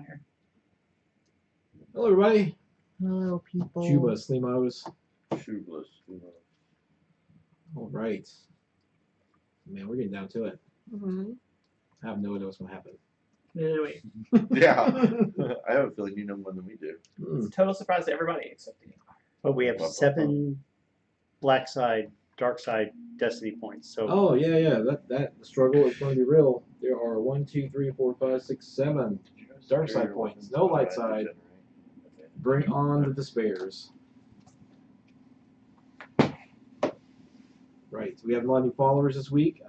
Hello, everybody. Hello, people. Chuba Slimos. Shoeless. All right. Man, we're getting down to it. Mm-hmm. I have no idea what's going to happen. Neither do we. Yeah. I have a feeling you know more than we do. Mm. Total surprise to everybody except the But we have 7 black side, dark side destiny points. So Oh, yeah. The struggle is going to be real. There are 1, 2, 3, 4, 5, 6, 7 dark side points. No light side. Bring on the despairs. Right. We have a lot of new followers this week.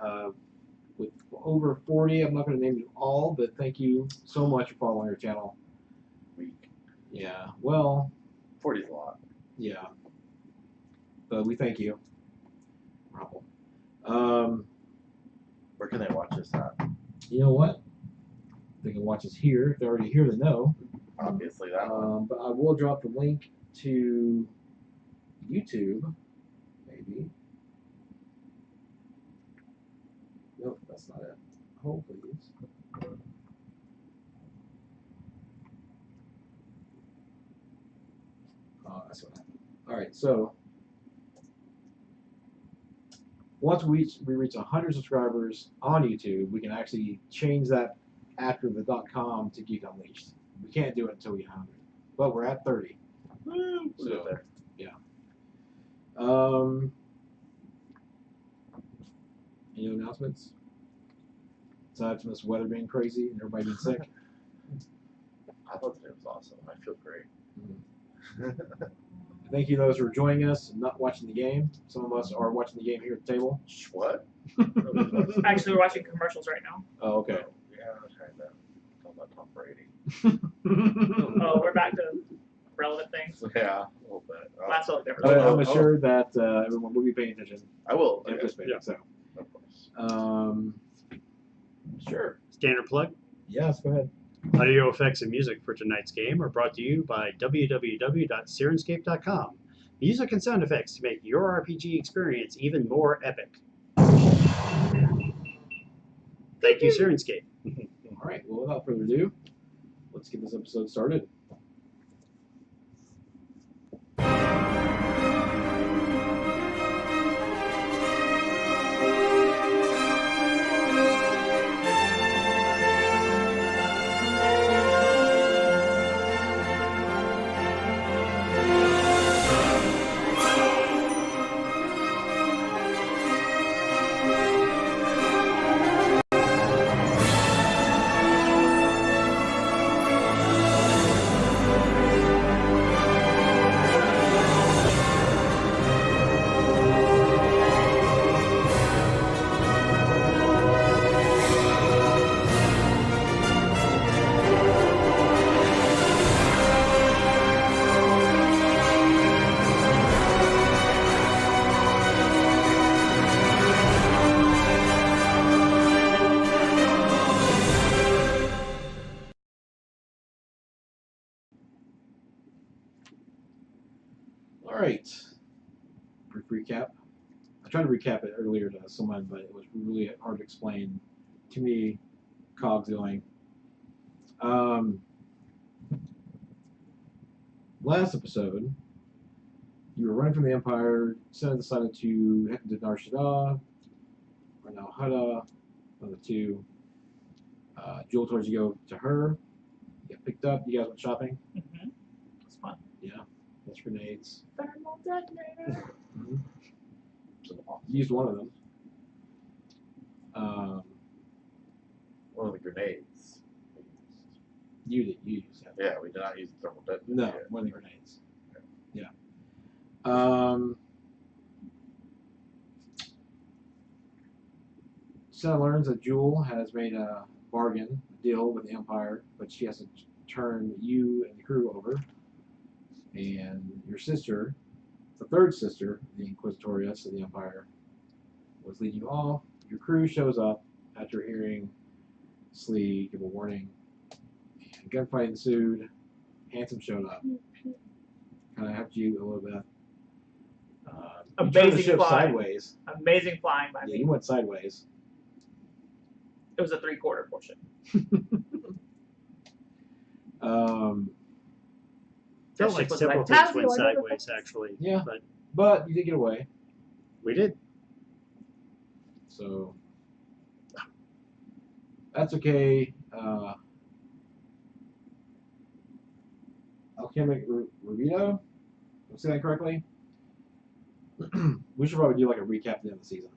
With over 40, I'm not going to name you all, but thank you so much for following our channel. Week. Yeah. Well. 40 is a lot. Yeah. But we thank you. Problem. Where can they watch this at? You know what? They can watch us here. If they're already here, they know. Obviously, that one. But I will drop the link to YouTube, maybe. Nope, that's not it. Hold, please. That's what happened. All right, so once we reach 100 subscribers on YouTube, we can actually change that after the .com to Geek Unleashed. We can't do it until we get 100, but we're at 30. Woo! So, We'll get there. Yeah. Any announcements? Aside from this weather being crazy and everybody being sick. I thought today was awesome. I feel great. Thank you those who are joining us and not watching the game. Some of us are watching the game here at the table. What? Actually, we're watching commercials right now. Oh, okay. Yeah, I was trying to talk about Tom Brady. Oh, we're back to relevant things. Yeah, a little bit. Last one never. I'm assured that everyone will be paying attention. I will. And participating, Yeah. so. Of course. Sure. standard plug. Yes, go ahead. Audio effects and music for tonight's game are brought to you by www.sirenscape.com. Music and sound effects to make your RPG experience even more epic. Thank you, Sirenscape. All right. Well, without further ado, let's get this episode started. All right. Brief recap. I tried to recap it earlier to someone, but it was really hard to explain. Too many cogs going. Last episode, you were running from the Empire. Senna decided to head to Nar Shaddaa, or now Hada, one of the two. Jool told you to go to her. You got picked up. You guys went shopping. Mm-hmm. It's fun. Yeah. That's grenades. Thermal detonator. Mm-hmm. Used one of them. One of the grenades. You used that. Yeah, we did not use thermal detonator. No, one of the grenades. Yeah. Senna learns that Jool has made a bargain, a deal with the Empire, but she has to turn you and the crew over. And your sister, the third sister, the Inquisitorius of the Empire, was leading you off. Your crew shows up after hearing Slee give a warning. And gunfight ensued. Handsome showed up. Kind of helped you a little bit. You turned the Amazing ship flying. sideways. Amazing flying by Yeah, me. you went sideways. It was a 3/4 portion. Felt ship like was several like, things "Tazzy, went I never sideways, actually. Yeah. But But you did get away, we did. so that's okay. Alchemic Rubito? Did I say that correctly? We should probably do like a recap at the end of the season.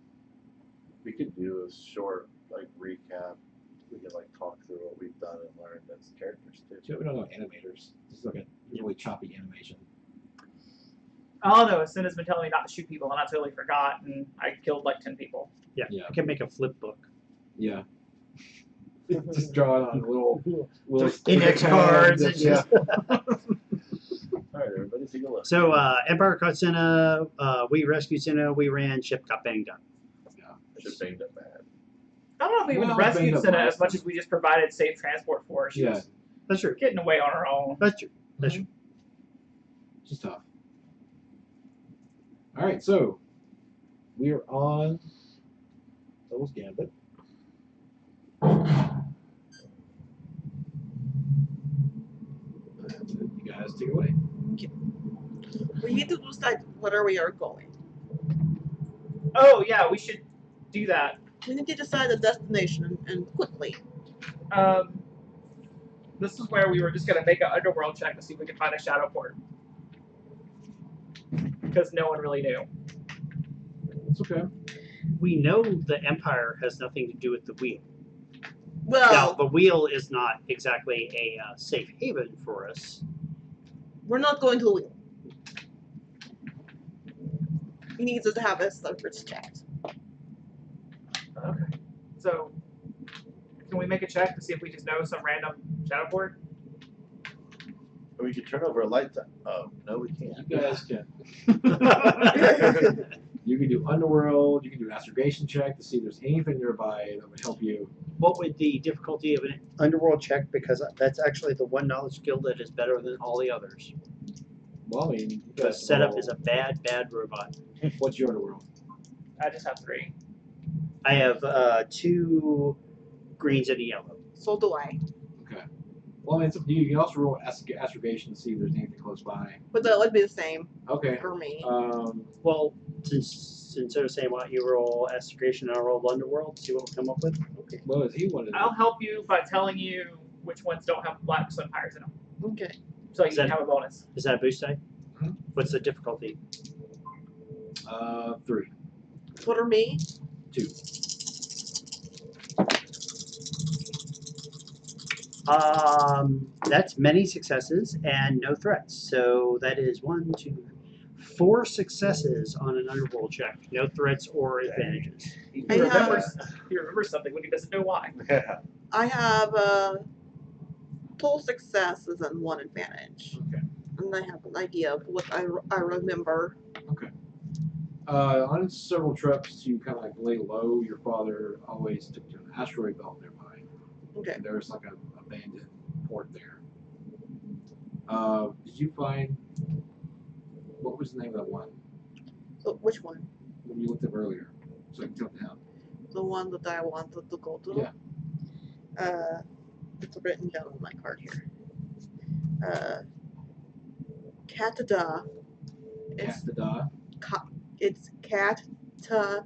We could do a short like recap. We can like talk through what we've done and learned as characters too. We don't know animators. Just like a really choppy animation. All I know is Cinna's been telling me not to shoot people, and I totally forgot, and I killed like 10 people. Yeah. Yeah. I can make a flip book. Yeah. Just draw it on a little Just index cards and yeah. All right, everybody, take a look. So Empire caught Senna. We rescued Senna. We ran. Ship got banged up. Just banged up bad. I don't know if we even Well, rescued banged up Cinna last as much time. as we just provided safe transport for her. She Yeah. was That's true. getting away on her own. That's true. That's true. Just tough. All right, so we are on Devil's Gambit. That's it. You guys take it away. We need to decide where we are going. Oh yeah, we should do that. We need to decide the destination and quickly. This is where we were just gonna make an underworld check to see if we could find a shadow port, because no one really knew. It's okay. We know the Empire has nothing to do with the wheel. Well, Now, the wheel is not exactly a safe haven for us. we're not going to the wheel. We need to have a separate chat. Okay. So, can we make a check to see if we just know some random shadow port? Or we could turn over a light. Oh no, we can't. You guys can. You can do Underworld. You can do an astrogation check to see if there's anything nearby that would help you. What would the difficulty of an underworld check? Because that's actually the one knowledge skill that is better than all the others. Well, I mean, you The guys setup roll. is a bad robot. What's your Underworld? I just have 3. I have 2 greens and a yellow. So do I. Okay. Well, I mean, it's up to you. You can also roll astrogation to see if there's anything close by. But that would be the same Okay. for me. Well, since they're saying what you roll astrogation and I roll underworld, see what we come up with. Okay. What does he want to do? I'll help you by telling you which ones don't have black sun pirates in them, Okay. so you Is can that- have a bonus. Is that a boost die? Mhm. What's the difficulty? 3. What are me? 2. That's many successes and no threats. So that is 1, 2, 4 successes on an underworld check. No threats or advantages. He I have- remembers something when he doesn't know why. Yeah. I have 2 successes and 1 advantage. Okay. And I have an idea of what I remember. On several trips to kind of like lay low, your father always took to an asteroid belt nearby. Okay. And there's like an abandoned port there. Did you find what was the name of that one So which one? when you looked up earlier? So I can tell him. The one that I wanted to go to? Yeah. It's written down on my card here. Catada. Castada. It's Catada.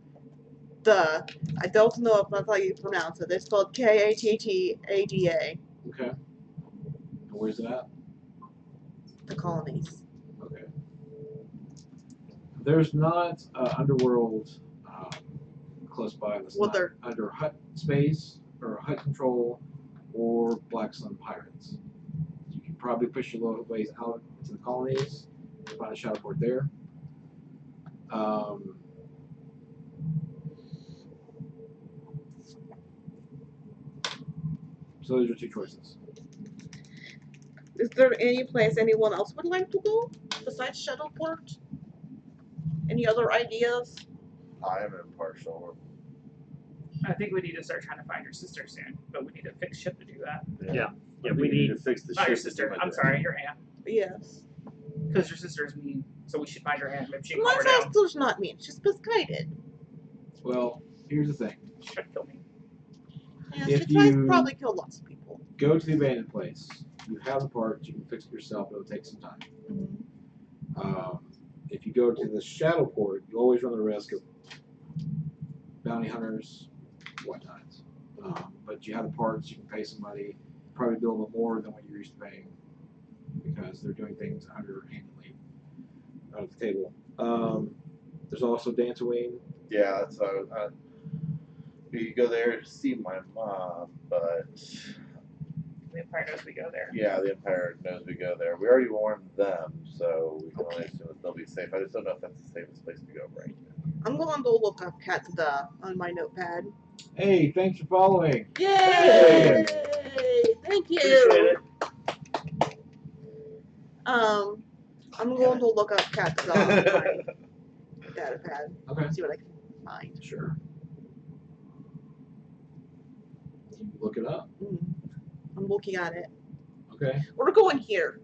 I don't know if that's how you pronounce it. It's spelled K-A-T-T-A-D-A. Okay. And where's it at? The colonies. Okay. There's not underworld close by. That's Well, not there- under hut space or hut control or Black Sun pirates. You can probably push your little ways out to the colonies to find a shadow port there. So those are 2 choices. Is there any place anyone else would like to go besides Shadowport? Any other ideas? I am impartial. I think we need to start trying to find your sister soon, but we need to fix ship to do that. Yeah. I Yeah, think we need to fix the Not your ship to sister. do my I'm job. sorry, your aunt. Yes. Because your sister is mean, so we should find your aunt. Maybe she can My calm her down. sister's not mean. She's misguided. Well, here's the thing. She tried to kill me. Yeah, If she tries to you- probably kill lots of people. Go to the abandoned place. you have the parts, you can fix it yourself, it'll take some time. Mhm. If you go to the shadow port, you always run the risk of bounty hunters, whatnot. But you have the parts, you can pay somebody, probably bill them more than what you're used to paying because they're doing things underhandedly out of the table. There's also Dantooine. Yeah, so we could go there to see my mom, but The Empire knows we go there. yeah, the Empire knows we go there. We already warned them, so we can only assume that they'll be safe. I just don't know if that's the safest place to go right now. I'm going to look up Cat the on my notepad. Hey, thanks for following. Yay! Thank you. Appreciate it. I'm going to look up Cat the on my data pad. Okay. See what I can find. Sure. You look it up. I'm looking at it. Okay. We're going here.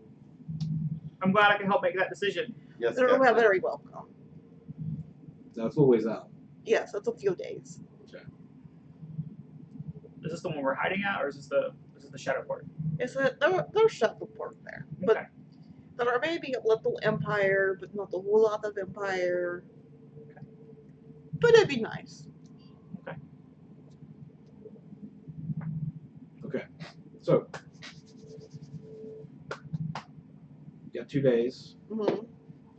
I'm glad I can help make that decision. Yes, They're Captain. very welcome. That's a little ways out. Yes, that's a few days. Is this the one we're hiding at, or is this the shadow port? It's a there's shuttle port there, but Okay. there are maybe a little empire, but not a whole lot of empire. Okay. But it'd be nice. Okay. So, you got 2 days.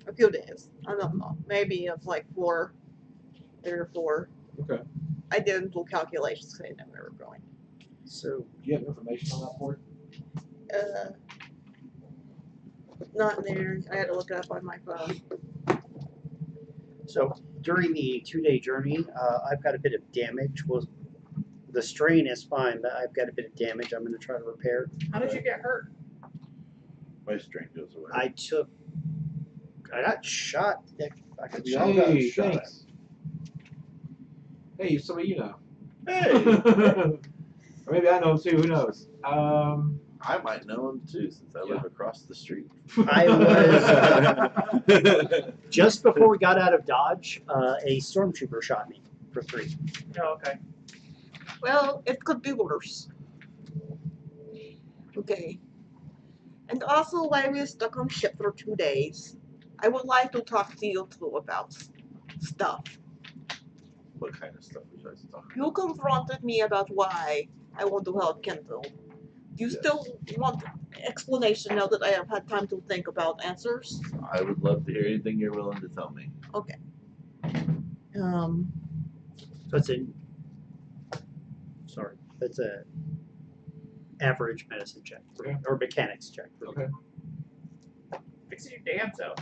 A few days. I don't know. Maybe it's like 4, 3 or 4. Okay. I didn't do calculations because I didn't know where we were going. So Do you have information on that port? Not there. I had to look it up on my phone. So during the 2-day journey, I've got a bit of damage. Well, the strain is fine, but I've got a bit of damage I'm going to try to repair. How did you get hurt? My strength goes away. I got shot. I got We shot. all got Hey, shot. thanks. Hey, somebody you know. Hey, Or maybe I know him too, who knows? I might know him too since I live across the street. I was just before we got out of Dodge. A stormtrooper shot me for 3. Oh, okay. Well, it could be worse. Okay. And also, while we're stuck on ship for 2 days, I would like to talk to you too about stuff. What kind of stuff was I talking? You confronted me about why I want to help Kendall. Do you Yes. still want explanation now that I have had time to think about answers? I would love to hear anything you're willing to tell me. Okay. That's a average medicine check Okay. or mechanics check. Okay. Fixing your damn self.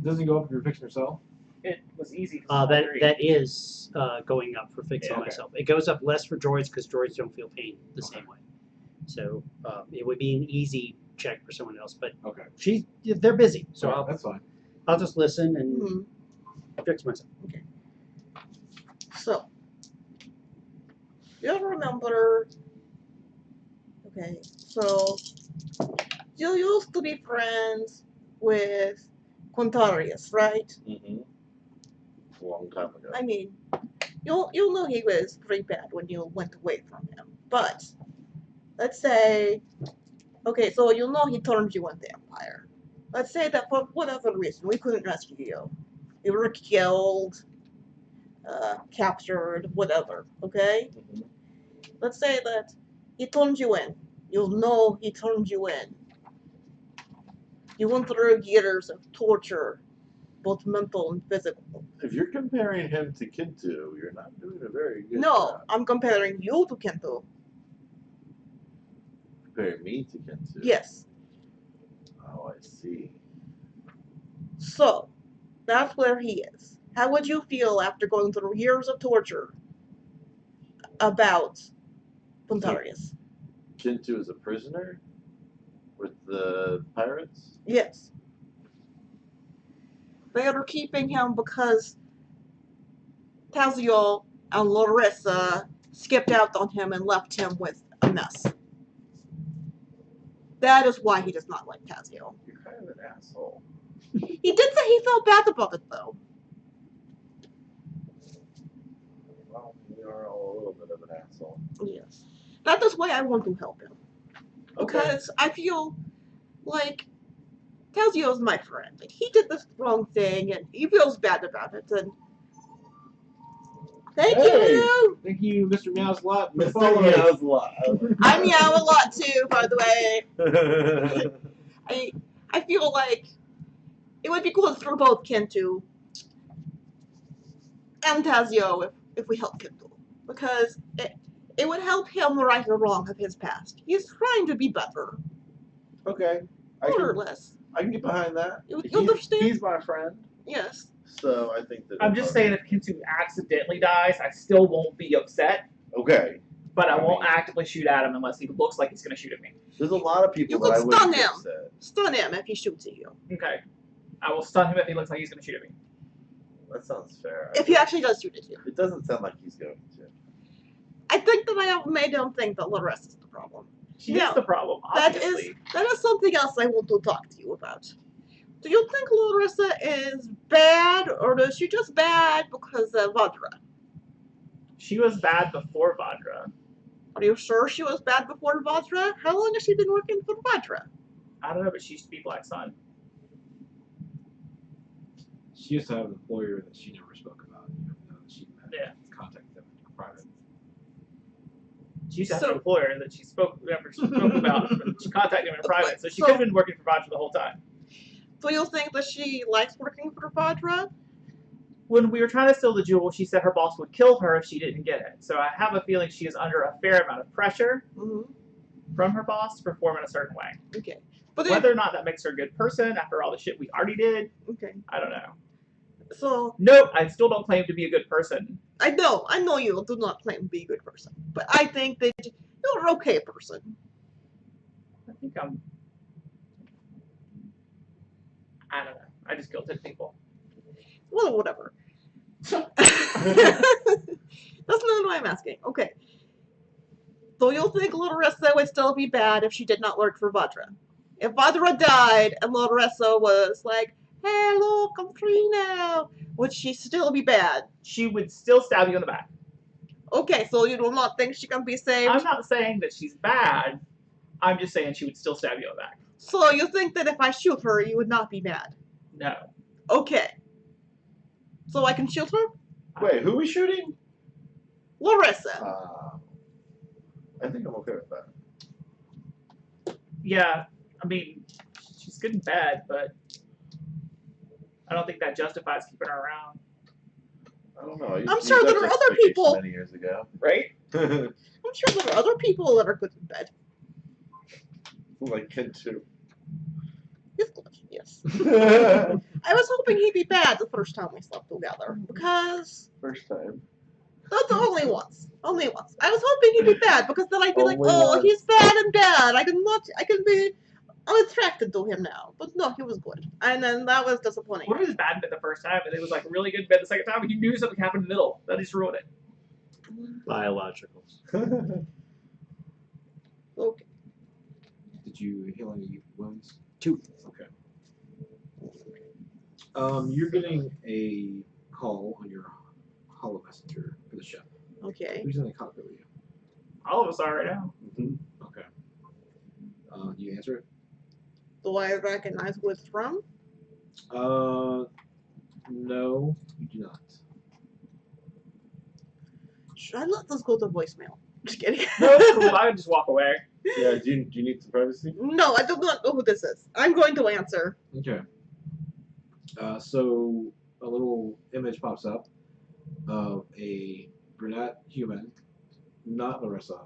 Doesn't go up if you're fixing yourself? It was easy. To That is going up for fixing Yeah, okay. myself. It goes up less for droids because droids don't feel pain the same way. So it would be an easy check for someone else, but Okay. they're busy, so Alright, that's fine. I'll just listen and Hmm. fix myself. So, you remember? Okay, so you used to be friends with Quintarius, right? Mm-hmm. A long time ago. I mean, you knew he was pretty bad when you went away from him. But let's say, okay, so you know he turned you in the Empire. Let's say that for whatever reason we couldn't rescue you. You were killed, captured, whatever. Okay. Mm-hmm. Let's say that he turned you in. You know he turned you in. You went through years of torture, both mental and physical. If you're comparing him to Kintu, you're not doing a very good No, job. I'm comparing you to Kento. Comparing me to Kintu? Yes. Oh, I see. So, that's where he is. How would you feel after going through years of torture about Puntarius? Kintu is a prisoner with the pirates? Yes. They are keeping him because Tazio and Larissa skipped out on him and left him with a mess. That is why he does not like Tazio. You're kind of an asshole. He did say he felt bad about it, though. Well, you are all a little bit of an asshole. Yes. That is why I want to help him. because I feel like Tazio is my friend, and he did this wrong thing, and he feels bad about it. And thank Hey! you. Thank you, Mr. Meow's lot. Mr. Follow. Meow's lot. I meow a lot too, by the way. I feel like it would be cool for both Kentu and Tazio if we help Kentu, because it would help him right the wrong of his past. He's trying to be better, Okay. more or less. I can get behind that. You understand? He's my friend, Yes. so I think that. I'm just saying, if Kintu accidentally dies, I still won't be upset, Okay. but I won't actively shoot at him unless he looks like he's going to shoot at me. There's a lot of people You that I could wouldn't stun be him. upset. Stun him if he shoots at you. Okay. I will stun him if he looks like he's going to shoot at me. That sounds fair. If he actually does shoot at you. It doesn't sound like he's going to. I think that I have made him think that Larissa is the problem. She Yeah, is the problem, That obviously. is something else I want to talk to you about. Do you think Larissa is bad, or is she just bad because of Vadra? She was bad before Vadra. Are you sure she was bad before Vadra? How long has she been working for Vadra? I don't know, but she used to be Black Sun. She used to have an employer that she never spoke about, even though she Yeah. contacted them in private. She used to have So- an employer that she never spoke about, but she contacted him in private, so she So- could have been working for Vadra the whole time. Do you think that she likes working for Vadra? When we were trying to steal the jewel, she said her boss would kill her if she didn't get it. So I have a feeling she is under a fair amount of pressure Mm-hmm. from her boss to perform in a certain way. Okay. But Whether or not that makes her a good person after all the shit we already did, okay. I don't know. So Nope, I still don't claim to be a good person. I know you do not claim to be a good person, but I think that you're an okay person. I think I don't know. I just killed 10 people. Well, whatever. That's not what I'm asking. Okay. So you think Larissa would still be bad if she did not work for Vadra? If Vadra died and Larissa was like, hey, look, I'm free now, would she still be bad? She would still stab you in the back. Okay, so you do not think she can be saved? I'm not saying that she's bad. I'm just saying she would still stab you in the back. So you think that if I shoot her, you would not be mad? No. Okay. So I can shoot her? Wait, who are we shooting? Larissa. I think I'm okay with that. Yeah, I mean, she's good and bad, but I don't think that justifies keeping her around, I don't know. I used I'm to sure use there that are other justification people. Many years ago. right? I'm sure there are other people that are good in bed. Like Kintu. He's good, yes. I was hoping he'd be bad the first time we slept together, because First time. that's only once. Only once. I was hoping he'd be bad, because then I'd be like, Only oh, once. he's bad and bad. I can be unattracted to him now. But no, he was good. And then that was disappointing. What if it was bad in bed the first time and it was like really good in bed the second time and you knew something happened in the middle? That just ruined it. Biologicals. Okay. Did you heal any wounds? 2. Okay. You're getting a call on your hollow messenger for the ship. Okay. Who's in the cockpit with you? All of us are right now. Okay. Do you answer it? Do I recognize who it's from? No, you do not. Should I let this go to voicemail? Just kidding. No, it's cool. I would just walk away. Yeah, do you need some privacy? No, I do not know who this is. I'm going to answer. Okay. So a little image pops up of a brunette human, not Larissa.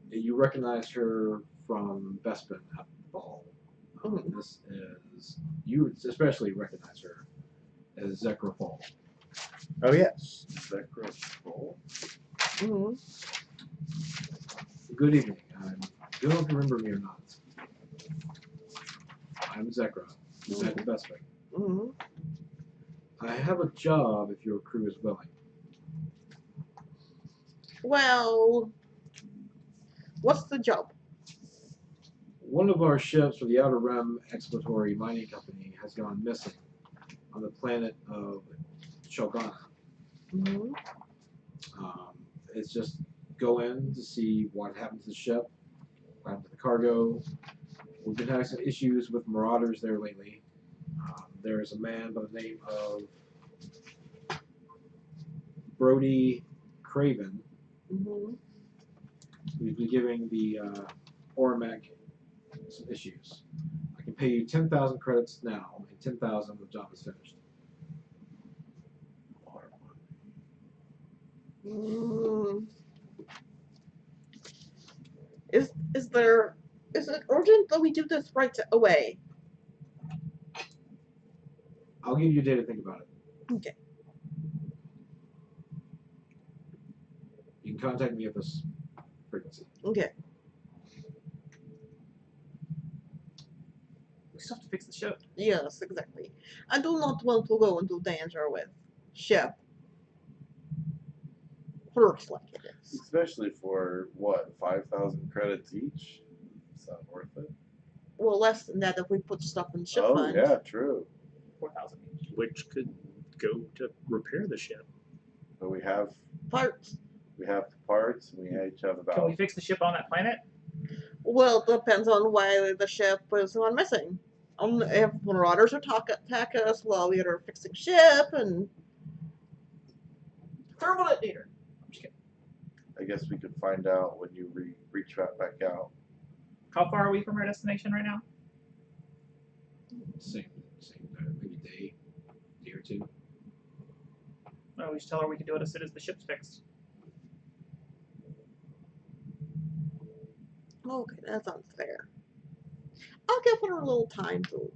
You recognize her from Bespin at the ball. This is, you would especially recognize her as Zekra Fall. Oh, yes. Zekra Fall. Mm-hmm. Good evening. I don't know if you remember me or not. I'm Zekra. I'm at Bespin. Mm-hmm. I have a job if your crew is willing. Well, what's the job? One of our ships for the Outer Rim Exploratory Mining Company has gone missing on the planet of Shogunna. Mm-hmm. It's just go in to see what happened to the ship To the cargo. We've been having some issues with marauders there lately. There is a man by the name of Brody Craven Mm-hmm. who's been giving the Ormec some issues. I can pay you 10,000 credits now, and 10,000 when the job is finished. Mm. Is it urgent that we do this right away? I'll give you a day to think about it. Okay. You can contact me at this frequency. Okay. We still have to fix the ship. Yes, exactly. I do not want to go into danger with ship. Looks like it is. Especially for what, 5,000 credits each? Sound worth it? Well, less than that if we put stuff in ship Oh fund. yeah, true. 4,000 each. Which could go to repair the ship. But we have Parts. the parts. We each have Can about. we fix the ship on that planet? Well, it depends on why the ship is gone missing. If marauders attack us while we are fixing ship and Thermal detonator. I'm just kidding. I guess we could find out when you reach back out. How far are we from our destination right now? Same maybe day or two. Well, we should tell her we can do it as soon as the ship's fixed. okay, that's unfair. I'll give her a little time to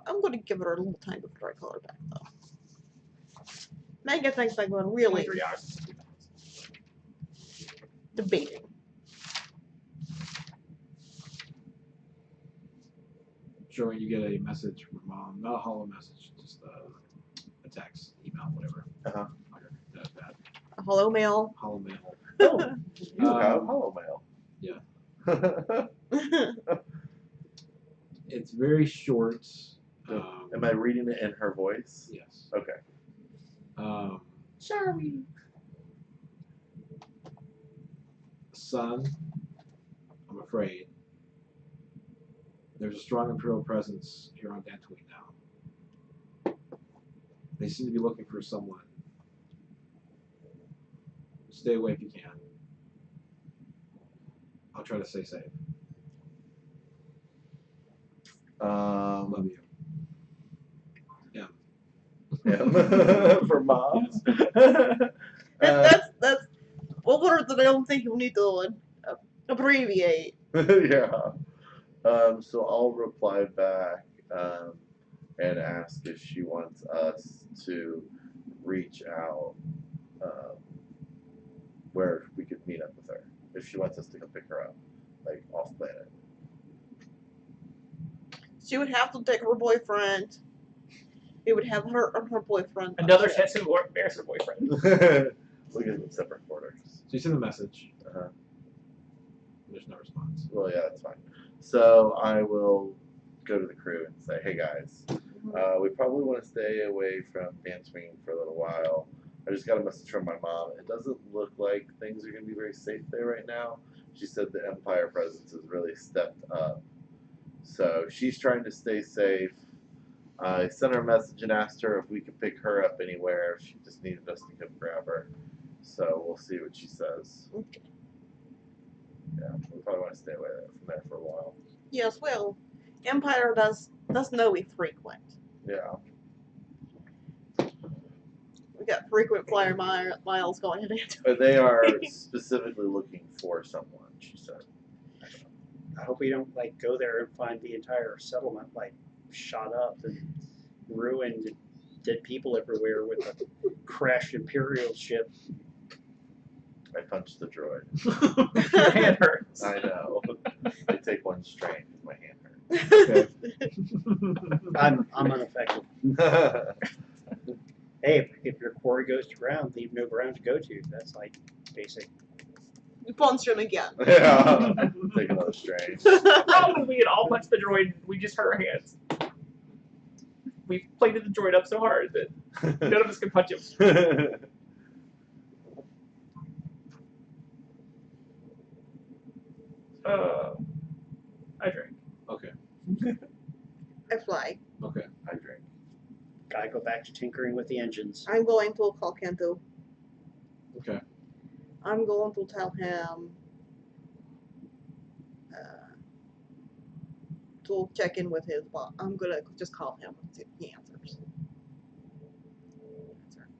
I'm going to give her a little time before I call her back though. Megan thinks I'm going really 23 hours and 60 minutes. debating. Sure, when you get a message from mom, not a hollow message, just a text, email, whatever. Uh-huh. Okay, that's bad. A hello mail. Hollow mail. Oh, you have Um, hollow mail. Yeah. It's very short. Am I reading it in her voice? Yes. Okay. Sorry. Son, I'm afraid there's a strong Imperial presence here on Dantooine now. They seem to be looking for someone. Stay away if you can. I'll try to stay safe. Love you. For mom. That's words that I don't think you need to abbreviate. Yeah. So I'll reply back and ask if she wants us to reach out where we could meet up with her. If she wants us to come pick her up, like off planet. She would have to take her boyfriend. It would have her and her boyfriend. on Another the ship. tattoo or embarrass her boyfriend. We'll get them separate quarters. So you send a message. Uh-huh. There's no response. Well, yeah, that's fine. So I will go to the crew and say, hey guys, we probably want to stay away from Dantooine for a little while. I just got a message from my mom. It doesn't look like things are going to be very safe there right now. She said the Empire presence has really stepped up. So she's trying to stay safe. I sent her a message and asked her if we could pick her up anywhere. She just needed us to come grab her. So we'll see what she says. Okay. Yeah, we probably want to stay away from there for a while. Yes, well, Empire does know we frequent. Yeah. We got frequent flyer miles going into it. But they are specifically looking for someone, she said. I hope we don't go there and find the entire settlement shot up and ruined, and dead people everywhere with a crashed Imperial ship. I punched the droid. Your hand hurts. I know. I take one strain because my hand hurts. I'm unaffected. Hey, if your quarry goes to ground, leave no ground to go to. That's basic. You punch him again. Yeah. Take another strain. Probably we had all punched the droid. We just hurt our hands. We plated the droid up so hard that none of us can punch him. I drink. Okay. I fly. Okay. I drink. Gotta go back to tinkering with the engines. I'm going to call Kanto. Okay. I'm going to tell him to check in with his boss. I'm gonna just call him and see if he answers.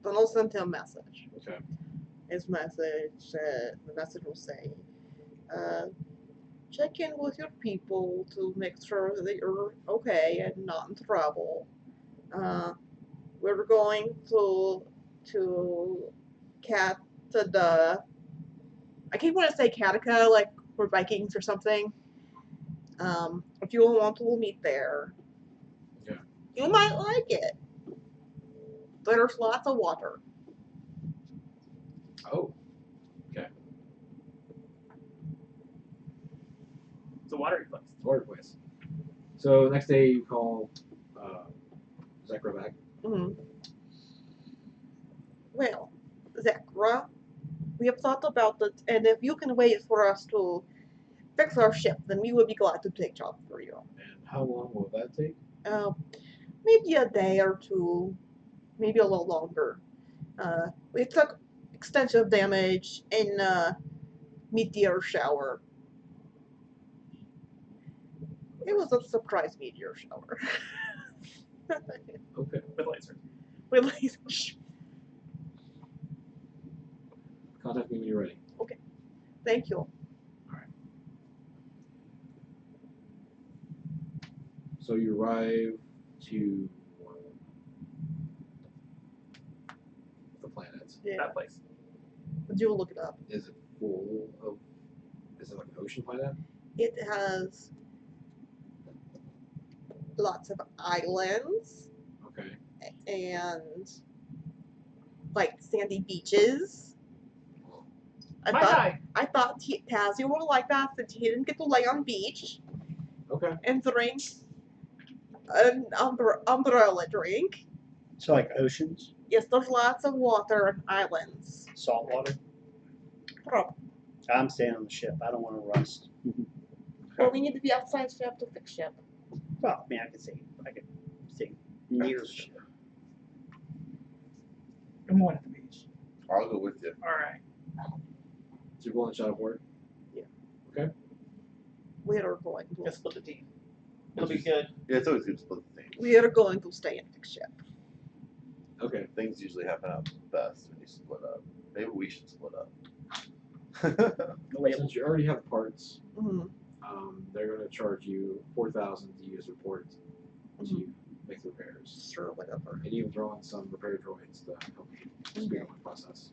Then I'll send him a message. Okay. His message, the message will say, check in with your people to make sure that you're okay and not in trouble. We're going to Katada. I keep wanting to say Katika, like we're Vikings or something. If you want to, we'll meet there. Yeah. You might like it. There's lots of water. Oh. Okay. It's a watery place. Water place. So next day you call Zekra back. Mm-hmm. Well, Zekra, we have thought about it, and if you can wait for us to fix our ship, then we would be glad to take job for you. And how long will that take? Maybe a day or two, maybe a little longer. We took extensive damage in meteor shower. It was a surprise meteor shower. Okay. With lasers. With lasers. Contact me when you're ready. Thank you. So you arrive to the planet. Yeah. That place. Jool, look it up. Is it full of? Is it like an ocean planet? It has lots of islands Okay. and like sandy beaches. My guy. I thought Tazzy would like that since he didn't get to lay on the beach Okay. and drink an umbrella drink. So like oceans, Yes, there's lots of water and islands. salt water. Well, I'm staying on the ship. I don't want to rust. we need to be outside ship to fix ship. Well, I mean, I could stay near the ship. I'm going to the beach. I'll go with you. All right. So you're going to shot aboard? We are going to. Let's split the team. It'll be good. Yeah, it's always good to split the team. We are going to stay and fix ship. Okay. Things usually happen out best when you split up. Maybe we should split up. Since you already have the parts, Mm-hmm. they're going to charge you 4,000 to use report to make the repairs. Sure, whatever. And you can throw in some repair droids to help you speed up the process.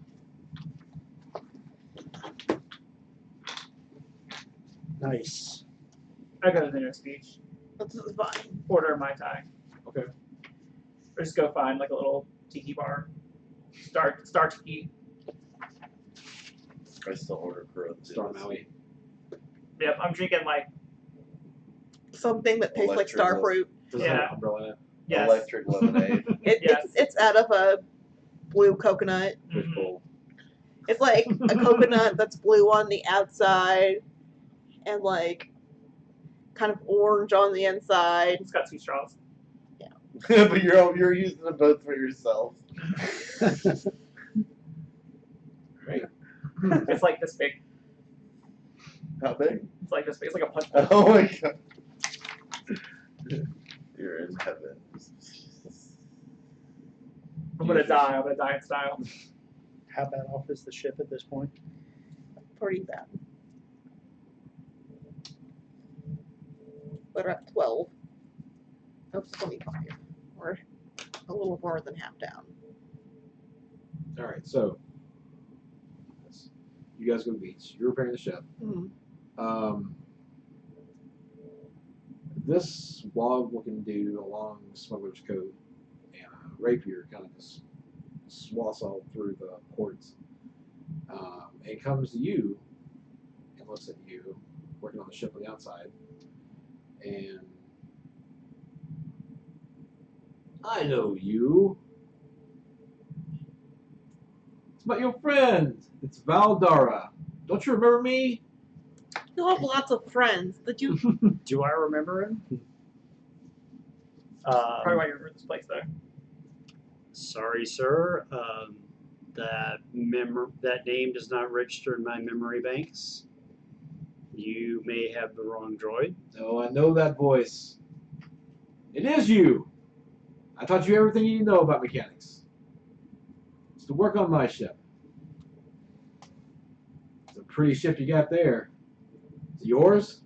Nice. I go to the nearest beach. This is fine. Order Mai Tai. Okay. Or just go find like a little tiki bar. Star Tiki. I still order Kuro. Star Maui. Yep, I'm drinking like Something that tastes like Electrical. starfruit. Does it have Yeah. an umbrella in it? yes. Electric lemonade. Yes. It's out of a blue coconut. Pretty Mhm. cool. It's like a coconut that's blue on the outside and like kind of orange on the inside. It's got 2 straws. But you're using them both for yourself. Right. It's like this big. How big? It's like this big. It's like a punch bowl. Oh my god. You're in heaven. I'm gonna die. I'm gonna die in style. How bad off is the ship at this point? Pretty bad. We're at 12 of 25. We're a little more than half down. All right. So you guys go to the beach. You're repairing the ship. This log-looking dude along Smuggler's Cove and a rapier kind of just swats all through the ports and comes to you and looks at you working on the ship on the outside, and I know you. It's my your friend. It's Valdara. Don't you remember me? You have lots of friends. Did you? Do I remember him? Probably why you remember this place, though. Sorry, sir. That name does not register in my memory banks. You may have the wrong droid. No, I know that voice. It is you. I taught you everything you know about mechanics. It's to work on my ship. It's a pretty ship you got there. Is it yours?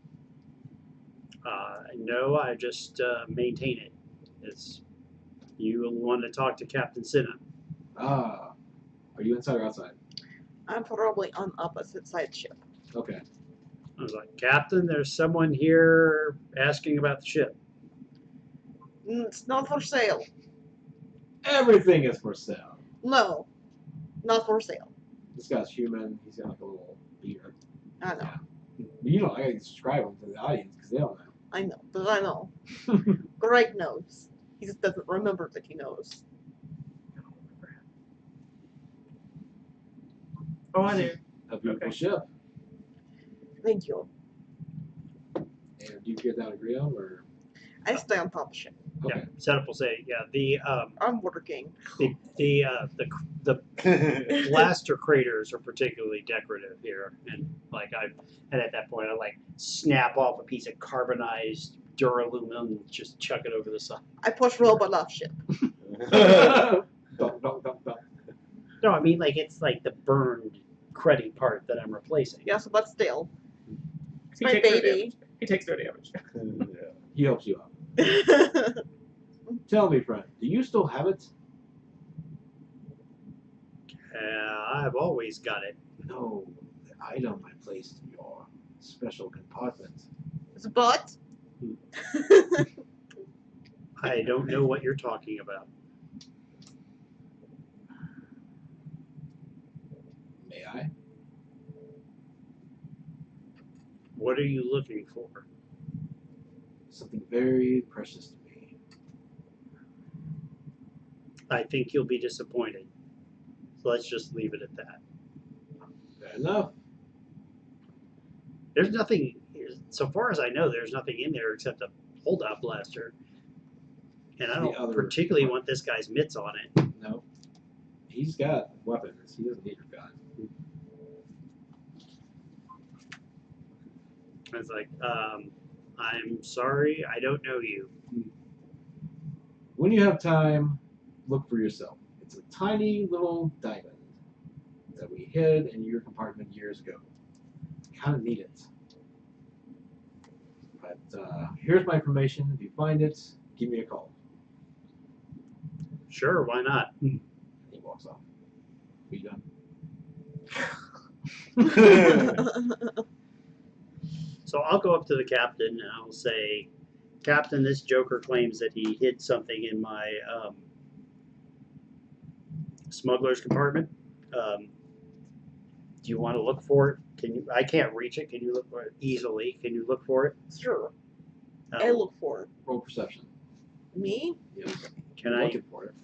No, I just maintain it. It's you will want to talk to Captain Sinna. Ah. Are you inside or outside? I'm probably on opposite side ship. Okay. I was like, Captain, there's someone here asking about the ship. It's not for sale. Everything is for sale. No, not for sale. This guy's human. He's got like a little beard. I know. Yeah. You know, I gotta describe him to the audience because they don't know. I know, but I know. Greg knows. He just doesn't remember that he knows. Oh, I knew. A beautiful Okay. ship. Thank you. And do you get that agree on or? I stay on top of ship. Okay. Yeah, setup will say, yeah, the I'm working. the blaster craters are particularly decorative here, and at that point I like snap off a piece of carbonized duralumin and just chuck it over the side. I push robot off ship. Dunk, dunk, dunk, dunk. No, I mean like it's like the burned cruddy part that I'm replacing. Yes, but still. It's He my takes no baby. damage. He takes no damage. Yeah. He helps you out. Tell me, friend, do you still have it? I've always got it. No, the item I placed in your special compartment. But I don't know what you're talking about. May I? What are you looking for? Something very precious to me. I think you'll be disappointed. So let's just leave it at that. Fair enough. There's nothing, so far as I know, there's nothing in there except a holdout blaster. And I The don't other particularly one. want this guy's mitts on it. No. He's got weapons. He doesn't need your gun. It's like, I'm sorry, I don't know you. When you have time, look for yourself. It's a tiny little diamond that we hid in your compartment years ago. Kind of need it. But here's my information. If you find it, give me a call. Sure, why not? He walks off. Are you done? So I'll go up to the captain and I'll say, Captain, this joker claims that he hid something in my smuggler's compartment. Do you want to look for it? Can you? I can't reach it. Can you look for it easily? Can you look for it? sure, I look for it. Roll perception. Me? Yes. Can I? Looking for it.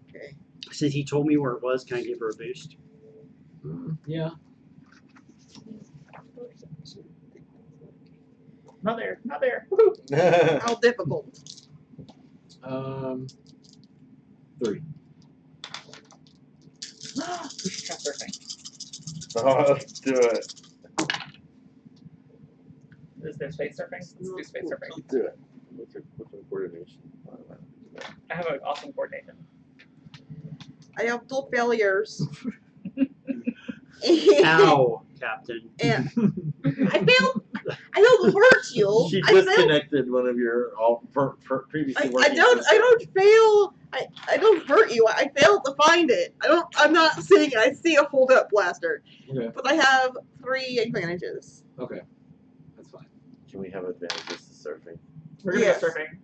Okay. Since he told me where it was, can I give her a boost? Yeah. Not there. Not there. How difficult? 3. We should try surfing. Oh, let's do it. Is there space surfing? Let's do space surfing. Let's do it. What's your coordination? I have an awesome coordination. I have 2 failures. Ow, Captain. And I failed. I don't hurt you. She I failed. disconnected one of your previously I working don't systems. fail. I don't hurt you. I failed to find it. I'm not seeing it. I see a hold up blaster. Okay. But I have 3 advantages. Okay. That's fine. Can we have advantages to surfing? We're gonna Yes. go surfing.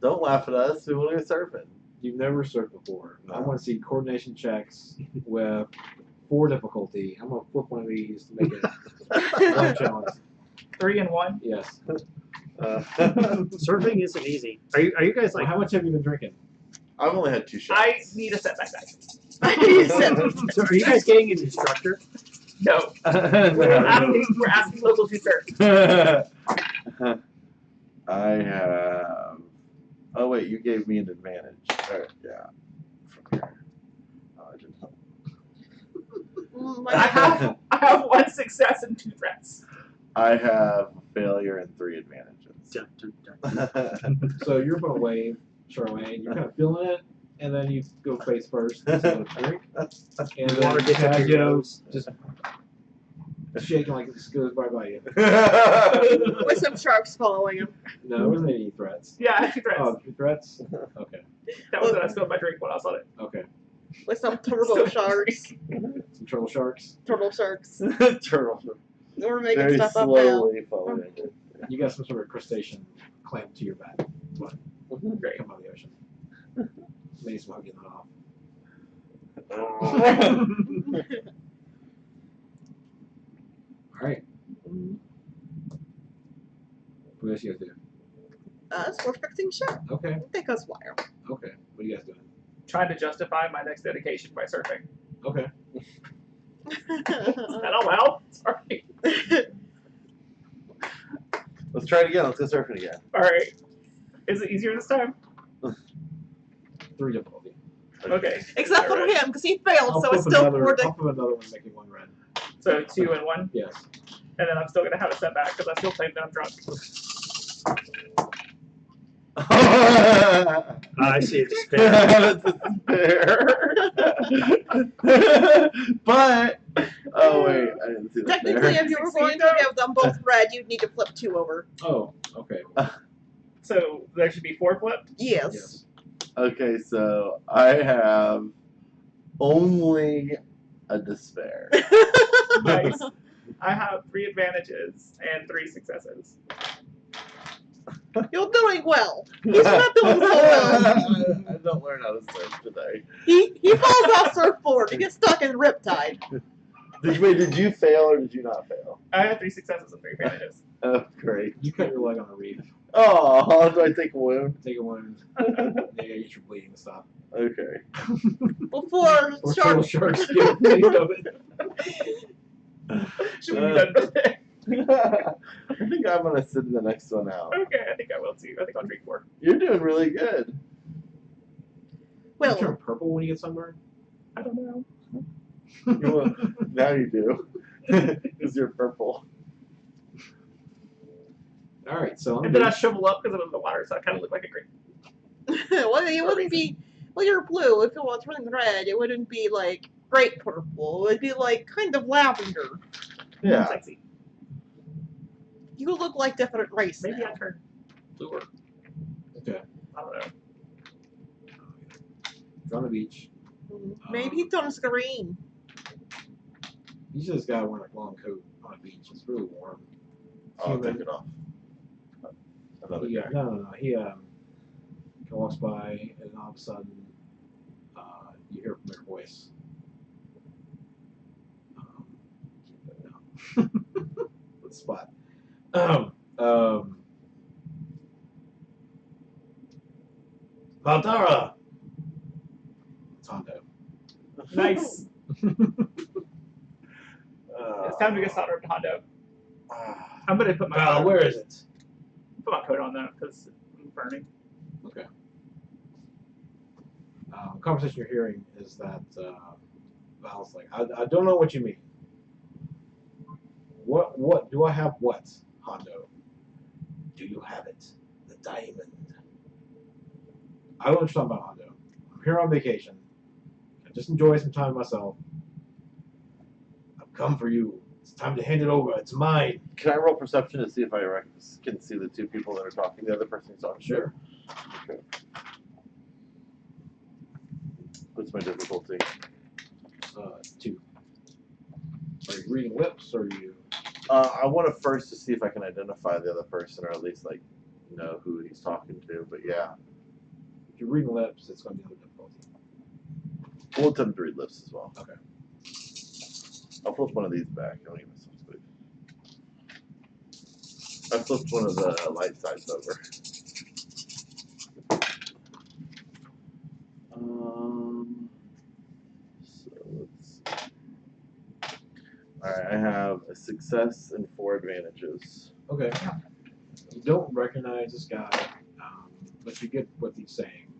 Don't laugh at us. We want to go surfing. You've never surfed before. I No. want to see coordination checks with 4 difficulty. I'm gonna flip one of these to make it one challenge. 3 and 1. Yes. Surfing isn't easy. Are you guys Like, like? how much have you been drinking? I've only had 2 shots. I need a set backpack. I need to set- So are you guys getting an instructor? No. We're asking locals who serve. I have. Oh wait, you gave me an advantage. Yeah, from here. Oh, I didn't help. I have 1 success and 2 threats. I have a failure and 3 advantages. Dun, dun, dun. So you're gonna wave Charlemagne. You're kind of feeling it, and then you go face first. So drink, and then Water gets up to your nose. just shaking like it just goes right by you. With some sharks following him. No, there wasn't any threats. Yeah, I have 2 threats. Oh, 2 threats. Okay. That was what I spilled my drink when I was on it. Okay. With some turbo sharks. Some turtle sharks. Turtle sharks. Turtle. We're making Very stuff up now. slowly following it. You got some sort of crustacean clamped to your back. What? Great. Come out of the ocean. Maybe some getting that off. All right. What else you guys do? We're fixing ship. Okay. Take us a while. Okay. What are you guys doing? Trying to justify my next dedication by surfing. Okay. That allowed? Sorry. Let's try it again. Let's go surfing again. Alright. Is it easier this time? 3 difficulty. Okay. Except for Alright. him, because he failed, so it's still I'll 4 flip another one, making 1 red. So 2 and 1. Yes. And then I'm still going to have a setback because I still claim that I'm drunk. I see it despair. But oh wait, I didn't see that. Technically, if you were going to give them both red, you'd need to flip 2 over. Oh, okay. So there should be 4 flipped. Yes. Yes. Okay, so I have only a despair. Nice. I have 3 advantages and 3 successes. You're doing well. He's not doing so well. I don't learn how to surf today. He falls off surfboard. He gets stuck in riptide. Did you fail or did you not fail? I have 3 successes and 3 advantages. Oh, great. You cut your leg on a reef. Oh, do I take a wound? Take a wound. Yeah, get your bleeding to stop. Okay. Before Or turtle sharks. sharks get a taste of it. Should we be done with it? I think I'm gonna sit the next one out. Okay, I think I will too. I think I'll drink 4. You're doing really good. You Well, turn purple when you get sunburned? I don't know. Now you do. Because you're purple. Alright, so And then I shrivel up because I'm in the water, so I kind of look like a grape. well, it wouldn't be. Well, you're blue. If it was turning red, it wouldn't be like bright purple. It would be like kind of lavender. Yeah. Sexy. You look like different race. Maybe now. I turn bluer. Okay. I don't know. You're on the beach. Maybe he turns green. You just gotta wear like a long coat on a beach. It's really warm. I'll Human. take it off. Another He, guy. no. He walks by, and all of a sudden, you hear from their voice. Let's spot. Valtara. It's Hondo. Nice. It's time to get soldered to Hondo. I'm gonna put my Val, where is it? put my coat on though because I'm burning. Okay. Conversation you're hearing is that Val's like, I don't know what you mean. What do I have? What, Hondo? Do you have it? The diamond. I don't know what you're talking about, Hondo. I'm here on vacation. I just enjoy some time myself. I've come for you. It's time to hand it over. It's mine. Can I roll perception to see if I can see the 2 people that are talking? The other person who's talking. Sure. Okay. What's my difficulty? 2. Are you reading lips, or are you? I want to first to see if I can identify the other person, or at least like know who he's talking to. But yeah, If you're reading lips, it's going to be another difficulty. we'll attempt to read lips as well. Okay. I'll flip one of these back. I don't even some space. I flipped one of the light sides over. So let's see. Alright, A success and 4 advantages. Okay. You don't recognize this guy, but you get what he's saying.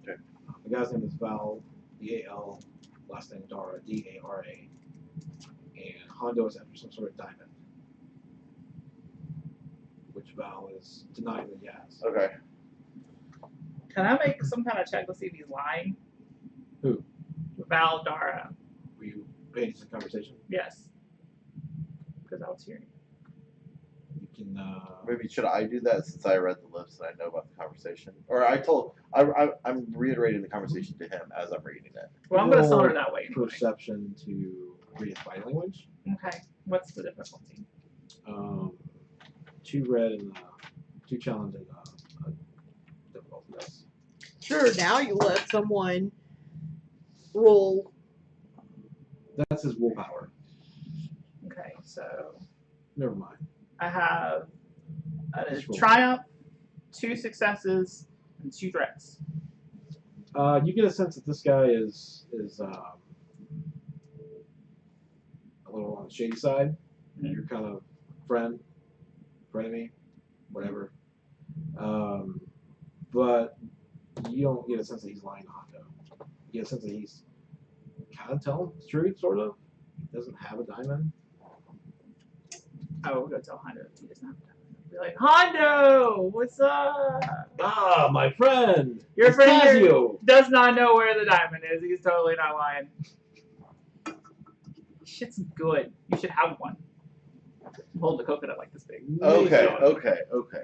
Okay. The guy's name is Val, V-A-L, last name Dara, D-A-R-A. And Hondo is after some sort of diamond, which Val is denying that he has. Okay. Can I make some kind of check to see if he's lying? Who? Valdara. Were you paying attention to the conversation? Yes. Because I was hearing. You can. Maybe should I do that since I read the lips and I know about the conversation? Or I'm reiterating the conversation to him as I'm reading it. Well, I'm going to roll summon her that way. Anyway. Perception to read his body language. Okay. What's the difficulty? 2 red and 2 challenge and difficulty. Yes. Sure, now you let someone roll. That's his willpower. Okay, so Never mind. I have a Just roll. triumph, 2 successes, and 2 threats. You get a sense that this guy is a little on the shady side. Mhm. Your kind of frenemy, whatever. But you don't get a sense that he's lying to Hondo. You get a sense that he's kind of telling the truth, sort of. He doesn't have a diamond. I will go tell Hondo he doesn't have to. Be like, Hondo, what's up? Ah, my friend! Your It's friend here Casio. does not know where the diamond is. He's totally not lying. Shit's good. You should have one. I'm holding a coconut like this big. Okay, Amazing. okay.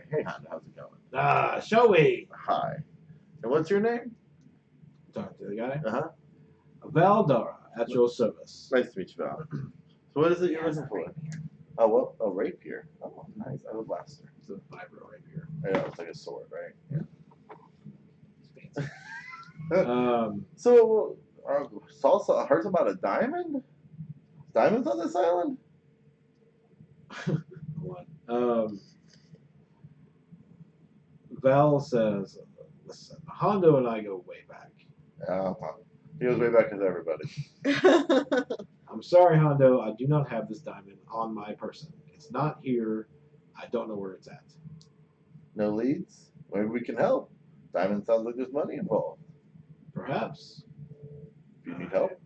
Hey, Honda, how's it going? Ah, shall we? Hi. And what's your name? Talk to the guy. Uh-huh. Valdara, at your service. Nice to meet you, Val. So what is it you're Yes, looking for? right here. Oh, well, a rapier. Oh, nice. I have a blaster. It's a vibro rapier. Yeah, it's like a sword, right? It's fancy. So, Salsa heard about a diamond? Diamonds on this island? What? Val says, listen, Hondo and I go way back. He goes way back as everybody. I'm sorry, Hondo, I do not have this diamond on my person. It's not here. I don't know where it's at. No leads? Maybe we can help. Diamond sounds like there's money involved. Perhaps. If you need help,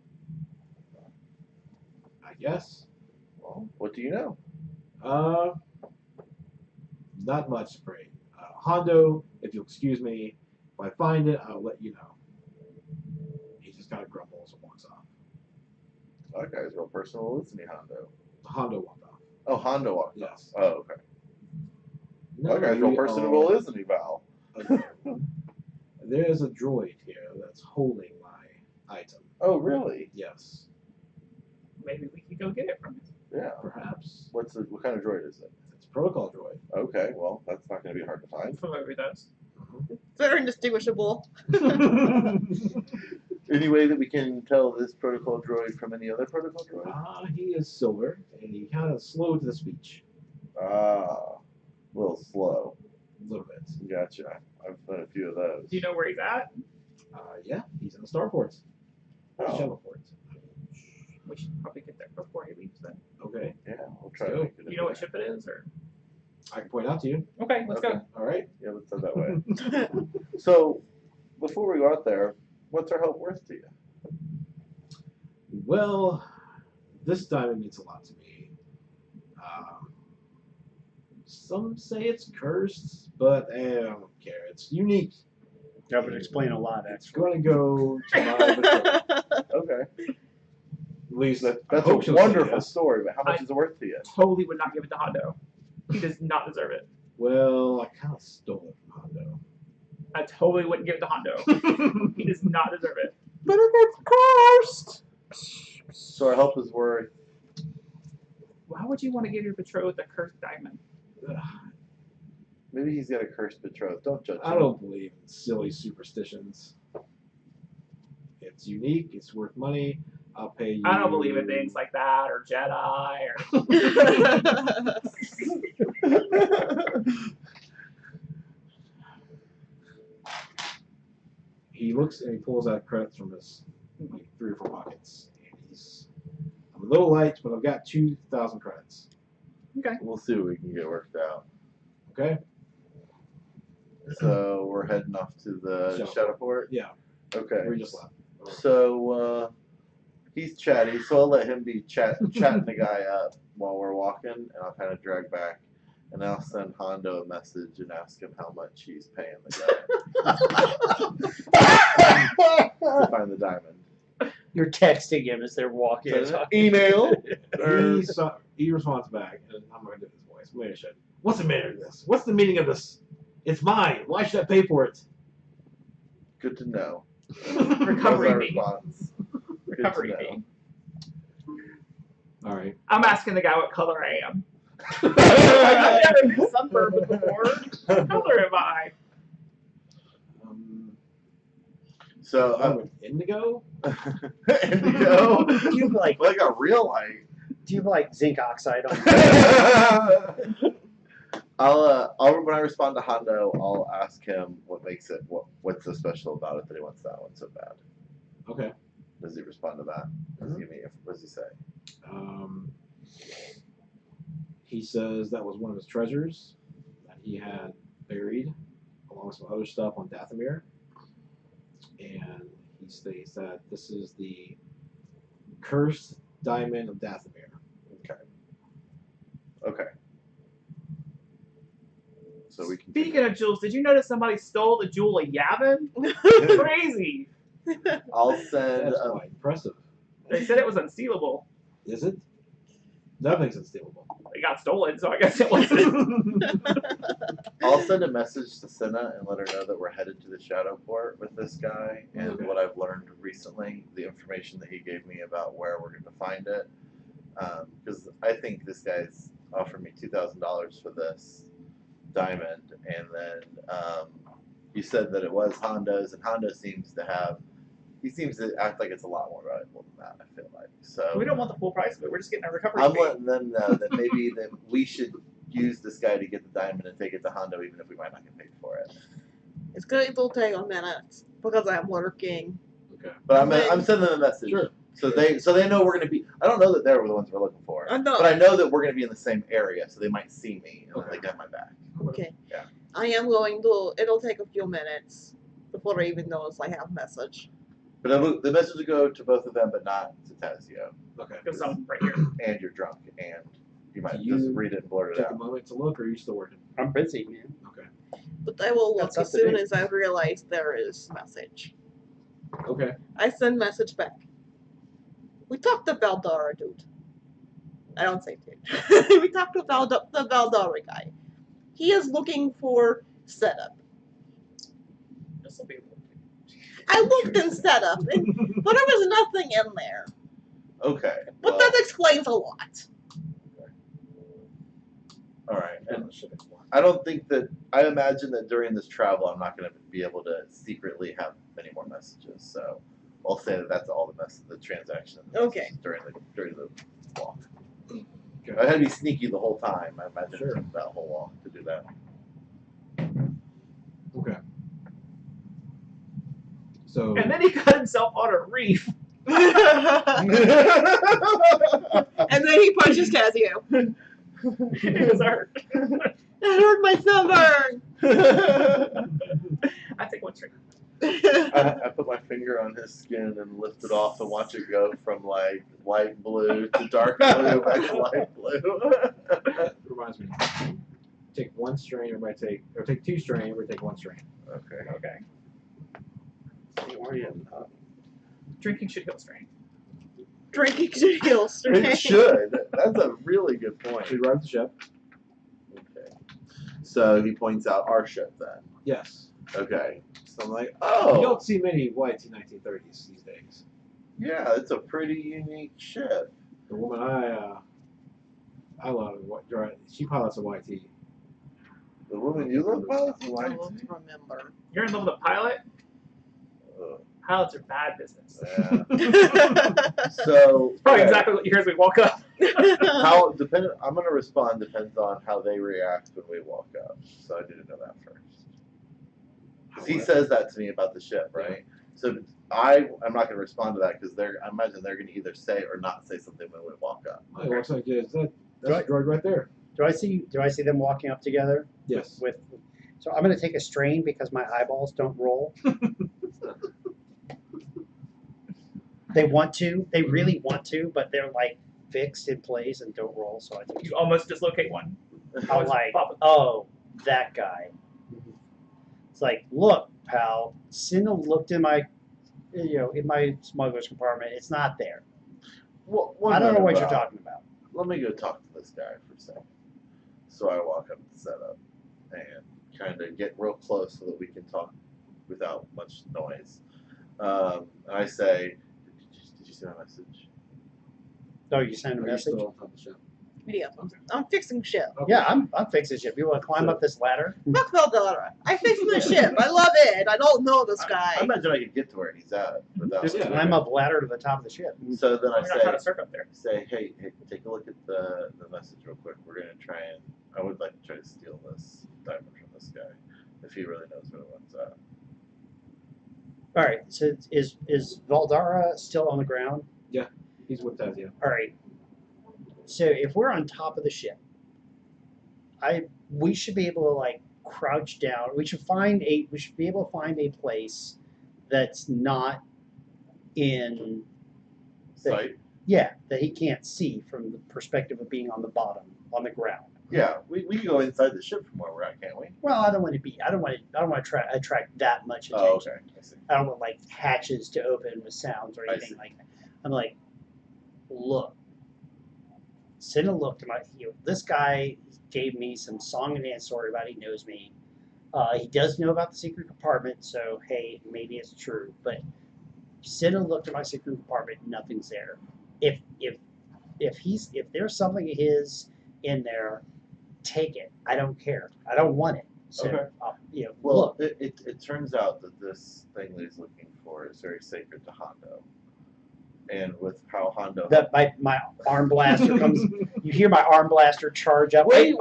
I guess. well, what do you know? Not much, afraid. Hondo, if you'll excuse me, if I find it, I'll let you know. He just kind of grumbles and walks off. That guy's real personal, isn't he, Hondo? Hondo walked off. Oh, Hondo walked Yes. off. Oh, okay. That guy's real we personable, are- isn't he, Val? There's a droid here that's holding my item. Oh, really? Yes. Maybe we could go get it from him. Yeah. Perhaps. What kind of droid is it? It's a protocol droid. Okay, well, that's not going to be hard to I'm find. familiar with those. Very indistinguishable. Any way that we can tell this protocol droid from any other protocol droid? He is silver, and he kind of slow to the speech. Ah, a little slow. A little bit. Gotcha. I've done a few of those. Do you know where he's at? Yeah, he's in the starport. Oh, Shuttle port. We should probably get there before he leaves then. Okay. yeah, we'll try to Go. make it. Do you know what ship it is? Or I can point out to you. okay, let's Okay. go. All right. Yeah, let's do it that way. So, before we go out there, what's our help worth to you? Well, this diamond means a lot to me. Some say it's cursed, but I don't care. It's unique. That would explain a lot, It's actually. going to go to my betrothed. Okay. At least That's I hope a she'll say wonderful yes. story, but how much is it worth to you? Totally would not give it to Hondo. He does not deserve it. Well, I kind of stole it from Hondo. I totally wouldn't give it to Hondo. He does not deserve it. But if it's cursed. So our help is worth. Why would you want to give your betrothed a cursed diamond? Maybe he's got a cursed betrothed. Don't judge I him. don't believe in silly superstitions. It's unique. It's worth money. I'll pay you. I don't believe in things like that or Jedi or. He looks and he pulls out credits from his like 3 or 4 pockets, and he's I'm a little light, but I've got 2,000 credits. Okay. We'll see what we can get worked out. Okay? So we're heading off to the Shadowport? Yeah. Okay. We just left. So he's chatty, so I'll let him be chatting the guy up while we're walking, and I'll kind of drag back. And I'll send Hondo a message and ask him how much he's paying the guy to find the diamond. You're texting him as they're walking. Email. He responds back, and I'm going to do his voice. Maybe I should. What's the meaning of this? What's the meaning of this? It's mine. Why should I pay for it? Good to know. Recovery That was fee. our response. Good to Recovery know. fee. All right. I'm asking the guy what color I am. I've never been sunburned before. What color am I? So With indigo? Indigo. Do you like? Like a real light. Do you like zinc oxide on? I'll when I respond to Hondo, I'll ask him what makes it what's so special about it that he wants that one so bad. Okay. Does he respond to that? Does he give me? What does he say? He says that was one of his treasures that he had buried along with some other stuff on Dathomir. And he states that this is the cursed diamond of Dathomir. Okay. Okay. So we can. Speaking of jewels, did you notice somebody stole the jewel of Yavin? Crazy. I'll send. That's quite impressive. They said it was unstealable. Is it? Nothing's unstealable. It got stolen, so I guess it wasn't. I'll send a message to Senna and let her know that we're headed to the Shadowport with this guy and Okay. what I've learned recently, the information that he gave me about where we're going to find it. Because I think this guy's offered me $2,000 for this diamond, and then you said that it was Hondo's, and Hondo seems to have. He seems to act like it's a lot more valuable than that. I feel like so. We don't want the full price of it. We're just getting a recovery I'm fee. letting them know that maybe that we should use this guy to get the diamond and take it to Hondo, even if we might not get paid for it. It's going to take a minute because I'm working. Okay. But I'm sending them a message. Sure. So they know we're gonna be. I don't know that they're the ones we're looking for. I know. But I know that we're gonna be in the same area, so they might see me and they got my back. Okay. Yeah. I am going to. It'll take a few minutes before I even notice I have message. But the message will go to both of them, but not to Tazio. Okay. Because I'm right here. And you're drunk, and you might Do you just read it and blurt it Take a out. moment to look, or are you still working? I'm busy, man. Okay. But I will look That's as up to soon date. as I realize there is message. Okay. I send message back. We talked about Dara, dude. I don't say dude. We talked about the Valdara guy. He is looking for setup. This will be. I looked in setup, but there was nothing in there. Okay. But Well, that explains a lot. all right. And I don't think that. I imagine that during this travel, I'm not going to be able to secretly have many more messages. So I'll say that that's all the transaction. Okay. During the walk. Okay. I had to be sneaky the whole time. I imagine Sure. it took that whole walk to do that. Okay. So. And then he got himself on a reef. And then he punches Tazio. It was hurt. That hurt my sunburn. I take one drink. I put my finger on his skin and lift it off and watch it go from like light blue to dark blue back to light blue. That reminds me. Take one strain, everybody take two strain, everybody take one strain. Okay. Okay. Oh, Drinking should heal strain. Drinking should heal It strength. should. That's a really good point. Should we ride the ship? Okay. So he points out our ship then. Yes. Okay. So I'm like, You oh, don't see many YT 1930s these days. yeah, it's a pretty unique ship. The woman I love, she pilots a YT. The woman you look well, I like. don't remember. You're in love with a pilot? Pilots are bad business. Yeah. So It's probably okay. exactly what you hear as we walk up. How dependent? I'm gonna respond depends on how they react when we walk up. So I need to know that first. 'Cause he says that to me about the ship, right? So I'm not going to respond to that because I imagine they're going to either say or not say something when we walk up. It looks like that's a Right. droid right there. Do I see them walking up together? Yes. So I'm going to take a strain because my eyeballs don't roll. They want to. They really want to, but they're like fixed in place and don't roll. So I think You almost dislocate one. I'm like, Pop. oh, that guy. It's like, look, pal. Cinna looked in my, in my smuggler's compartment. It's not there. Well, I don't know what you're talking about. Let me go talk to this guy for a second. So I walk up to the setup and kind of get real close so that we can talk without much noise. And I say, did you see my message? Oh, you sent a Are you message? still on top of the ship? Yeah, I'm fixing ship. Okay. Yeah, I'm fixing ship. You want to climb up this ladder? Fuck Veldora. I fixed my ship. I love it. I don't know this I guy. imagine I could get to where he's at without. Just Yeah. Climb up ladder to the top of the ship. So then I We're not trying to say, surf up there. hey, take a look at the message real quick. We're gonna try and I would like to try to steal this diamond from this guy if he really knows where the one's at. All right. So is Valdara still on the ground? He's with Tazia. All right. So if we're on top of the ship, we should be able to like crouch down. We should be able to find a place that's not in Sight. that he can't see from the perspective of being on the bottom, on the ground. Yeah, we can go inside the ship from where we're at, can't we? Well, I don't want to attract that much attention. Oh, okay. I see. I don't want like hatches to open with sounds or I anything see. like that. I'm like, look. Send a look to this guy gave me some song and dance story about he knows me. He does know about the secret compartment, so hey, maybe it's true. But send a look to my secret compartment, nothing's there. If there's something of his in there, take it. I don't care. I don't want it. So Okay. look. Well, it turns out that this thing that he's looking for is very sacred to Hondo. And with how Hondo. That my arm blaster comes. You hear my arm blaster charge up. Wait.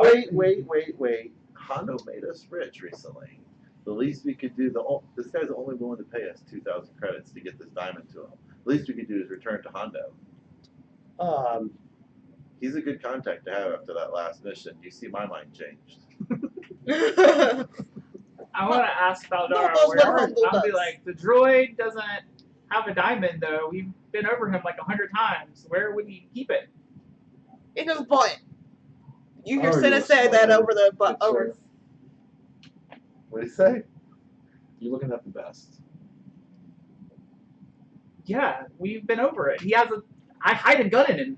Hondo made us rich recently. The least we could do, this guy's only willing to pay us 2,000 credits to get this diamond to him. The least we could do is return to Hondo. He's a good contact to have after that last mission. You see my mind changed. I want to ask Valdara knows where what are Hondo I'll be does. like, the droid doesn't have a diamond though. We've been over him like 100 times. Where would he keep it? In his butt. You hear Oh, Senna you're say that smart. over the Good over. sir. What do you say? You're looking at the best. Yeah, we've been over it. He has I hide a gun in him.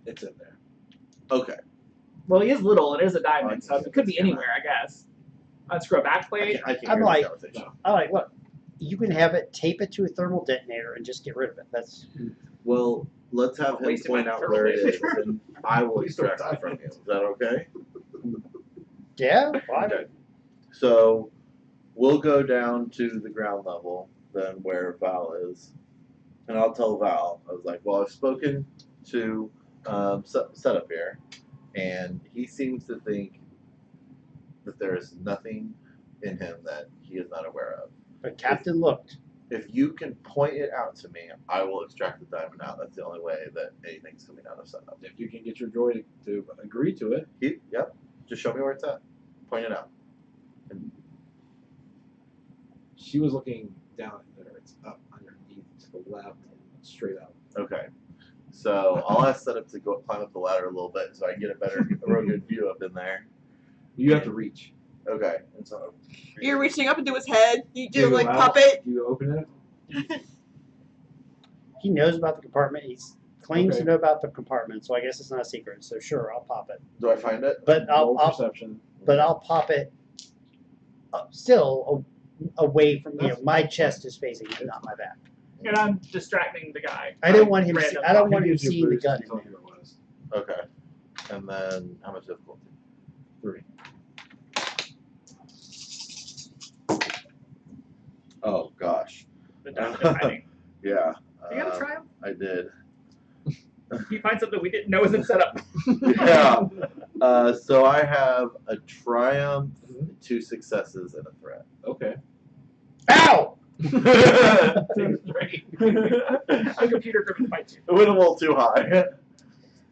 It's in there. Okay. Well, he is little. It is a diamond, so Okay. it could be anywhere, I guess. I'd screw a backplate. I can't I'm hear like- this conversation. No. I like, look, you can have it, tape it to a thermal detonator, and just get rid of it. That's Well, let's have him Wasted point my out where it is, thermal and I will Please don't extract it die. from you. Is that okay? yeah. Well, Okay. So we'll go down to the ground level, then where Val is, and I'll tell Val. I was like, "Well, I've spoken to setup here, and he seems to think that there is nothing in him that he is not aware of. but Captain looked. If you can point it out to me, I will extract the diamond out. That's the only way that anything's coming out of setup. If you can get your droid to agree to it, Yep. Just show me where it's at. Point it out. And she was looking down at there. It's up underneath to the left and straight up. okay. So I'll ask setup to go climb up the ladder a little bit so I can get a real good view up in there. You have to reach. Okay. And so You're reaching up into his head. You do You like go out, puppet. You open it. He knows about the compartment. He claims to Okay. know about the compartment, so I guess it's not a secret. So sure, I'll pop it. do I find it? But Roll I'll perception. pop it still away from my chest is facing him, not my back. And I'm distracting the guy. I don't want him. Random. I don't want He him gives you a seeing the boost gun to in tell there. you where it was. Okay. And then how much difficulty? 3. Oh gosh. The diamond is hiding. Yeah. You gotta try him. I did. He finds something we didn't know was in setup. Yeah. So I have a triumph 2 successes and a threat. Okay. Ow! Right. A computer couldn't fight you. It went a little too high.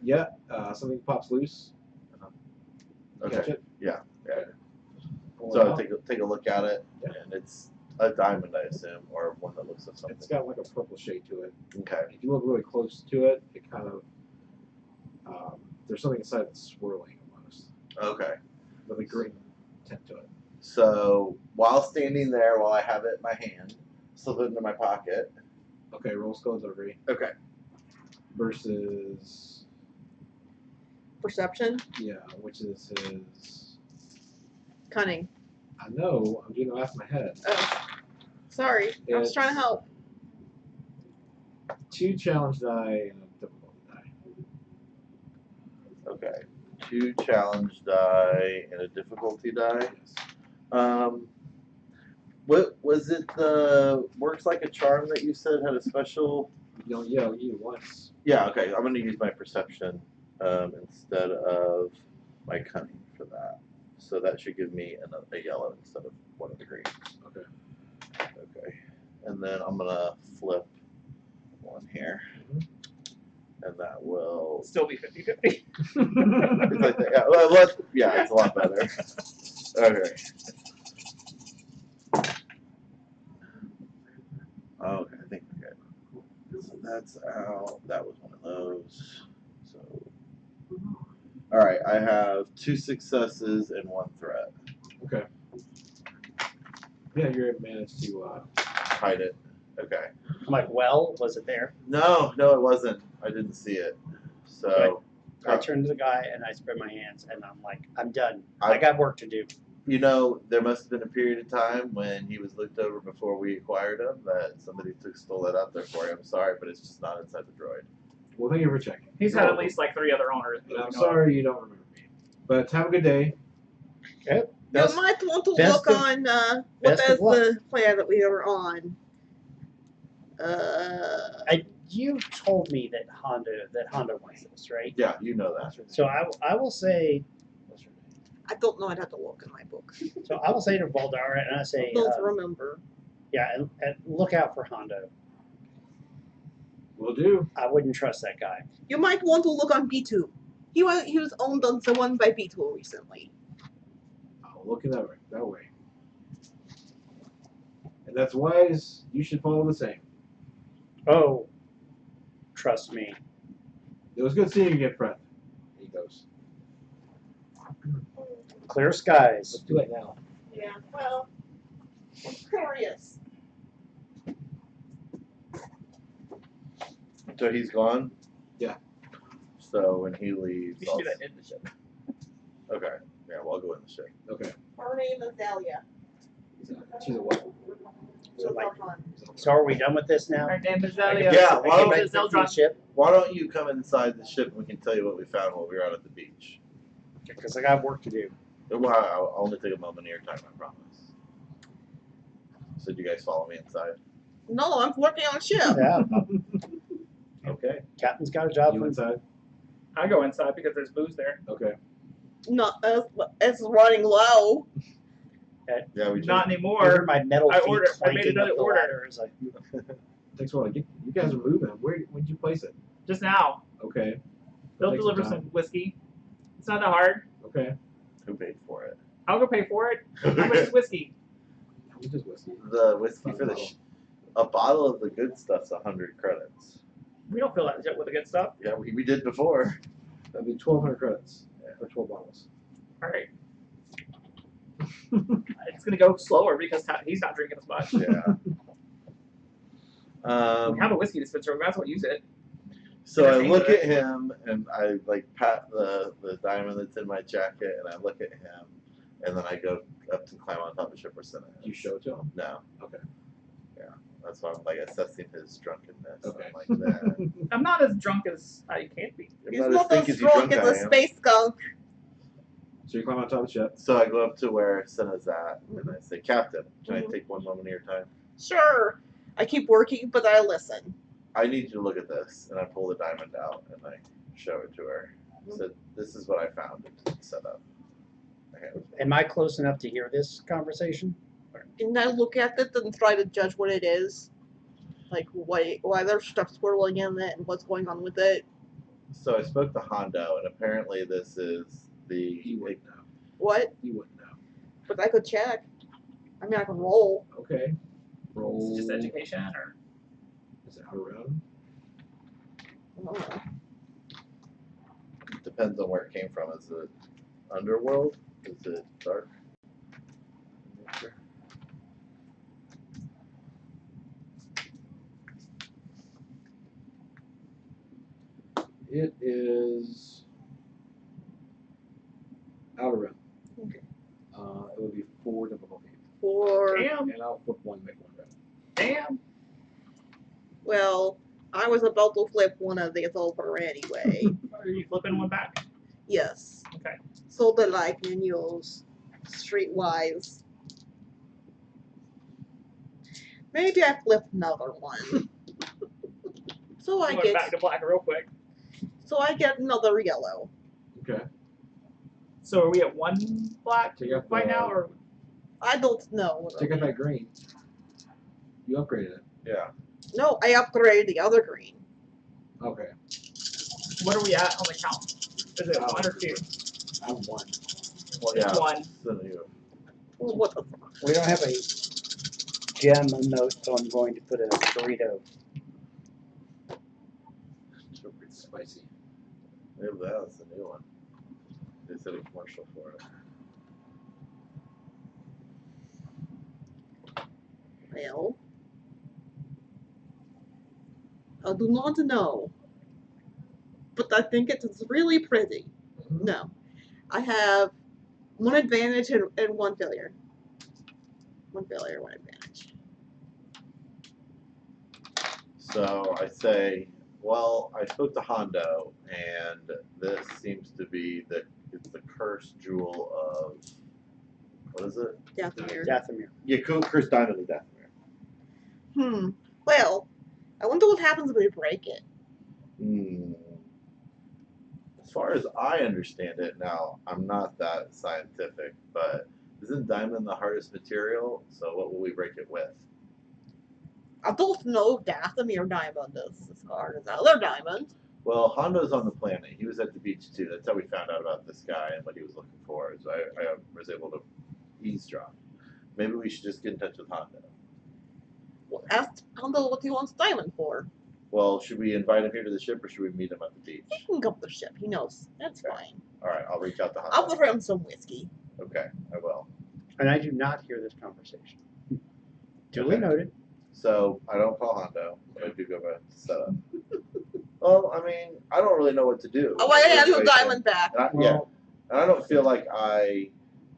Yeah. Something pops loose. Okay. Catch it. Yeah. Okay. Pull it So I out. take a look at it, Yeah. and it's a diamond, I assume, or one that looks like something. It's got like a purple shade to it. Okay. If you look really close to it, it kind of there's something inside that's swirling almost Okay. with a green tint to it. So while standing there, while I have it in my hand, slip it into my pocket. Okay, roll skullduggery Okay. versus Perception, which is his. cunning. I know. I'm doing the math in my head. Oh, sorry. I was trying to help. 2 challenge die and a difficulty die. Okay. 2 challenge die and a difficulty die. Yes. What was it? The works like a charm that you said had a special. You don't yell you once. Yeah. Okay. I'm gonna use my perception instead of my cunning for that. So that should give me a yellow instead of one of the greens. Okay. Okay. And then I'm gonna flip one here, and that will. Still be 50-50. It's like that. Yeah. Well, yeah. It's a lot better. Okay. Okay, I think we're good. So that's out. That was one of those. So, all right, I have 2 successes and 1 threat. Okay. Yeah, you're able to manage to. Hide it. Okay. I'm like, well, was it there? No, it wasn't. I didn't see it. So, I turn to the guy and I spread my hands and I'm like, I'm done. I- I got work to do. you know, there must have been a period of time when he was looked over before we acquired him that somebody stole that out there for you. I'm sorry, but it's just not inside the droid. Well, thank you for checking. He's had at least like 3 other owners. And I'm sorry you don't remember me. But have a good day. You might want to best look of- on what best is of luck. the player that we were on. You told me that Honda wants this, right? Yeah, you know that. So I will say I don't know. I'd have to look in my book. so I will say to Valdara and I I say don't remember. yeah, and look out for Hondo. Will do. I wouldn't trust that guy. You might want to look on B2. He was owned on someone by B2 recently. I'll look in that way. And that's wise. You should follow the same. Oh, trust me. It was good seeing you again, friend. He goes. Clear skies. Let's do it now. Yeah. Well, I'm curious. So he's gone? Yeah. So when he leaves, You should do that in the ship. okay. Yeah, well, I'll go in the ship. Okay. Her name is Dahlia. She's a what? So like- So are we done with this now? Our name is Yeah, Zelia. why don't- Our name is From the Zeldron. ship? Why don't you come inside the ship and we can tell you what we found while we were out at the beach? Because I got work to do. Well, I'll only take a moment of your time, I promise. So do you guys follow me inside? No, I'm working on a ship. Yeah. Okay. Captain's got a job. You inside? I go inside because there's booze there. Okay. No, it's running low. Yeah, we Not just, anymore. My metal I feet ordered- I made clanking another up the order. ladder as I- Takes a while to get. You guys are moving. When'd you place it? Just now. Okay. They'll Takes deliver time. some whiskey. It's not that hard. Okay. who paid for it? I'll go pay for it. How much is whiskey? How much is whiskey? The whiskey for the a bottle of the good stuff's 100 credits. We don't fill that shit with the good stuff. Yeah, we did before. That'd be 1,200 credits for 12 bottles. All right. It's gonna go slower because he's not drinking as much. Yeah. We have a whiskey dispenser. We might as well use it. So I Hang look with at him and I like pat the diamond that's in my jacket and I look at him and then I go up to climb on top of the ship or something. You show it to him? No. Okay. Yeah. That's why I'm like assessing his drunkenness. Okay. I'm like, nah. I'm not as drunk as I can be. I'm He's not not as as thick strong as as you a drunk I am. space skunk. So you climb on top of the ship. So I go up to where Senna's at and I say, Captain, can I take one moment of your time? Sure. I keep working, but I listen. I need you to look at this. And I pull the diamond out and I show it to her. I said, this is what I found. It's set up. Am I close enough to hear this conversation? Can I look at it and try to judge what it is? Like why there's stuff swirling in it and what's going on with it? So I spoke to Hondo, and apparently this is You the. wouldn't know. What? You wouldn't know. But I could check. I mean, I can roll. Okay. Is Roll. it just education or? Is it outer realm? Oh. Depends on where it came from. Is it underworld? Is it dark? It is outer realm. Okay. It would be 4 difficulty. Damn. And I'll flip one, make one red. Damn. Well, I was about to flip one of these over anyway. Are you flipping one back? Yes. Okay. So that I can use streetwise. Maybe I flip another one. So I Going get back to black real quick. another yellow. Okay. So are we at 1 black Take out right the- now, or I don't know. Take out that green. You upgraded it. Yeah. No, I upgraded the other green. Okay. what are we at on the count? Is it 1 or 2? I'm 1. Well, yeah. 1. So you. Well, what the fuck? We don't have a gem note, so I'm going to put a Dorito. It's spicy. Maybe that's the new one. They said a commercial for it. Well, I do not know. But I think it is really pretty. Mhm. No. I have 1 advantage and 1 failure. 1 failure, 1 advantage. So I say, well, I spoke to Hondo, and this seems to be it's the cursed jewel of, what is it? Dathomir. Dathomir. Yeah, cursed diamond of Dathomir. Well, I wonder what happens if we break it. As far as I understand it, now I'm not that scientific, but isn't diamond the hardest material? So what will we break it with? I don't know if Dathomir diamond is as hard as other diamonds. Well, Hondo's on the planet. He was at the beach too. That's how we found out about this guy and what he was looking for. So I was able to eavesdrop. Maybe we should just get in touch with Hondo. Well, ask Hondo what he wants diamond for. Well, should we invite him here to the ship or should we meet him at the beach? He can come to the ship. He knows. That's Okay. fine. All right, I'll reach out to I'll Hondo. offer him some whiskey. Okay, I will. And I do not hear this conversation. Duly Okay. noted. So I don't call Hondo, but I do go back to setup. Well, I mean, I don't really know what to do. Oh, I have your diamond back. And yeah, and I don't feel like I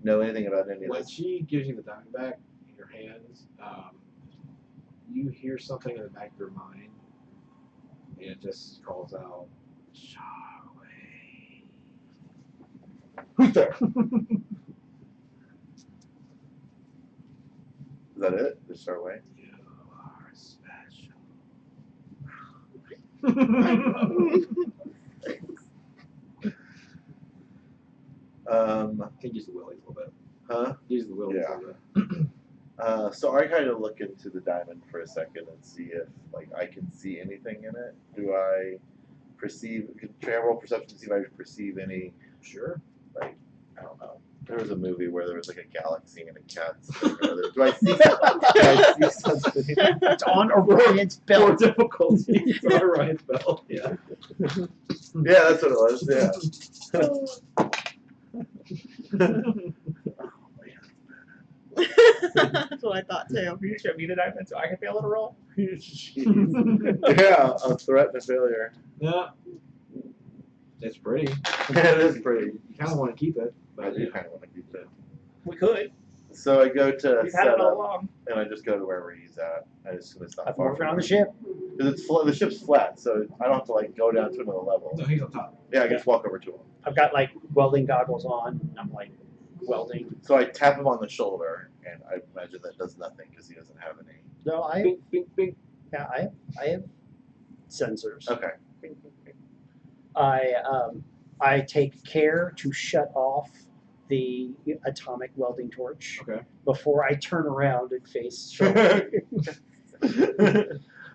know anything about any of When this. she gives you the diamond back in your hands, you hear something in the back of your mind, and it just calls out, Charway. Who's there? Is that it? Just start away? You are special. Can use the willies a little bit. Huh? Use the willies Yeah. a little bit. So I kind of look into the diamond for a second and see if like I can see anything in it. Do I perceive? Can I roll perception to see if I perceive any? Sure. Like I don't know. There was a movie where there was like a galaxy and a cat. Do I see? Do I see something? It's on Orion's belt. difficulty. Ryan spell. Yeah. Yeah, that's what it was. Yeah. That's what I thought too. You show me the diamond so I can fail it a roll. Yeah, a threat and a failure. Yeah. It's pretty. It is pretty. You kind of want to keep it, I but do kind of want to keep it. We could. So I go to We've had it all setup, along. and I just go to wherever he's at. I assume it's not I'm far working on from the ship. because it's the ship's flat, so I don't have to like go down to another level. no, he's on top. Yeah, I can just walk over to him. I've got like welding goggles on. And I'm like welding. So I tap him on the shoulder, and I imagine that does nothing because he doesn't have any. No, Bing, bing, bing. yeah, I have sensors. Okay. I take care to shut off the atomic welding torch Okay. before I turn around and face Charlotte.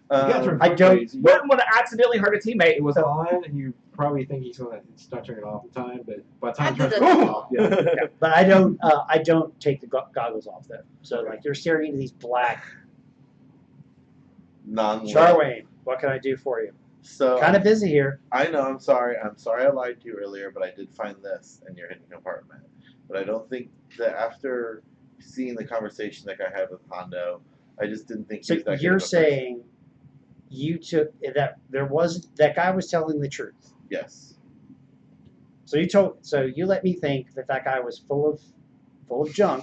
I don't- Crazy. Wouldn't want to accidentally hurt a teammate. It was so- on, and you probably think he's gonna start turning it off in time, but by the time I it turns did it. off, yeah. Yeah, but I don't take the goggles off though. So like you're staring into these black. Non-lit. Charwayne, what can I do for you? So Kind of busy here. I know. I'm sorry. I'm sorry I lied to you earlier, but I did find this in your hidden compartment. But I don't think that after seeing the conversation that I had with Hondo, I just didn't think. So he was that good you're of a saying you took that guy was telling the truth. person. Yes. So you let me think that guy was full of junk,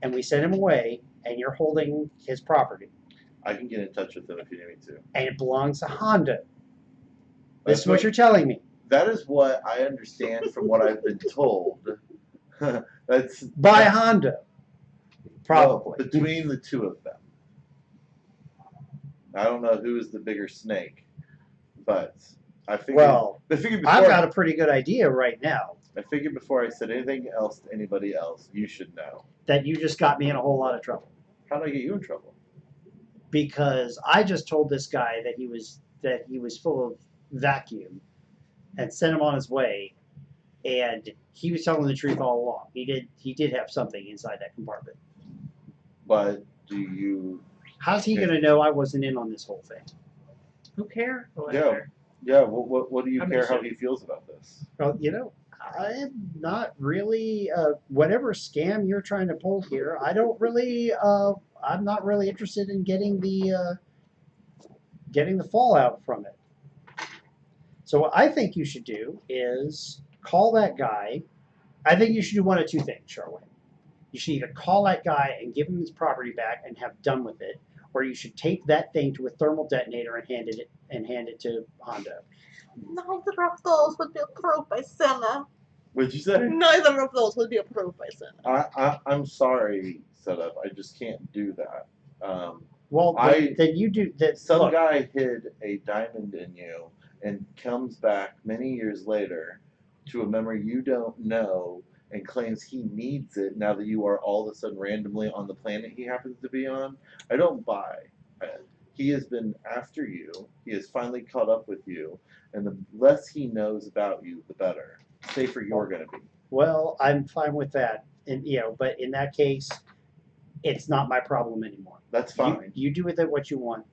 and we sent him away, and you're holding his property, I can get in touch with him if you need me to. and it belongs to Honda. This That's is what you're telling me. That is what I understand from what I've been told. That's By Honda, probably. well, between the two of them. I don't know who is the bigger snake, but I figured. Well, I figured before. I've got a pretty good idea right now I figured before I said anything else to anybody else, you should know. that you just got me in a whole lot of trouble. How did I get you in trouble? Because I just told this guy that he was full of vacuum and sent him on his way, and he was telling the truth all along. He did have something inside that compartment. But do you? How's he gonna know I wasn't in on this whole thing? Who cares? Yeah. Yeah. What do you I mean, care how shit. he feels about this? Well, I'm not really whatever scam you're trying to pull here. I don't really. I'm not really interested in getting the fallout from it. So what I think you should do is call that guy. I think you should do one of two things, Charwayne. You should either call that guy and give him his property back and have done with it, or you should tape that thing to a thermal detonator and hand it to Hondo. Neither of those would be approved by Senna. What'd you say? Neither of those would be approved by Senna. I'm sorry, Setup. I just can't do that. Well, then you do that. Some Look, guy hid a diamond in you and comes back many years later to a memory you don't know and claims he needs it now that you are all of a sudden randomly on the planet he happens to be on. I don't buy it. He has been after you. He has finally caught up with you. And the less he knows about you, the better. Safer you're going to be. well, I'm fine with that, and but in that case, it's not my problem anymore. That's fine. You do with it what you want.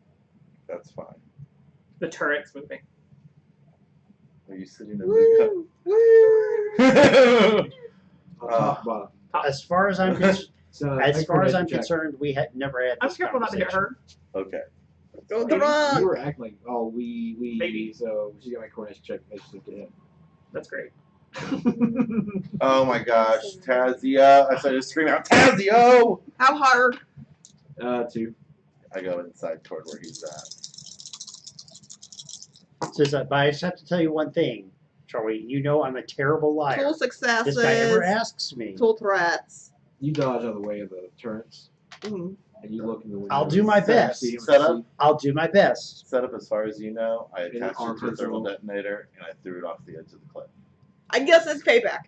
That's fine. The turret's moving. Are you sitting in the Woo! cup? Top, bottom. As far as I'm So, as make far as I'm check. concerned, we had never had. I'm This careful not to get conversation. hurt. Okay. Go Maybe. You drunk. were acting like, oh, we, Maybe. so she's got my coordination check. I just to hit. That's great. Oh my gosh, Tazia. I started to scream out, Tazio! How hard? 2. I go inside toward where he's at. But I just have to tell you one thing, Charlie. You know I'm a terrible liar. 2 successes. This guy never asks me. 2 threats. You dodge out of the way of the turrets, Mhm. and you look in the window. I'll do my best. See him Set up. see- I'll do my best. Set up as far as you know, I And attached arm it to a thermal control. detonator and I threw it off the edge of the cliff. I guess it's payback.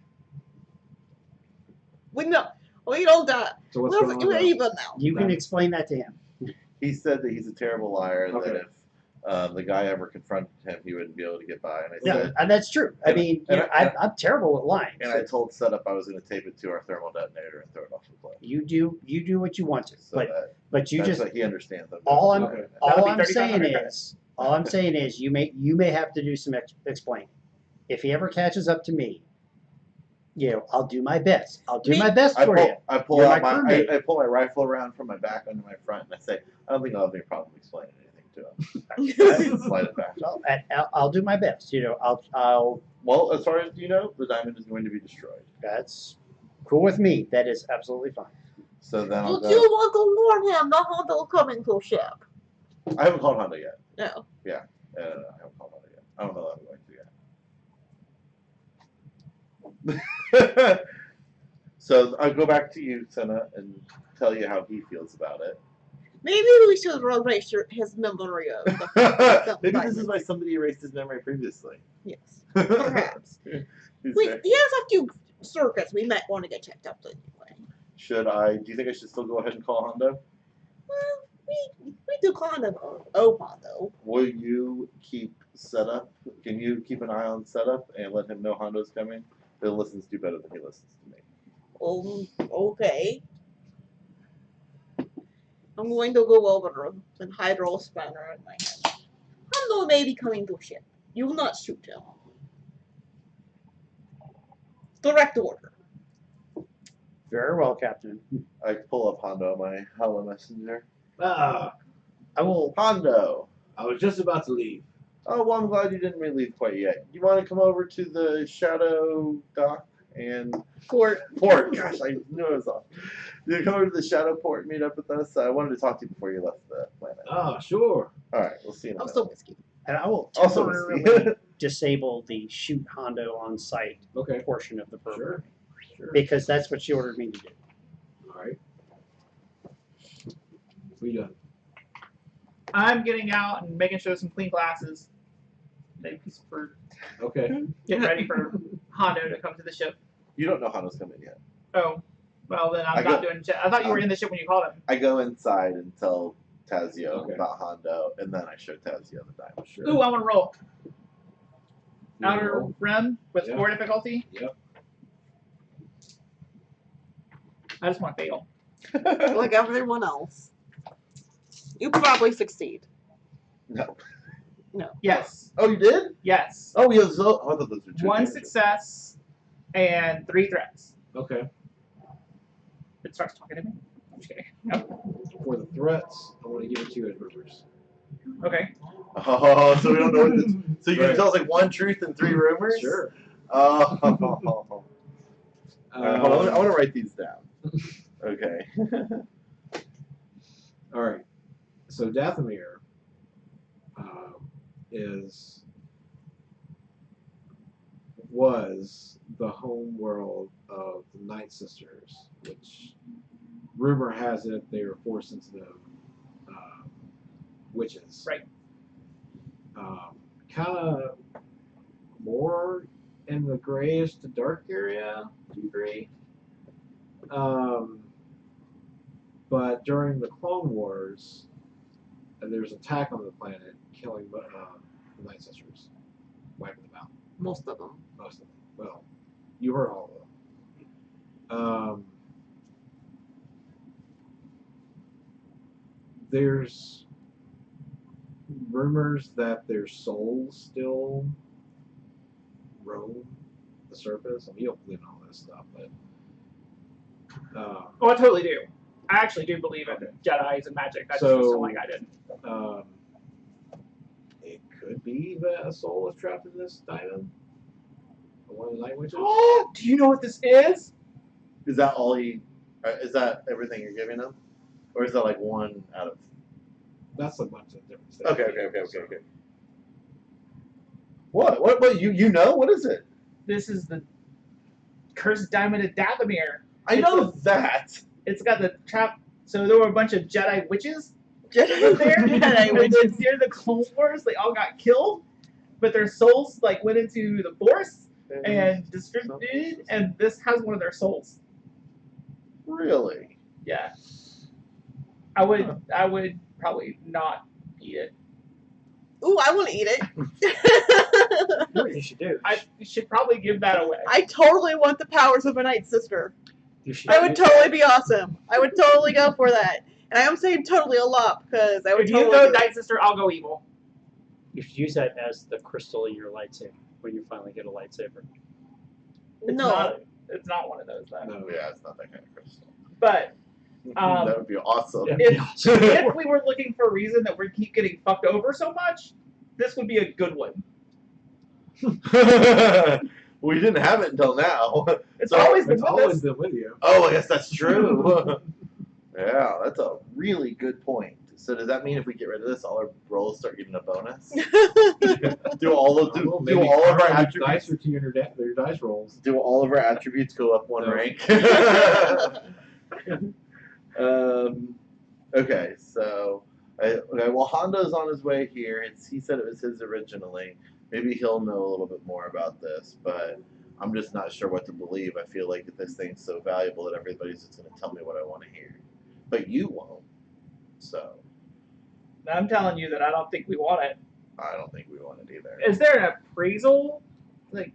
We know. We don't die. So what's going on We're now? even now. You can explain that to him. He said that he's a terrible liar, Okay. that if the guy ever confronted him, he wouldn't be able to get by. And I Yeah, said, and that's true. I And- mean, and I'm terrible at lying. and I told Setup I was going to tape it to our thermal detonator and throw it off the cliff. You do what you want to, So but you that's just what he understands. I'm all doing I'm right now. That would all be I'm 3,500 saying credits. is you may have to do some explaining. If he ever catches up to me, I'll do my best. I'll do my best for you. I pull You're out my my crewmate. I pull my rifle around from my back under my front and I say, I don't think I'll have any problem explaining anything to him. I slide it back. Well, I'll do my best. I'll Well, as far as you know, the diamond is going to be destroyed. that's cool with me. That is absolutely fine. So then I'll Would you go. want to warn him not Hondo coming to ship? I haven't called Honda yet. No. I haven't called Honda yet. I don't know that I'm going to yet. So I'll go back to you, Senna, and tell you how he feels about it. Maybe we should erase his memory of the Maybe this is why somebody erased his memory previously. Yes, perhaps. He's Wait, very- he has a few circus, we might want to get checked out anyway. Do you think I should still go ahead and call Hondo? Well, we do kind of owe Hondo. Will you keep setup? Can you keep an eye on setup and let him know Hondo's coming? He'll listens to you better than he listens to me. Okay. I'm going to go over the hydro spanner in my hand. Hondo may be coming to ship. You will not shoot him. Direct order. Very well, Captain. I pull up Hondo, my hello messenger. Ah, I will. Hondo! I was just about to leave. Oh, well, I'm glad you didn't really leave quite yet. You want to come over to the Shadow Dock and Port. Gosh, I knew it was off. You come over to the Shadow Port and meet up with us. I wanted to talk to you before you left the planet. Ah, sure. All right, we'll see you in a I'm minute. still whiskey. And I will Also temporarily disable the shoot Hondo on site Okay. portion of the program Sure. because that's what she ordered me to do. All right. We done. I'm getting out and making sure some clean glasses. Make a piece of fruit. Okay. Getting ready for Hondo to come to the ship. You don't know Hondo's coming yet. Oh, well then I'm I not go- doing shit. I thought you were in the ship when you called him. I go inside and tell Tazio Okay. about Hondo, and then I show Tazio the diamond. Sure. Ooh, I want to roll. You Outer roll? rim with Yeah. 4 difficulty. Yep. I just want to fail. Like everyone else. You probably succeed. No. Yes. Oh, you did? Yes. Oh, yeah. So, I thought those were two. 1 advantages. success and 3 threats. Okay. It starts talking to me. I'm just kidding. No. For the threats, I want to give it to you as rumors. Okay. Oh, so we don't know what this. So you're Right. gonna tell us like 1 truth and 3 rumors? Sure. Oh. All right, hold on. I want to write these down. Okay. All right. So Dathomir was the home world of the Night Sisters, which rumor has it they were force sensitive witches. Right. Kind of more in the grayish to dark area. Do you agree? But during the Clone Wars, there's an attack on the planet, killing the Night Sisters, wiping them out. Most of them. Most of them. Well, you heard all of them. There's rumors that their souls still roam the surface. I mean, you don't believe in all this stuff, but Oh, I totally do. I actually do believe in Jedi's and magic. I just So- don't like I didn't. it could be that a soul is trapped in this diamond. One of the night witches. Do you know what this is? Is that all he? Is that everything you're giving him, or is that like 1 out of? That's a bunch of different things. Okay. What? You know? What is it? This is the cursed diamond of Dathomir. I know that. It's got the trap. So there were a bunch of Jedi witches Jedi in there. Jedi And then witches. near the Clone Wars, they all got killed, but their souls like went into the Force and distributed. And this has one of their souls. Really? Yeah. I would probably not eat it. Ooh, I want to eat it. What you should do? I should probably give that away. I totally want the powers of a Night Sister. You should. That would totally be awesome. I would totally go for that. And I am saying totally a lot because I would If you totally go do it. Night Sister, I'll go evil. You should use that as the crystal in your lightsaber when you finally get a lightsaber. It's No. it's not one of those though. No. Yeah, it's not that kind of crystal. But that would be awesome. Yeah. if we were looking for a reason that we keep getting fucked over so much, this would be a good one. We didn't have it until now. It's So, always been It's with always us. been with you. Oh, I guess that's true. Yeah, that's a really good point. So does that mean if we get rid of this, all our rolls start getting a bonus? do all of Well, do maybe all of our carve your attributes dice or to your dice rolls. do all of our attributes go up 1 No. rank? Okay, so well, Hondo's on his way here. He said it was his originally. Maybe he'll know a little bit more about this, but I'm just not sure what to believe. I feel like this thing's so valuable that everybody's just going to tell me what I want to hear. But you won't. So, I'm telling you that I don't think we want it. I don't think we want it either. Is there an appraisal? Like,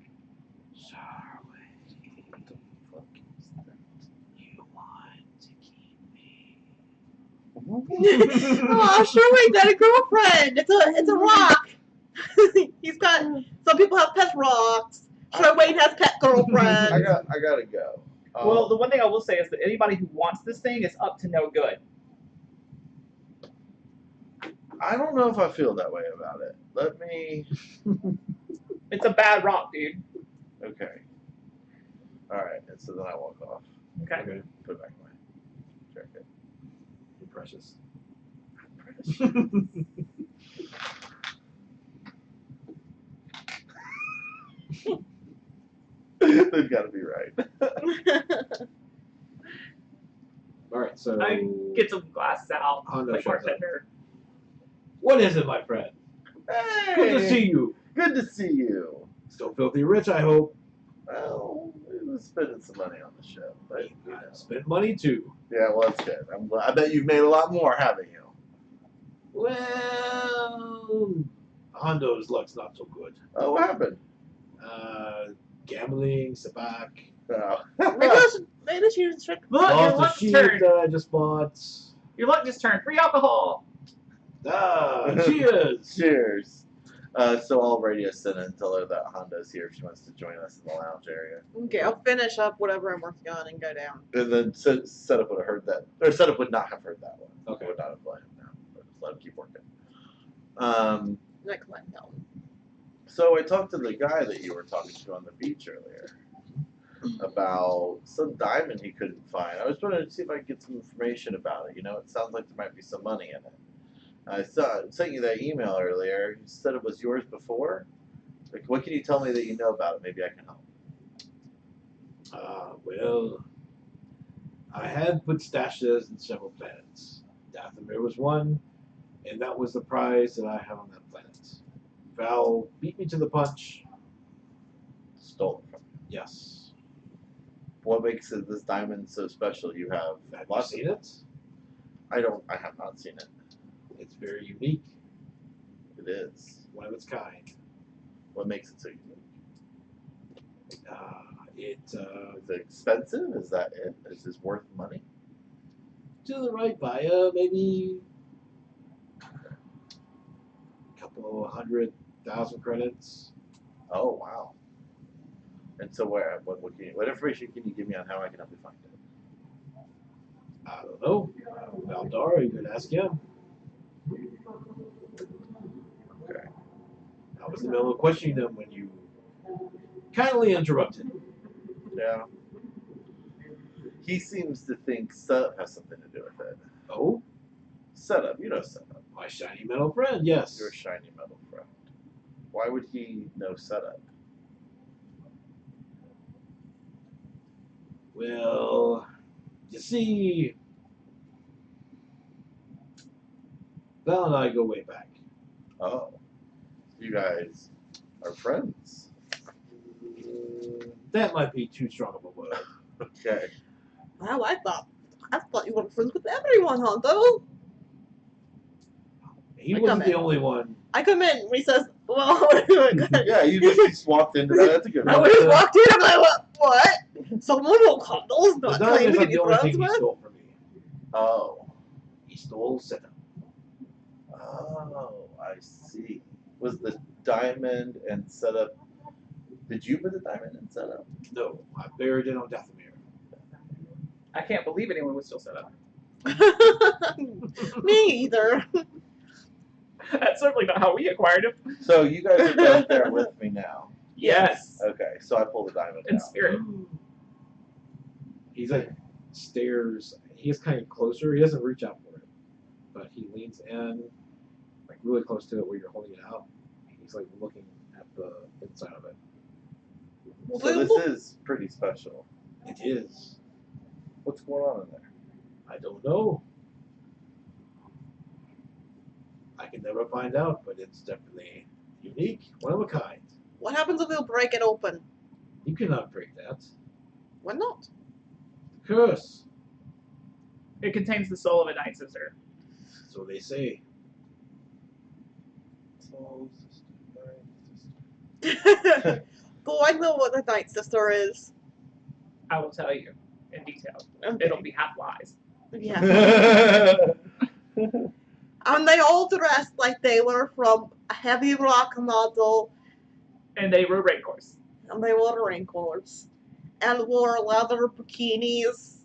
Oh, Sherway's got a girlfriend. It's a rock. He's got. Some people have pet rocks. Sherway has pet girlfriends. I gotta go. well, the one thing I will say is that anybody who wants this thing is up to no good. I don't know if I feel that way about it. Let me. It's a bad rock, dude. Okay. All right. And so then I walk off. Okay. Okay. Put it back in my jacket. You're precious. They've got to be right. All right, so I get some glasses out. Hondo Like shows up. bartender. What is it, my friend? Hey, Good to see you. Good to see you. Still filthy rich, I hope. Well, we was spending some money on the show, but you know. I spent money too. Yeah, well, that's good. I'm glad. I bet you've made a lot more, haven't you? Well, Hondo's luck's not so good. Oh, what happened? Gambling, sabak. Oh. Maybe she was trick. Look, your Lost the luck sheep turned. that I just bought. Your luck just turned. Free alcohol. Ah, cheers. Cheers. So I'll radio Senna and tell her that Honda's here if she wants to join us in the lounge area. Okay, I'll finish up whatever I'm working on and go down. And then Setup would have heard that, or Setup would not have heard that one. Okay. Would not have let him know. But just let him keep working. Like let down. So I talked to the guy that you were talking to on the beach earlier about some diamond he couldn't find. I was trying to see if I could get some information about it. You know, it sounds like there might be some money in it. I sent you that email earlier. You said it was yours before. Like, what can you tell me that you know about it? Maybe I can help. Well, I had put stashes in several planets. Dathomir was one, and that was the prize that I had on that planet. Val beat me to the punch. Stole it from you. Yes. What makes this diamond so special? You have Have you lots seen it? I have not seen it. It's very unique. It is. One of its kind. What makes it so unique? It's Is it expensive? Is that it? Is this worth money? to the right buyer, maybe a couple 100,000 credits. Oh wow. And so what information can you give me on how I can help you find it? I don't know. Valdara, you could ask him. Okay. I was in the middle of questioning them when you kindly interrupted. Yeah. He seems to think Setup has something to do with it. Oh, Setup, you know Setup. my shiny metal friend, yes. Your shiny metal friend. Why would he know Setup? Well, you see, Val and I go way back. Oh. You guys are friends. That might be too strong of a word. Okay. Wow, I thought you were friends with everyone, Hondo. He I wasn't come the in. only one. I come in and he says, well, Yeah, you just walked into that. That's a good I one. just walked in, I'm like, what? Someone who Hondo's The not diamond claiming is to not be the only friends thing he with? stole from me. Oh. He stole Setup. Oh, I see. Was the diamond and Setup... Did you put the diamond in Setup? No, I buried it on Dathomir. I can't believe anyone would still set up. Me either. That's certainly not how we acquired him. So you guys are both there with me now. Yes. Okay, so I pull the diamond In out. spirit. He's like stares. He's kind of closer. He doesn't reach out for it, but he leans in, like really close to it where you're holding it out. He's like looking at the inside of it. So this is pretty special. It is. What's going on in there? I don't know. I can never find out, but it's definitely unique, one of a kind. What happens if we'll break it open? You cannot break that. Why not? Curse. It contains the soul of a Night Sister. So they say. Soul sister, Do I know what a Night Sister is? I will tell you in detail. Okay. It'll be half lies. Yeah. sister. And they all dressed like they were from a heavy rock model, And they were Rancors. and they wore raincoats, and wore leather bikinis,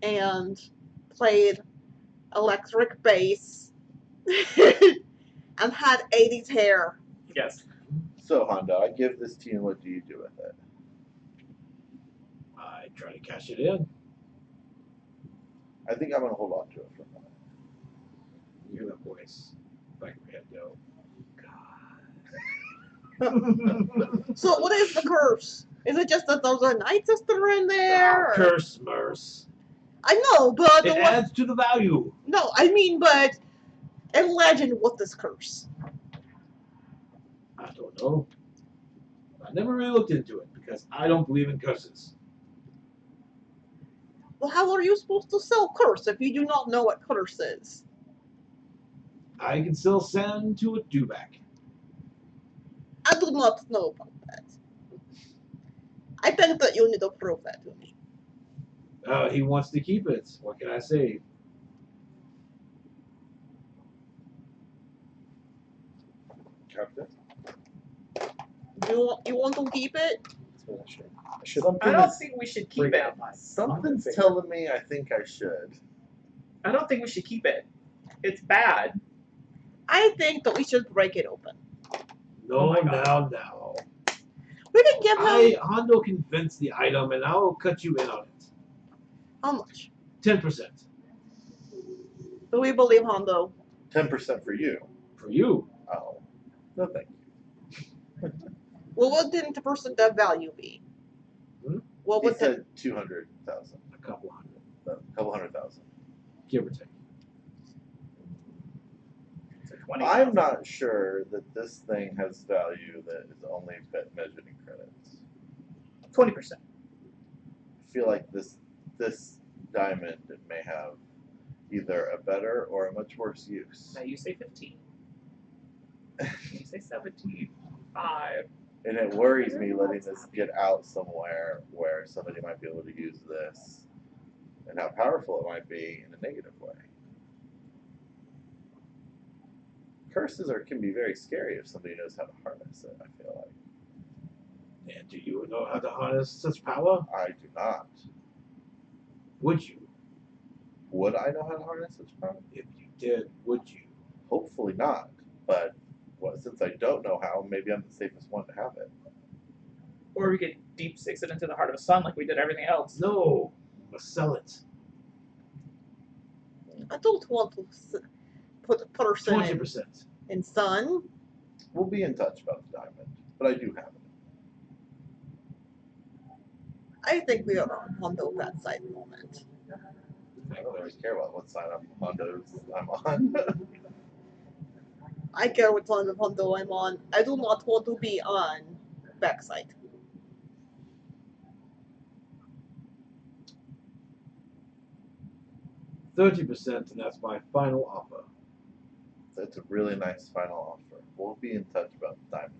and played electric bass, and had 80s hair. Yes. So Hondo, I give this to you. What do you do with it? I try to cash it in. I think I'm gonna hold on to it for a moment. You hear that voice. Back of your head go. So what is the curse? Is it just that there's a Night Sister in there? or- Curse, Merce. I know, but It what? adds to the value. No, I mean, but in legend, what is curse? I don't know. I never really looked into it because I don't believe in curses. Well, how are you supposed to sell curse if you do not know what curse is? I can still send to a dewback. I do not know about that. I think that you need to prove that to me. He wants to keep it. What can I say? Captain? You want to keep it? I don't think we should keep it. Something's telling me I think I should. I don't think we should keep it. It's bad. I think that we should break it open. No, Oh my God. now. We can give him Hondo convinced the item, and I'll cut you in on it. how much? 10% Do we believe Hondo? 10% for you. for you. Oh, no thank you. Well, what didn't the percent of value be? Hmm? What He would the said 200,000, A couple hundred, a couple 100,000. give or take. It's a 20. I'm not sure that this thing has value that is only measured in credits. 20%. I feel like this diamond may have either a better or a much worse use. Now you say 15. You say 75. And it worries me letting this get out somewhere where somebody might be able to use this and how powerful it might be in a negative way. Curses can be very scary if somebody knows how to harness it, I feel like. And do you know how to harness such power? I do not. Would you? Would I know how to harness such power? If you did, would you? Hopefully not. But since I don't know how, maybe I'm the safest one to have it. Or we could deep six it into the heart of the sun like we did everything else. No. You must sell it. I don't want to put a person 20%. in sun. We'll be in touch about the diamond, but I do have it. I think we are on Hondo that side at the moment. I don't really care about what side I'm on. I care what side of Hondo I'm on. I do not want to be on backside. %, and that's my final offer. That's a really nice final offer. We'll be in touch about the diamond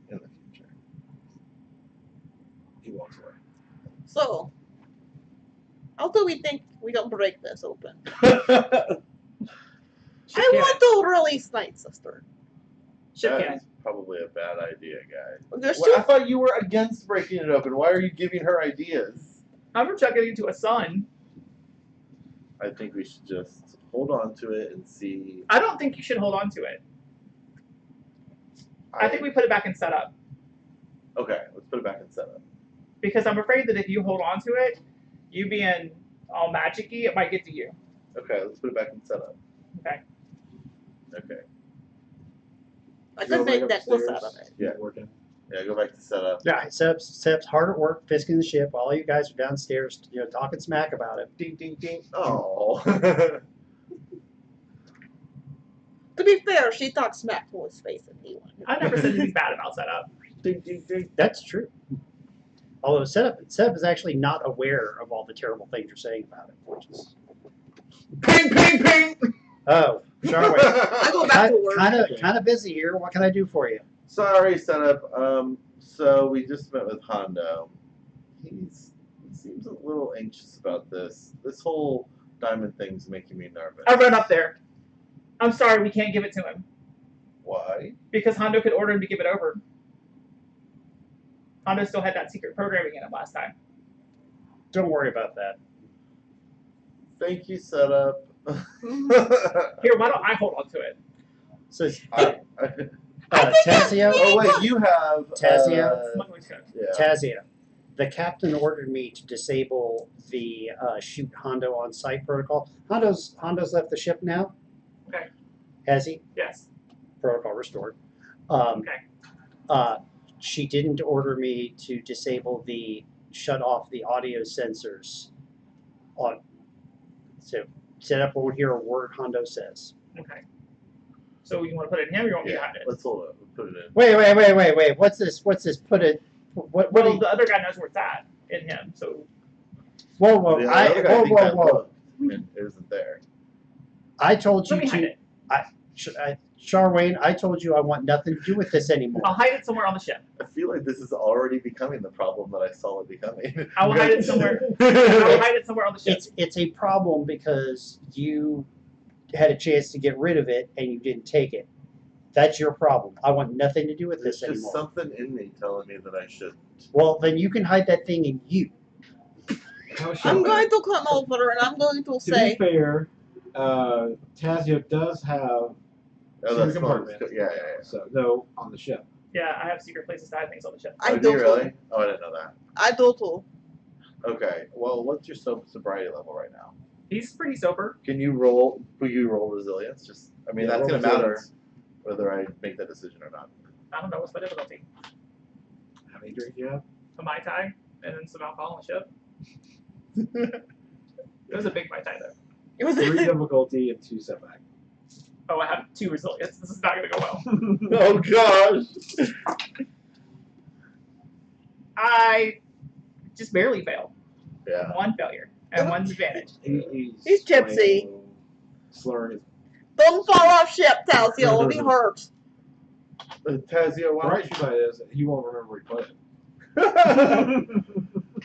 in the future. He walks away. So, how do we think we don't break this open? Ship I cannon. want to release Night Sister. Ship That cannon. is probably a bad idea, guys. There's Well, I two. thought you were against breaking it open. Why are you giving her ideas? I'm gonna chuck it into a sun. I think we should just hold on to it and see. I don't think you should hold on to it. I think we put it back in setup. Okay, let's put it back in setup. Because I'm afraid that if you hold on to it, you being all magic-y, it might get to you. Okay, let's put it back in setup. Okay. Okay. I Go can back make necklace out upstairs. of it. Yeah. Working. Yeah, go back to setup. Yeah, Sep's hard at work fisking the ship while you guys are downstairs, talking smack about it. Ding, ding, ding. Oh. To be fair, she talks smack to his face if he wanted. I never said anything bad about setup. Ding, ding, ding. That's true. Although setup is actually not aware of all the terrible things you're saying about it, which is Ping, ping, ping! oh, Charway. I go back to work. Kind of busy here. What can I do for you? Sorry, setup. So we just met with Hondo. He seems a little anxious about this. This whole diamond thing's making me nervous. I run up there. I'm sorry, we can't give it to him. Why? Because Hondo could order him to give it over. Hondo still had that secret programming in it last time. Don't worry about that. Thank you, setup. Here, why don't I hold on to it? So, I Tazio. oh wait, you have Tazio? Smugglers code. Yeah. Tazia, the captain ordered me to disable the shoot Hondo on site protocol. Hondo's left the ship now. Okay. Has he? Yes. Protocol restored. Okay. She didn't order me to disable the shut off the audio sensors on. So setup won't hear a word Hondo says. Okay. So you want to put it in him, or you want me to Yeah. hide it? Let's hold it. We'll put it in. Wait. What's this? Put it. What? Well, the other guy knows where it's at in him, so Whoa! The other guy thinks I Whoa! looked, and it isn't there. I told you let me hide to. it. Charwayne, I told you I want nothing to do with this anymore. I'll hide it somewhere on the ship. I feel like this is already becoming the problem that I saw it becoming. I will hide it somewhere. I will hide it somewhere on the ship. It's a problem because you had a chance to get rid of it and you didn't take it. That's your problem. I want nothing to do with There's this just anymore. something in me telling me that I shouldn't. Well, then you can hide that thing in you. I'm going to come over and I'm going to To say, be fair, Tazio does have Oh, secret that's compartments. yeah. So no on the ship. Yeah, I have secret places to hide things on the ship. I Oh, do do you too. really? Oh, I didn't know that. I do too. Okay. Well, what's your sobriety level right now? He's pretty sober. Can you roll? Will you roll resilience? Just, I mean, Yeah, that's roll gonna matter resilience. whether I make that decision or not. I don't know what's my difficulty. How many drinks do you have? A Mai Tai and then some alcohol on the ship. It was a big Mai Tai though. It was 3 difficulty and 2 setback. Oh, I have 2 resilience. This is not going to go well. Oh gosh. I just barely failed. Yeah. 1 failure and 1 advantage. He's tipsy. Slurring. Don't fall off ship, Tazio. You'll be hurt. Tazio, why Right, don't you is he won't remember where he put it. you?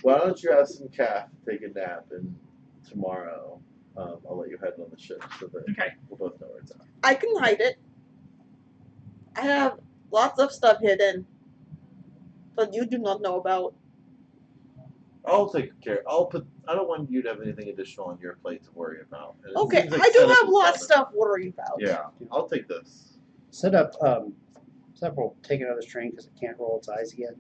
Why don't you have some calf, take a nap, and tomorrow I'll let you head on the ship so that Okay. we'll both know where it's at. I can hide it. I have lots of stuff hidden that you do not know about. I'll take care. I don't want you to have anything additional on your plate to worry about. And it Okay, seems like I do setup have is lots of bothered. stuff to worry about. Yeah, I'll take this. Setup will take another strain because it can't roll its eyes again.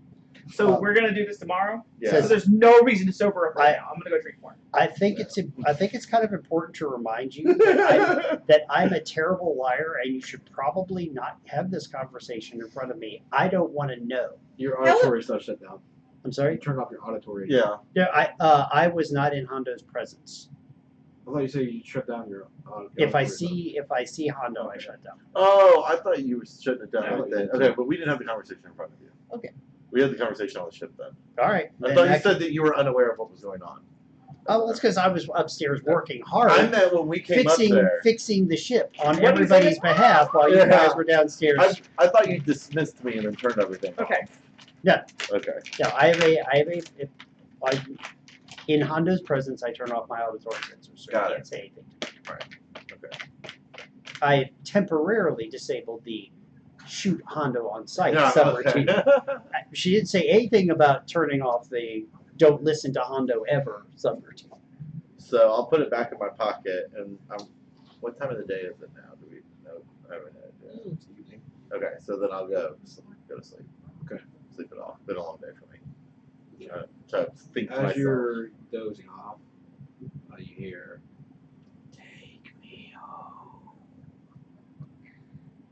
So we're going to do this tomorrow. Yeah. So there's no reason to sober up right now. I'm going to go drink more. I think it's kind of important to remind you that I'm a terrible liar and you should probably not have this conversation in front of me. I don't want to know. Your auditory stuff shut down. I'm You sorry? turned off your auditory. Yeah. Yeah, I was not in Hondo's presence. I thought you said you shut down your If I auditory see Hondo, I shut down. Oh, I thought you were shutting it down Yeah, right then. yeah. Okay, but we didn't have the conversation in front of you. Okay. We had the conversation on the ship then. All right. I then thought you that- said that you were unaware of what was going on. Oh, that's because I was upstairs working I hard, meant when we came up there. fixing the ship on What did you say? everybody's behalf while you Yeah. guys were downstairs. I thought you dismissed me and then turned everything off. Okay. Okay. Yeah, in Hondo's presence, I turn off my auditory sensors, so Got you it. can't say anything. Okay. I temporarily disabled the shoot Hondo on site Yeah, subroutine. okay. She didn't say anything about turning off the don't listen to Hondo ever subroutine. So I'll put it back in my pocket, and what time of the day is it now? Do we know? I haven't had it. It's evening. Okay, so then I'll go to sleep. Okay. Sleep it off. Been a long day for me. Try to think to As myself. you're dozing off, you hear, "Take me home."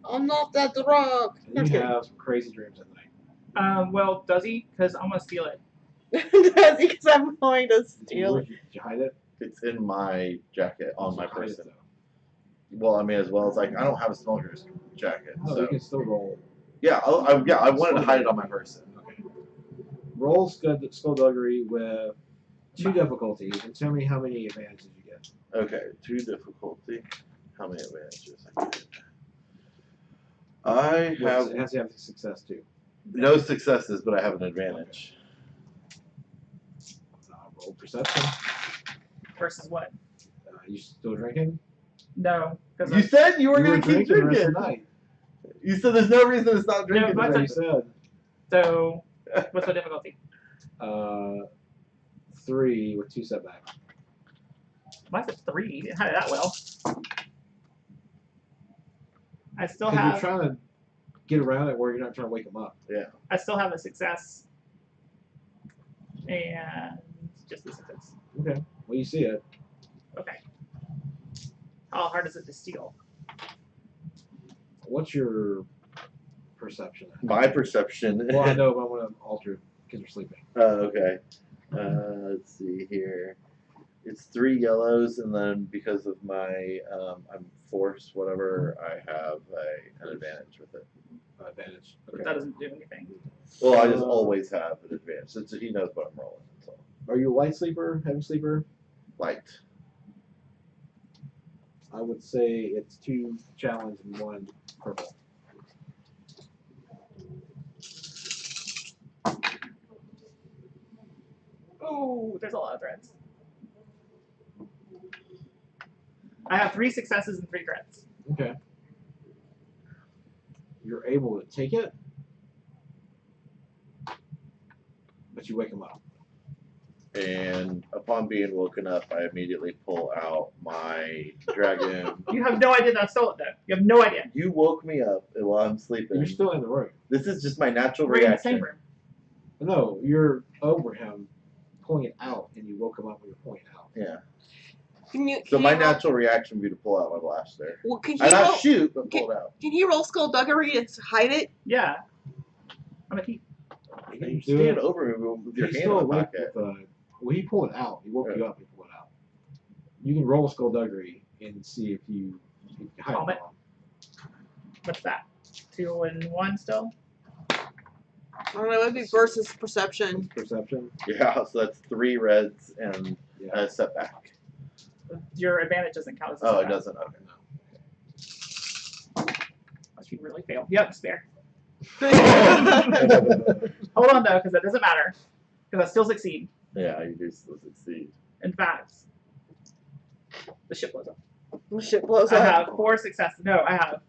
I'm not that drunk. And you have some crazy dreams at night. Well, does he? Because I'm going to steal it. Because I'm going to Did steal it. you hide it? It's in my jacket on Did my you hide it, person. though? Well, I mean, as well as like I don't have a smuggler's jacket, No, so you can still roll. yeah, I wanted to hide it on my person. Okay. roll skullduggery with 2 difficulties and tell me how many advantages you get. Okay, 2 difficulty. How many advantages I get? I have It has to have success too. no successes, but I have an advantage. Roll perception. Versus what? You still drinking? No, because You said you were You going to keep the rest of drinking. the night. You said there's no reason to stop drinking. No, That's what you said. so what's the difficulty? 3 with 2 setbacks. Why is it 3? You didn't have it that well. I still Because you're have trying to get around it where you're not trying to wake them up. I still have a success. And just the success. Okay. Well, you see it. Okay. How hard is it to steal? What's your perception? My perception. Well, I know, but I'm going to alter because you're sleeping. Okay. Let's see here. It's 3 yellows, and then because of my I'm force whatever, I have an advantage with it. Advantage. But that doesn't do anything. Well, I just always have an advantage. So he knows what I'm rolling. So Are you a light sleeper, heavy sleeper? light. I would say it's 2 challenge and 1 purple. Oh, there's a lot of threats. I have 3 successes and 3 threats. Okay. You're able to take it, but you wake him up. And upon being woken up, I immediately pull out my dragon. You have no idea that I stole it, though. You have no idea. You woke me up while I'm sleeping. You're still in the room. This is just my natural We're in the reaction. same room. No, you're over him, pulling it out, and you woke him up when you're pulling it out. Yeah. Can So my he roll- natural reaction would be to pull out my blaster. Well, can he And not roll? shoot, but pull it out. Can he roll skullduggery to hide it? Yeah. I'm a thief. You You do stand it. over me with your He's hand still in my awake pocket. with well, he pulled it out. He woke Yeah. you up and pulled it out. You can roll skullduggery and see if you hide Vomit. it. What's that? 2 and 1 still? I don't know. It'd be versus perception. Perception. Yeah, so that's 3 reds and Yeah. a setback. Your advantage doesn't count as a Oh, it setback. doesn't. Okay. Unless you really fail. Yep, spare. Hold on, though, because that doesn't matter. Because I still succeed. Yeah, you do still succeed. In fact, the ship blows up. Shit blows I up. have 4 successes. No, I have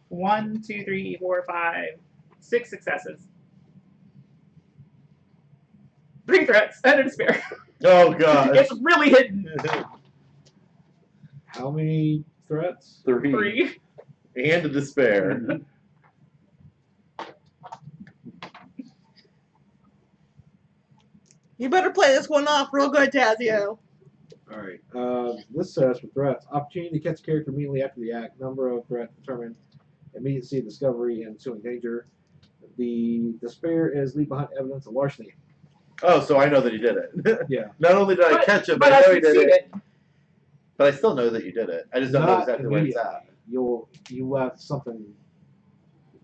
1, 2, 3, 4, 5, 6 successes. 3 threats and a despair. Oh god. It's really hidden. How many threats? 3. And a despair. You better play this one off real good, Tazio. All right. This says for threats, opportunity to catch a character immediately after the act. Number of threats determined. Immediacy of discovery and ensuing danger. The despair is leave behind evidence of larceny. Oh, so I know that he did it. Yeah. Not only did I But- catch him, But but I I know he did it. succeeded. But I still know that you did it. I just don't know Not exactly where it's immediately. at. You left something.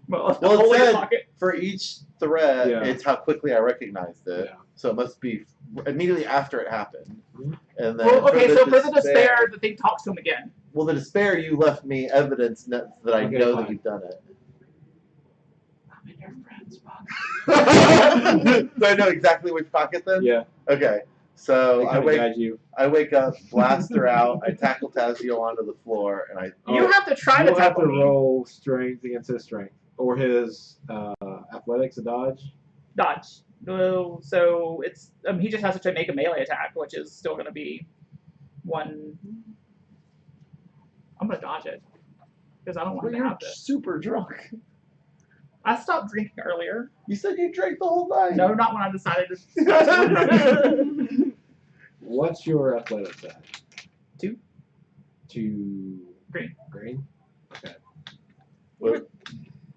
Well, Well, it hole in your said- pocket. For each threat, Yeah. it's how quickly I recognized it. Yeah. So it must be immediately after it happened. Mhm. And then Well, okay, so for the despair, despair, the thing talks to him again. well, the despair, you left me evidence that I Okay, know fine. that you've done it. I'm in your friend's pocket. So I know exactly which pocket then? Yeah. Okay. So They I kinda wake guide you. up, blaster out, I tackle Tazio onto the floor, and I You have to try to You'll have tackle to me. roll strength against his strength or his athletics to dodge. Dodge. No, so it's he just has to make a melee attack, which is still going to be 1. I'm going to dodge it because I don't want Well, him to you're have this. super drunk. I stopped drinking earlier. You said you drank the whole night. No, not when I decided to. What's your athletics at? 2. 2 Green. Green? Okay. What?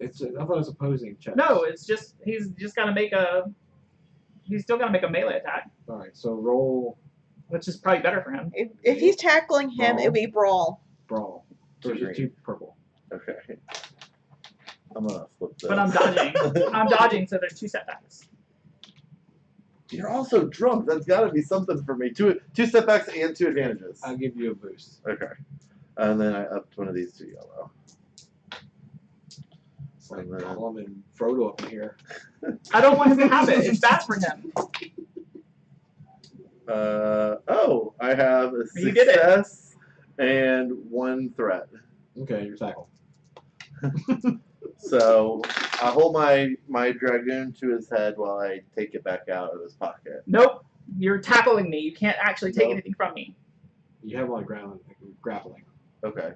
I thought it was opposing checks. No, it's just he's just got to make a. He's still got to make a melee attack, Alright, so roll which is probably better for him. If he's tackling him, it'd be brawl. brawl. Two Versus green. 2 purple. Okay. I'm gonna flip this. But I'm dodging. I'm dodging, so there's 2 setbacks. You're also drunk. That's got to be something for me. Two setbacks and 2 advantages. I'll give you a boost. Okay. And then I upped one of these to yellow. It's like Gollum and Frodo up in here. I don't want him to have it. It's bad for him. Oh, I have a You did it. success and 1 threat. Okay, you're tackled. So I hold my dragoon to his head while I take it back out of his pocket. Nope. You're tackling me. You can't actually take Nope. anything from me. You have on the ground, like, grappling. Okay.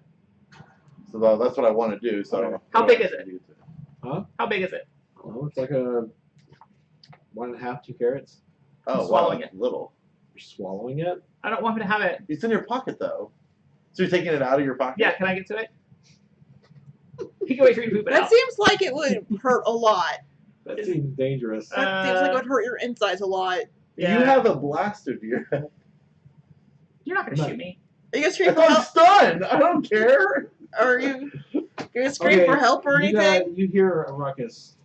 So that's what I want to do. So I don't know How what big I is should it? use it. How big is it? I don't know, it's like a 1.5, 2 carats. Oh, Swallowing wow, it. little. You're swallowing it. I don't want him to have it. It's in your pocket though. So you're taking it out of your pocket? Yeah, can I get to it? He can wait for you to poop it That out. seems like it would hurt a lot. That seems dangerous. That seems like it would hurt your insides a lot. Yeah. You have a blaster to your head. You're not gonna shoot me. Are you gonna scream for I'm help? stunned. I don't care. Are you gonna scream for help or anything? You hear a ruckus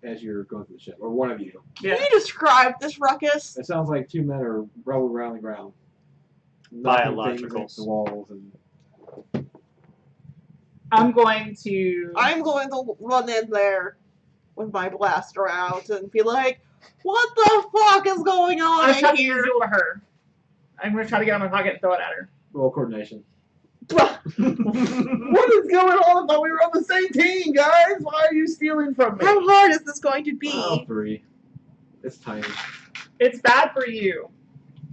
as you're going through the ship, or one of you. Yeah. Can you describe this ruckus? It sounds like 2 men are rolling around the ground. knocking things Biological. against the walls and I'm going to. I'm going to run in there with my blaster out and be like, what the fuck is going on I'm in trying to here? use Jool to her. I'm gonna try to get out of my pocket and throw it at her. roll coordination. What is going on? I thought we were on the same team, guys. Why are you stealing from me? How hard is this going to be? Oh, 3. It's tiny. It's bad for you.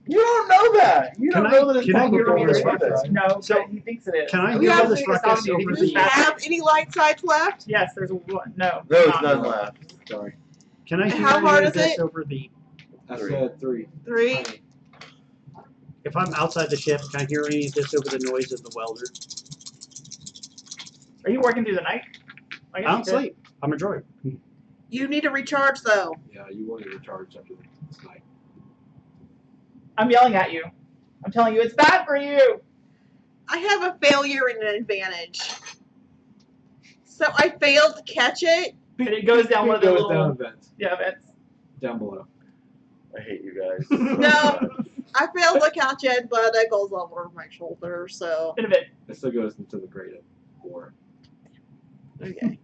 You don't know that. You Can don't I- know that it's can I possible give for her me this to do ruckus? this. No, So- but he thinks it is. Can I We give have her this to figure this out ruckus on you. over Do we It's bad. have any light sides left? Yes, there's one. No. No, it's not. none left. Sorry. Can I And hear how any hard of is this it? over the? I 3. said 3. 3? Tiny. If I'm outside the ship, can I hear any of this over the noise of the welder? Are you working through the night? I I guess don't you could. sleep. I'm a droid. You need to recharge though. Yeah, you want to recharge after this night. I'm yelling at you. I'm telling you, it's bad for you. I have a failure and an advantage. So I failed to catch it. And it goes down one of the Goes little. down vents. Yeah, vents. Down below. I hate you guys. No. I failed to catch it, but it goes over my shoulder, so In a bit. It still goes into the grade of 4. okay.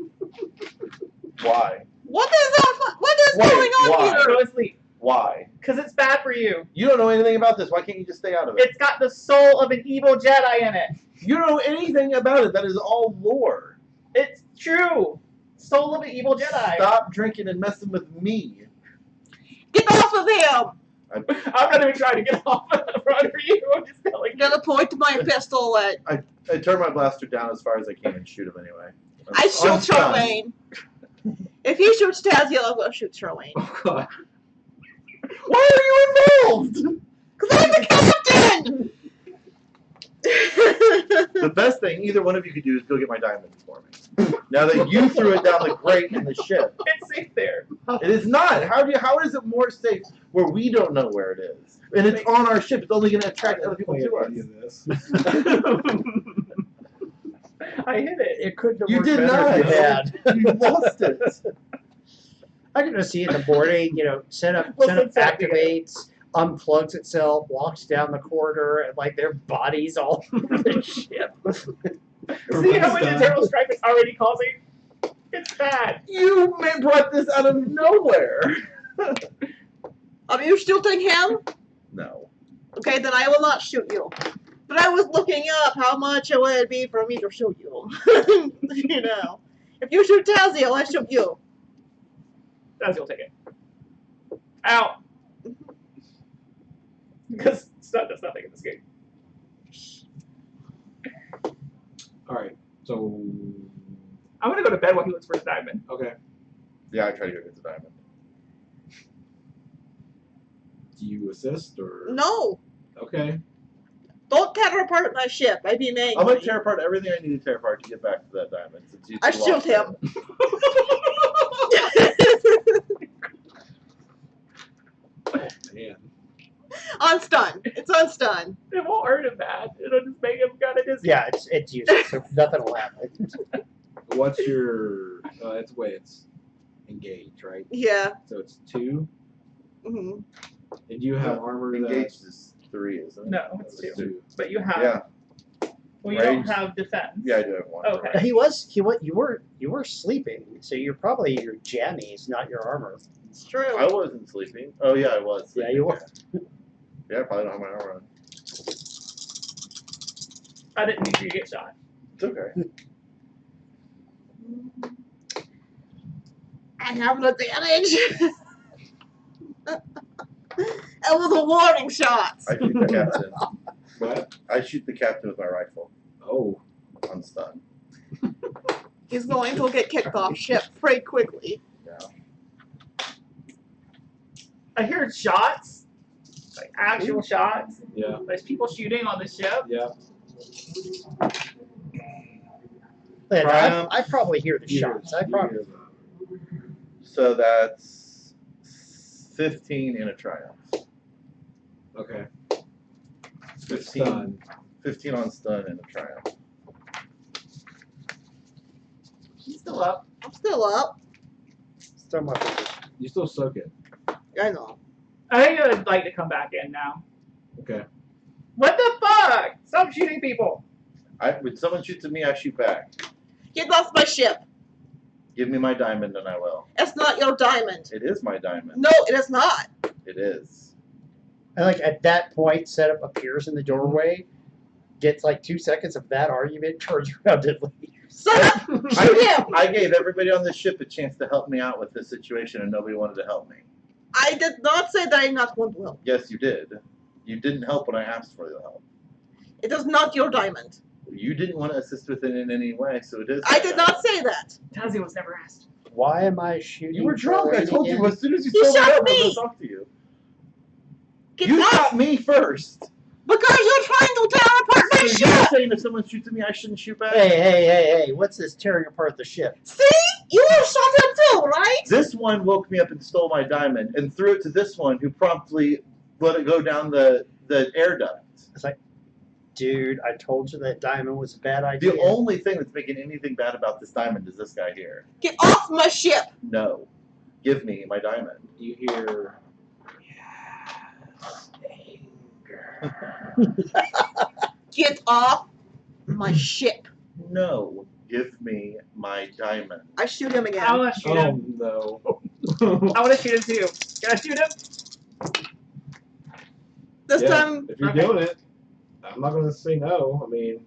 Why? What is that? What is Wait, going on why? Go here? to sleep. Why? Because it's bad for you. You don't know anything about this. Why can't you just stay out of it? It's got the soul of an evil Jedi in it. You don't know anything about it. That is all lore. It's true. Soul of an evil Jedi. Stop drinking and messing with me. Get off of him! I'm not even trying to get off in front of you. I'm just telling I'm you. gonna point my pistol at. I turn my blaster down as far as I can and shoot him anyway. I I'm shoot stunned. Charmaine. If he shoots Taziel, I'm gonna shoot Charmaine. Oh, God. Why are you involved? Because I'm the captain! The best thing either one of you could do is go get my diamonds for me. Now that you threw it down the grate in the ship. It's safe there. It is not. How is it more safe where we don't know where it is? And it's on our ship. It's only going to attract other people to us. Any of this. I hit it. It couldn't have You worked did better not. if you had. You lost it. I can just see it in the boarding, setup Well, since that, activates, unplugs itself, walks down the corridor, and like their bodies all over the ship. See how much internal strife it's already causing? It's bad. You brought this out of nowhere. You shooting him? No. Okay, then I will not shoot you. But I was looking up how much it would be for me to shoot you. If you shoot Taziel, I shoot you. That's you'll take it. Ow. Because stun does nothing in this game. Alright, so. I'm gonna go to bed while he looks for his diamond. Okay. Yeah, I try to go get the diamond. Do you assist or? No. Okay. Don't tear apart my ship. I'd be angry. I'm going to tear apart everything I need to tear apart to get back to that diamond. Since you I lost shoot him. Oh, man. On stun. It's on stun. It won't hurt him bad. It'll just make him kind of dizzy. Yeah, it's useless. So nothing will happen. What's your. It's engaged, right? Yeah. So it's 2. hmm And you have armor Engaged is 3, isn't it? No, it's that's 2. But you have. Yeah. Well, you don't Range. have defense. Yeah, I do have 1. Okay. You were sleeping, so you're probably your jammies, not your armor. It's true. I wasn't sleeping. Oh yeah, I was. Yeah, Sleeping. you were. Yeah, I probably don't have my armor on. I didn't need you to get shot. It's okay. I have an advantage. That was a warning shot. I shoot the captain. What? I shoot the captain with my rifle Oh. on stun. He's going to get kicked off ship pretty quickly. Yeah. I hear shots, like actual shots. Yeah. There's people shooting on the ship. Yeah. Triumph. I probably hear the shots. I probably. So that's 15 in a triumph. Okay. 15, Stun. 15 on stun in a triumph. He's still up. I'm still up. Still my position. You still soak it. I know. I think I would like to come back in now. Okay. What the fuck? Stop shooting people. When someone shoots at me, I shoot back. Get off my ship. Give me my diamond and I will. It's not your diamond. It is my diamond. No, it is not. It is. And like at that point, Setup appears in the doorway, gets like 2 seconds of that argument, turns around and leaves. Shut up. Shoot him. I gave everybody on this ship a chance to help me out with this situation and nobody wanted to help me. I did not say that I'm not going to help. Yes, you did. You didn't help when I asked for the help. It is not your diamond. You didn't want to assist with it in any way, so it is. I did not say that. Tazzy was never asked. Why am I shooting? You were drunk. I told you as soon as you He told me shot that, I was me. going to talk to you. Get You off. shot me first. Because you're trying to tear apart my So you're ship. saying if someone shoots at me, I shouldn't shoot back? Hey! What's this tearing apart the ship? See? You shot him too, right? This one woke me up and stole my diamond and threw it to this one who promptly let it go down the air duct. It's like, dude, I told you that diamond was a bad idea. The only thing that's making anything bad about this diamond is this guy here. Get off my ship. No. Give me my diamond. You hear. Get off my ship. No. Give me my diamond. I shoot him again. I want to shoot Oh him. no. I want to shoot him too. Can I shoot him? This Yeah, time, if you're Okay. doing it, I'm not going to say no. I mean,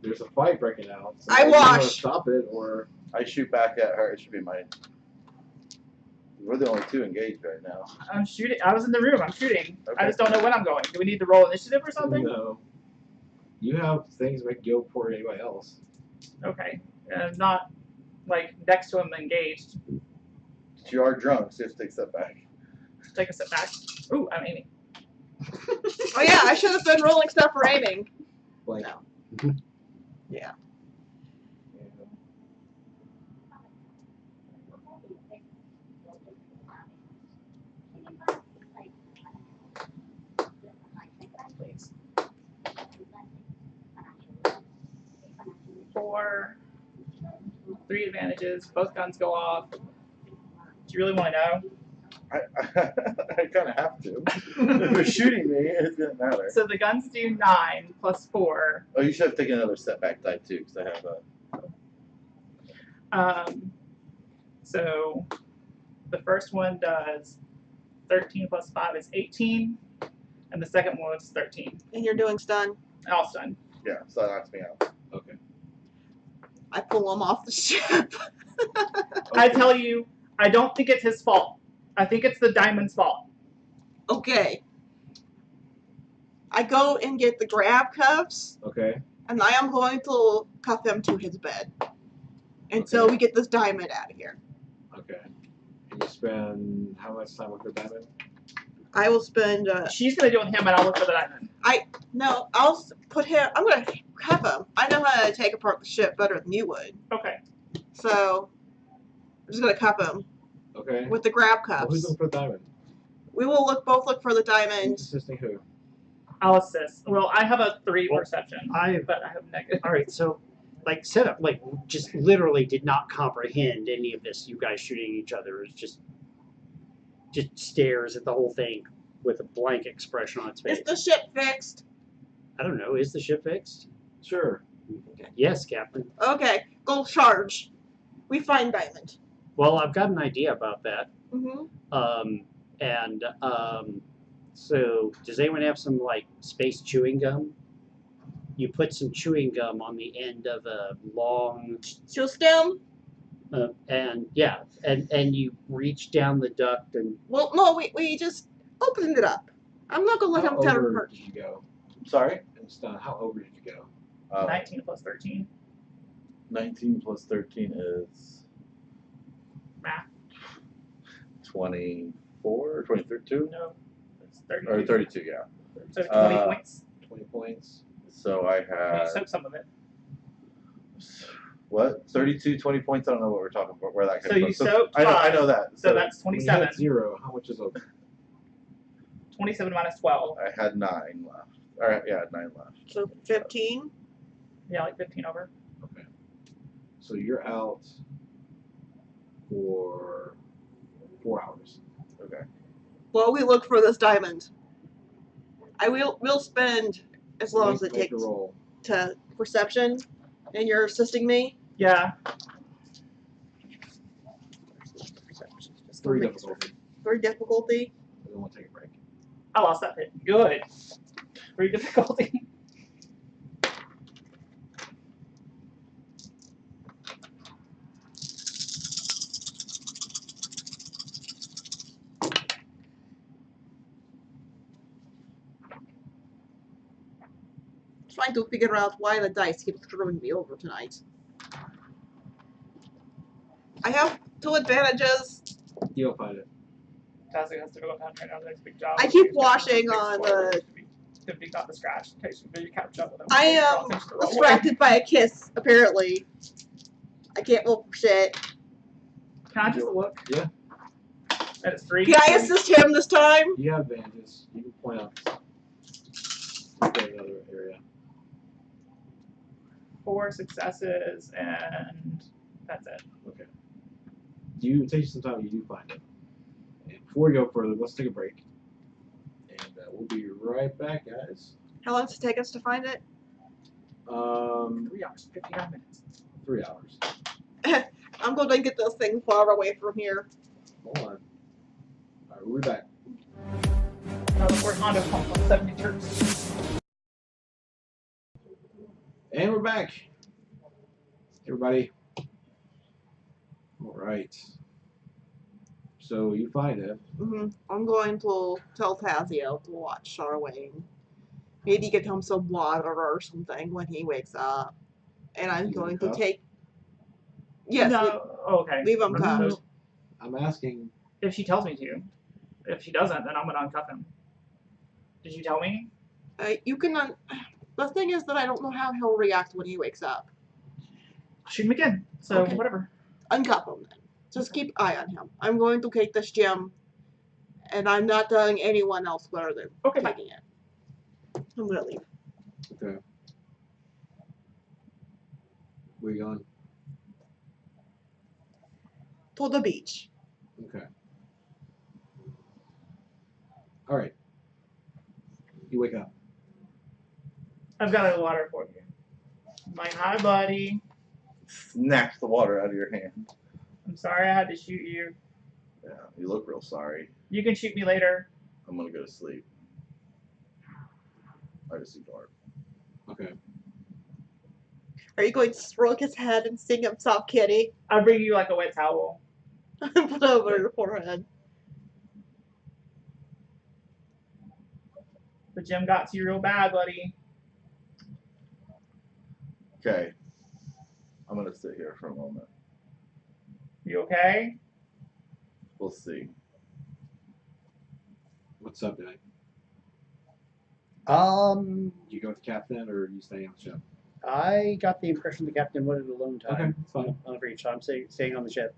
there's a fight breaking out. So I either you wanna wash. Stop it, or I shoot back at her. It should be mine. We're the only 2 engaged right now. I'm shooting. I was in the room. I'm shooting. I Okay. just don't know when I'm going. Do we need to roll initiative or something? no. You have things that make you go before anybody else. Okay. I'm not like next to him engaged. You are drunk, so you have to take a step back. Take a step back. Ooh, I'm aiming. oh yeah, I should have been rolling stuff for aiming. Like, No. Yeah. Please. 4. 3 advantages. Both guns go off. Do you really want to know? I kind of have to. If they're shooting me, it doesn't matter. So the guns do 9 plus 4. Oh, you should have taken another step back die too, because I have a. So the first one does 13 plus 5 is 18, and the second one is 13. And you're doing stun. All stun. Yeah, so that knocks me out. okay. I pull him off the ship. I tell you, I don't think it's his fault. I think it's the diamond's fault. Okay. I go and get the grab cuffs, Okay. and I am going to cuff him to his bed until we get this diamond out of here. Okay. And you spend how much time with the diamond? I will spend. She's gonna do it with him, and I'll look for the diamond. No, I'll put him. I'm gonna cuff him. I know how to take apart the ship better than you would. Okay. So I'm just gonna cuff him Okay. with the grab Well, who's cuffs. looking for the diamond? We will both look for the diamond. Assisting who? I'll assist. Well, I have a 3 Well, perception, I but I have negative. all right. So, like, Setup, like, just literally did not comprehend any of this. You guys shooting each other. It was just just stares at the whole thing with a blank expression on its face. Is the ship fixed? I don't know. Is the ship fixed? Sure. Yes, Captain. Okay, go charge. We find Diamond. Well, I've got an idea about that. Mm-hmm. So does anyone have some like space chewing gum? You put some chewing gum on the end of a long, Chew stem? and you reach down the duct and. Well, no, we just opened it up. I'm not gonna let How him tear it over apart. did you go? Sorry? And stun. How over did you go? 19 plus 13. 19 plus 13 is Math. 24, 22? No. It's 32. Or 32, yeah. So 20 points. 20 points. So I You had, soak some of it. what? 32, 20 points? I don't know what we're talking about, where that So came you from. soaked I five. know that. So that's When you 27. had 0, how much is over? 27 minus 12. I had 9 left. All right, yeah, 9 left. So 15. Yeah, like 15 over. Okay. So you're out for 4 hours. Okay. While we look for this diamond, we'll spend as long as it Make takes a roll. to perception, and you're assisting me. Yeah. 3 difficulty. 3 difficulty. And then we'll take a break. I lost that hit. Good. 3 difficulty. Trying to figure out why the dice keep screwing me over tonight. I have 2 advantages. You'll find it. Tassie has to go down right now. Next big job. I keep washing on the. Could be got the scratch in case you catch up with him. I am distracted by a kiss, apparently. I can't roll for shit. Can I just look? Yeah. At his 3. Can I assist him this time? You have advantages. You can point out another area. 4 successes and that's it. Okay. You take some time. You do find it. And before we go further, let's take a break. And we'll be right back, guys. How long does it take us to find it? 3 hours, 59 minutes. 3 hours. I'm going to get this thing far away from here. Hold on. All right, we'll be back. Another Ford Honda pump on 70 turns. And we're back. Everybody. All right. So you find it. I'm going to tell Tazio to watch Charlene. Maybe get him some water or something when he wakes up. And I'm He's in going to cuffs? take. Yes. No. Okay. Leave him No, cuffed. I'm asking. If she tells me to. If she doesn't, then I'm gonna uncuff him. Did you tell me? You can. The thing is that I don't know how he'll react when he wakes up. Shoot him again. So Okay. whatever. Uncuff him then. Just keep eye on him. I'm going to take this gem, and I'm not telling anyone else where they're Okay, bye. taking it. I'm gonna leave. Okay. Where you going? To the beach. Okay. All right. You wake up. I've got a water for you. My hi, buddy. Snatch the water out of your hand. I'm sorry I had to shoot you. Yeah, you look real sorry. You can shoot me later. I'm gonna go to sleep. I just ignored. Okay. Are you going to stroke his head and sing him soft kitty? I'll bring you like a wet towel. Put over your forehead. The gym got to you real bad, buddy. Okay. I'm gonna sit here for a moment. You okay? We'll see. What's up, guy? You You go with the captain, or you staying on the ship? I got the impression the captain wanted alone time. Okay, that's fine. On for each, so I'm staying on the ship.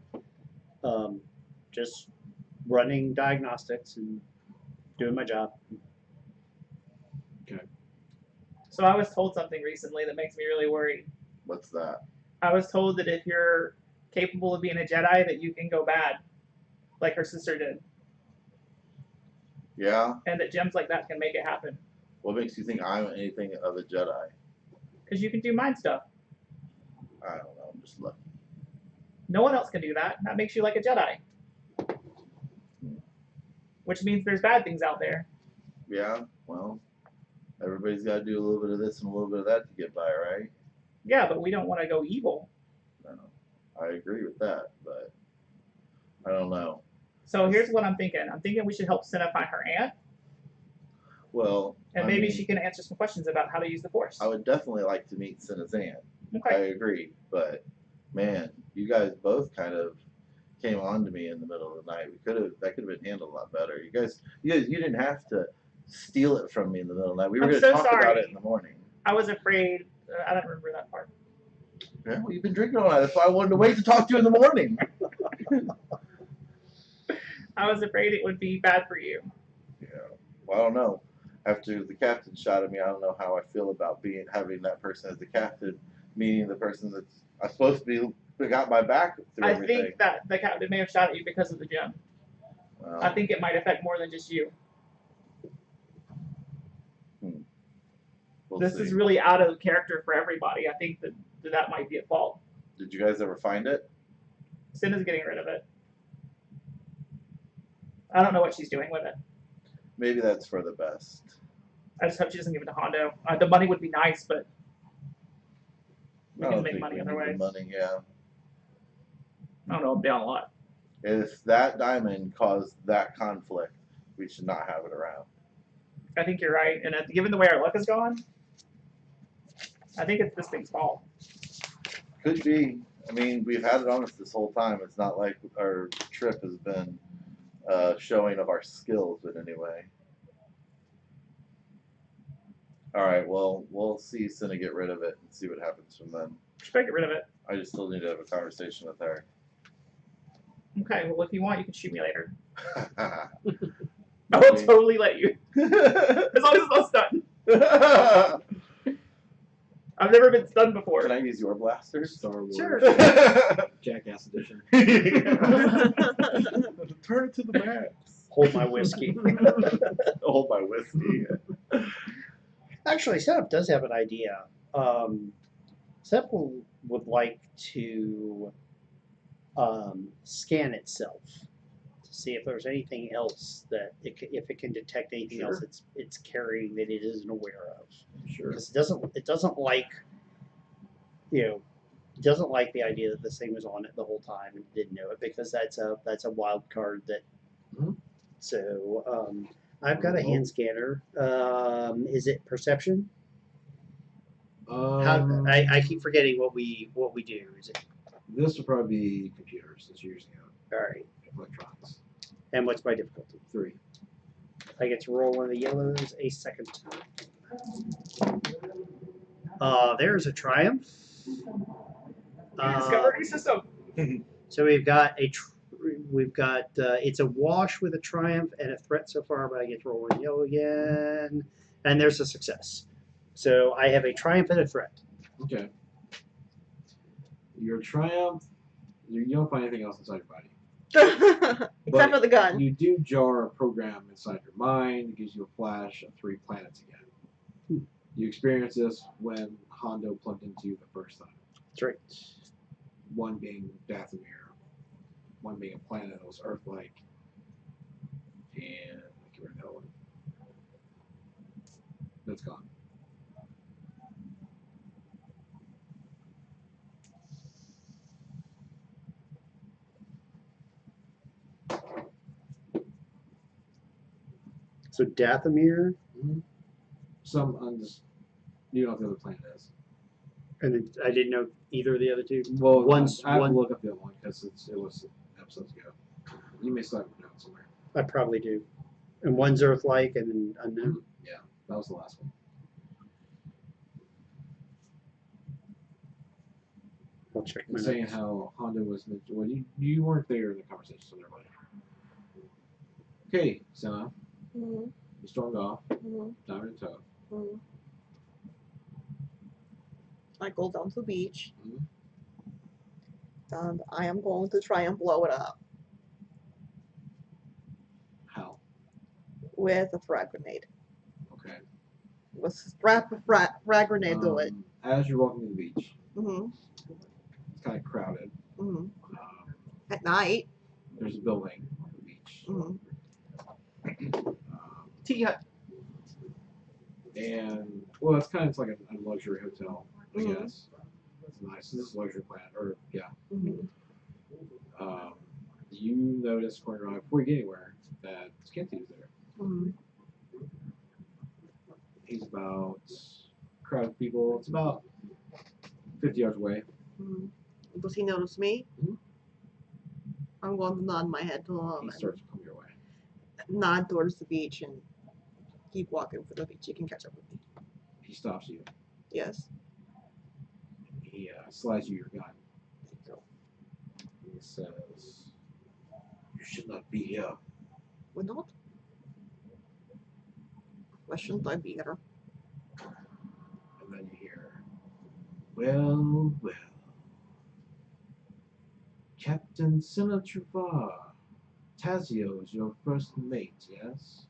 Just running diagnostics and doing my job. So I was told something recently that makes me really worried. What's that? I was told that if you're capable of being a Jedi, that you can go bad, like her sister did. Yeah? and that gems like that can make it happen. What makes you think I'm anything of a Jedi? Because you can do mind stuff. I don't know. I'm just lucky. No one else can do that. That makes you like a Jedi. Which means there's bad things out there. Yeah? Well, everybody's got to do a little bit of this and a little bit of that to get by, right? Yeah, but we don't want to go evil. No. I agree with that, but I don't know. So here's what I'm thinking. I'm thinking we should help Senna find her aunt, Well, and I maybe mean, she can answer some questions about how to use the Force. I would definitely like to meet Cinna's aunt. I Okay. agree, but man, you guys both kind of came on to me in the middle of the night. That could have been handled a lot better. You didn't have to steal it from me in the middle of the night. We were I'm going to so talk about sorry. it in the morning. I was afraid. I don't remember that part. Yeah, well, you've been drinking all night. That's why I wanted to wait to talk to you in the morning. I was afraid it would be bad for you. Yeah. Well, I don't know. After the captain shot at me, I don't know how I feel about having that person as the captain, meaning the person that's supposed to be that got my back through I everything. think that the captain may have shot at you because of the gem. Well, I think it might affect more than just you. we'll This see. is really out of character for everybody. I think that might be at fault. Did you guys ever find it? Cinna's getting rid of it. I don't know what she's doing with it. Maybe that's for the best. I just hope she doesn't give it to Hondo. The money would be nice, but we I can don't make think money we other need ways. the money, yeah. I don't know. I'm down a lot. If that diamond caused that conflict, we should not have it around. I think you're right. And given the way our luck is going, I think it's this thing's fault. Could be. I mean, we've had it on us this whole time. It's not like our trip has been showing of our skills in any way. All right, well, we'll see Cinna get rid of it and see what happens from then. Just better get rid of it. I just still need to have a conversation with her. Okay, well, if you want, you can shoot me later. Can I will totally let you. As long as it's not stunned. I've never been stunned before. I use your blasters? Star Wars. Sure. Jackass edition. Turn it to the max. Hold my whiskey. Hold my whiskey. Actually, Setup does have an idea. Setup would like to scan itself to see if there's anything else that if it can detect anything else it's carrying that it isn't aware of. Sure. Because it doesn't like, it doesn't like the idea that this thing was on it the whole time and didn't know it, because that's a wild card that. Mhm. So I've got a hand scanner. Is it perception? I keep forgetting what we do. Is it This will probably be computers since you're using all right? electronics. And what's my difficulty? 3. I get to roll one of the yellows a second time. There's a triumph. Discovery system. So we've got it's a wash with a triumph and a threat so far, but I get to roll one yellow again, and there's a success. So I have a triumph and a threat. Okay. Your triumph, you don't find anything else inside your body. Except for the gun. You do jar a program inside your mind that gives you a flash of 3 planets again. You experience this when Hondo plugged into you the first time. That's right. One being Dathomir, one being a planet that was Earth-like, and I can't remember that one. That's gone. So Dathomir, You don't know what the other planet is. and I didn't know either of the other two. Well, One's I have one. to look up the other one because it was episodes ago. You may still have a note somewhere. I probably do. And one's Earth-like and unknown. Yeah, that was the last one. I'll check my And saying notes. how Honda was well, you weren't there in the conversation, so never mind. Okay, Senna, Mhm, you stormed off, mhm, diamond in tow. mhm. I go down to the beach, Mhm. and I am going to try and blow it up. How? with a frag grenade. Okay. Let's strap a frag grenade to it. As you're walking to the beach, Mm-hmm. it's kind of crowded. Mm-hmm. Um, At night. there's a building on the beach. Mm-hmm. Tea hut. And well, it's kind of like a luxury hotel, I Mhm. guess. It's nice. This is a luxury plant, or yeah. Mm-hmm. You notice going around before you get anywhere that Skinty's there. Mm-hmm. He's about crowd of people. It's about 50 yards away. Mm-hmm. Does he notice me? Mhm. I'm going to nod my head to him. He and starts to come your way. nod towards the beach and keep walking for the beach. You can catch up with me. He stops you. Yes. He slides you your gun. He says, "You should not be here." Why not? Why shouldn't I be here? And then you hear, "Well, well. Captain Sinatravar, Tazio is your first mate, yes?"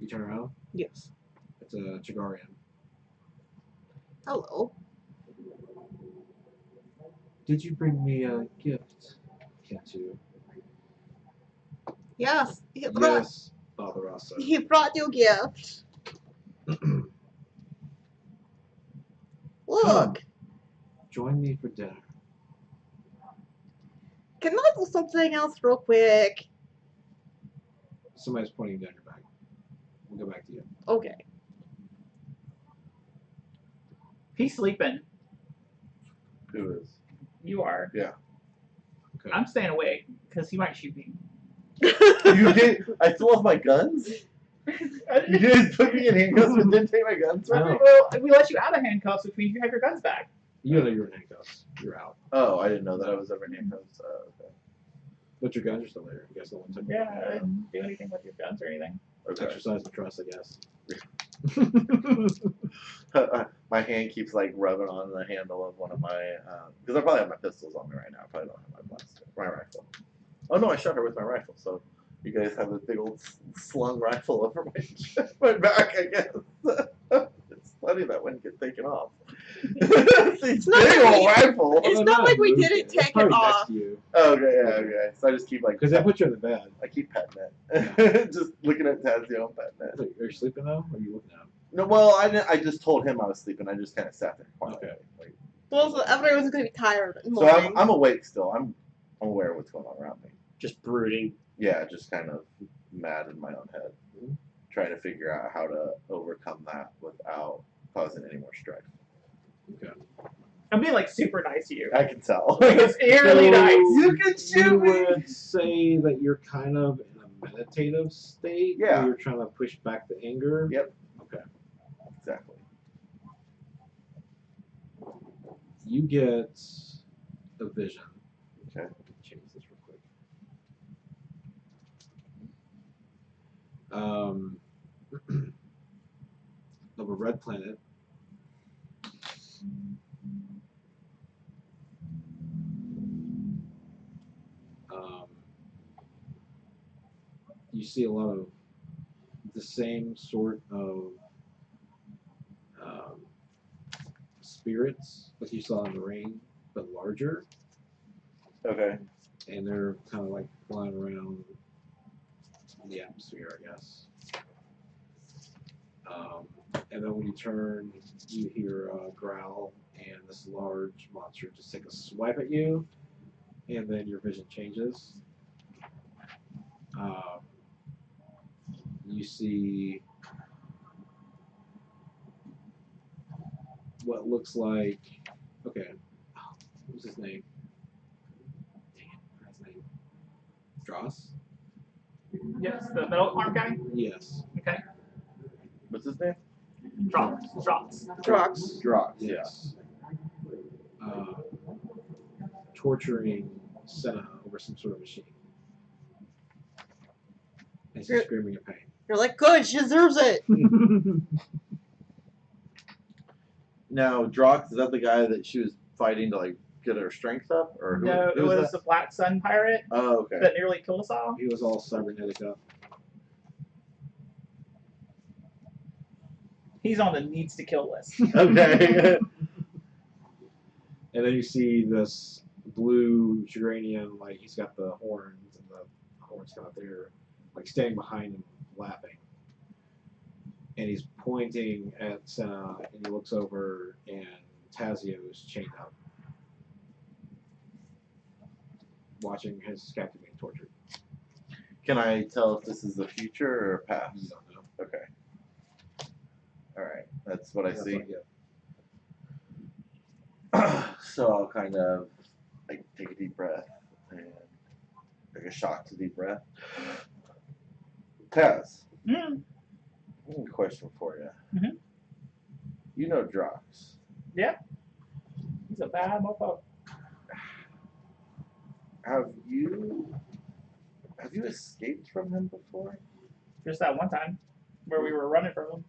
You turn around. Yes. It's a Chagarian. Hello. "Did you bring me a gift, Kentu?" Yes. He brought, "Yes, Father Rasa." he brought you a gift. Look. Come. Join me for dinner. Can I do something else real quick? Somebody's pointing down your back. We'll go back to you. Okay. He's sleeping. Who is? You are. Yeah. Okay. I'm staying awake because he might shoot me. You did. I still have my guns. You didn't put me in handcuffs and didn't take my guns from me. No. Well, we let you out of handcuffs, which means you have your guns back. You know you're in handcuffs. You're out. Oh, I didn't know that I was ever in handcuffs. Okay. But your guns are still there. You guys don't want to take Yeah, I didn't do anything with your guns or anything. Okay. Exercise the trust, I guess. My hand keeps like rubbing on the handle of one of my because I probably have my pistols on me right now. I probably don't have my blaster, my rifle. Oh no, I shot her with my rifle. So you guys have this big old slung rifle over my back, I guess. It's funny that wouldn't get taken off. It's not big like old we- rifle. It's not like we didn't take it off. Oh, okay, yeah, okay. So I just keep like Because they put you in the bed. I keep petting it. Just looking at Tazio and petting it. Are you sleeping though? Or are you looking at him? No, well, I just told him I was sleeping. I just kind of sat there quietly. Okay. Like, Well, so everyone's gonna be tired in the so morning. I'm awake still. I'm aware of what's going on around me. Just brooding. Yeah, just kind of mad in my own head. Trying to figure out how to overcome that without causing any more strife. Okay. I'm being like super nice to you. I can tell. It's eerily nice. You can You shoot me! would say that you're kind of in a meditative state. Yeah. Where you're trying to push back the anger. Yep. Okay. Exactly. You get a vision. Okay. Change this real quick. Of a red planet. You see a lot of the same sort of spirits like you saw in the rain, but larger, Okay. and they're kind of like flying around the atmosphere, I guess. And then when you turn, you hear a growl, and this large monster just take a swipe at you, and then your vision changes. You see what looks like, okay, what was his name? Dang it, I forgot his name. Dross? Yes, the metal arm guy. Yes. Okay. What's his name? Drops. Drugs. Drox. Yes. Torturing Senna over some sort of machine. And she's screaming in pain. You're like, good, she deserves it. Now, Drox, is that the guy that she was fighting to like get her strength up, or who? No, it who was that? the Black Sun pirate Oh, okay. that nearly killed us all. He was all cybernetic up. He's on the needs to kill list. Okay. And then you see this blue Chagranian, like he's got the horns, and the horns come up there, like standing behind him, laughing. And he's pointing at Senna, and he looks over, and Tazio's chained up, watching his captain being tortured. Can I tell if this is the future or You past? don't know. Okay. All right. That's what I That's see. what- yeah. So I'll kind of like take a deep breath and take a shock to deep breath. Taz, Mm. I have a question for you. Mhm. You know Drox. He's a bad mofo. Have you escaped from him before? Just that one time where we were running from him.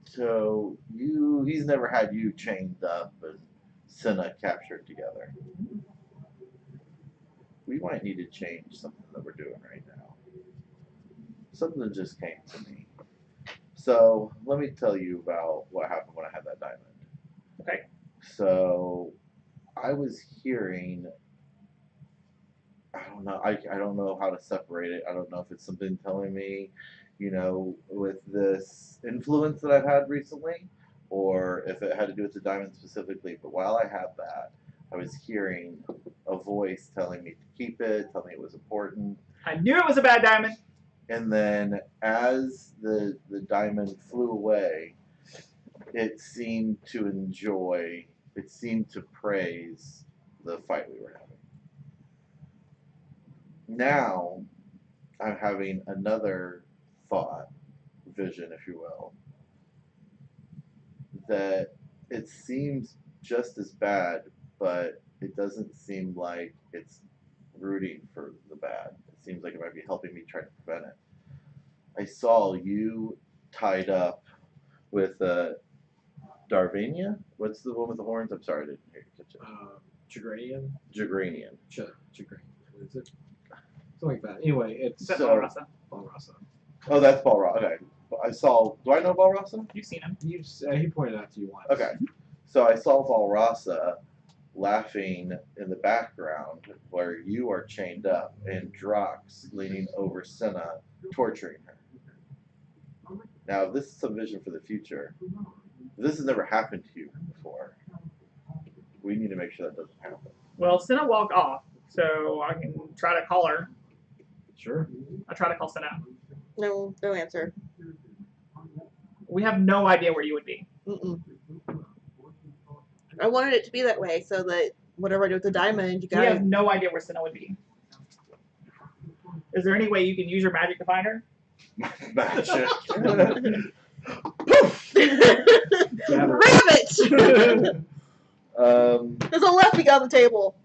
So he's never had you chained up and Senna captured together. We might need to change something that we're doing right now. Something just came to me. So let me tell you about what happened when I had that diamond. Okay. So I was hearing, I don't know, I don't know how to separate it. I don't know if it's something telling me, you know, with this influence that I've had recently, or if it had to do with the diamond specifically. But while I had that, I was hearing a voice telling me to keep it, telling me it was important. I knew it was a bad diamond. And then as the diamond flew away, it seemed to praise the fight we were having. Now I'm having another thought, vision, if you will, that it seems just as bad, but it doesn't seem like it's rooting for the bad. It seems like it might be helping me try to prevent it. I saw you tied up with Darvania. What's the one with the horns? I'm sorry, I didn't hear you catch it. Chagranian? Jagranian. Chagranian. What is it? Something like that. Anyway, it's Is that So- Valrasa? Balrasa. Oh, that's Balrasa. Okay. I saw. Do I know Balrasa? You've seen him. He pointed out to you once. Okay. So I saw Valrasa laughing in the background where you are chained up and Drox leaning over Senna, torturing her. Now, if this is some vision for the future, this has never happened to you before. We need to make sure that doesn't happen. Well, Senna walked off, so I can try to call her. Sure. I'll try to call Senna. No answer. We have no idea where you would be. Mm-mm. I wanted it to be that way so that whatever I do with the diamond, you We have guys. no idea where Senna would be. Is there any way you can use your magic to find her? Magic. Rabbit! There's a lefty on the table.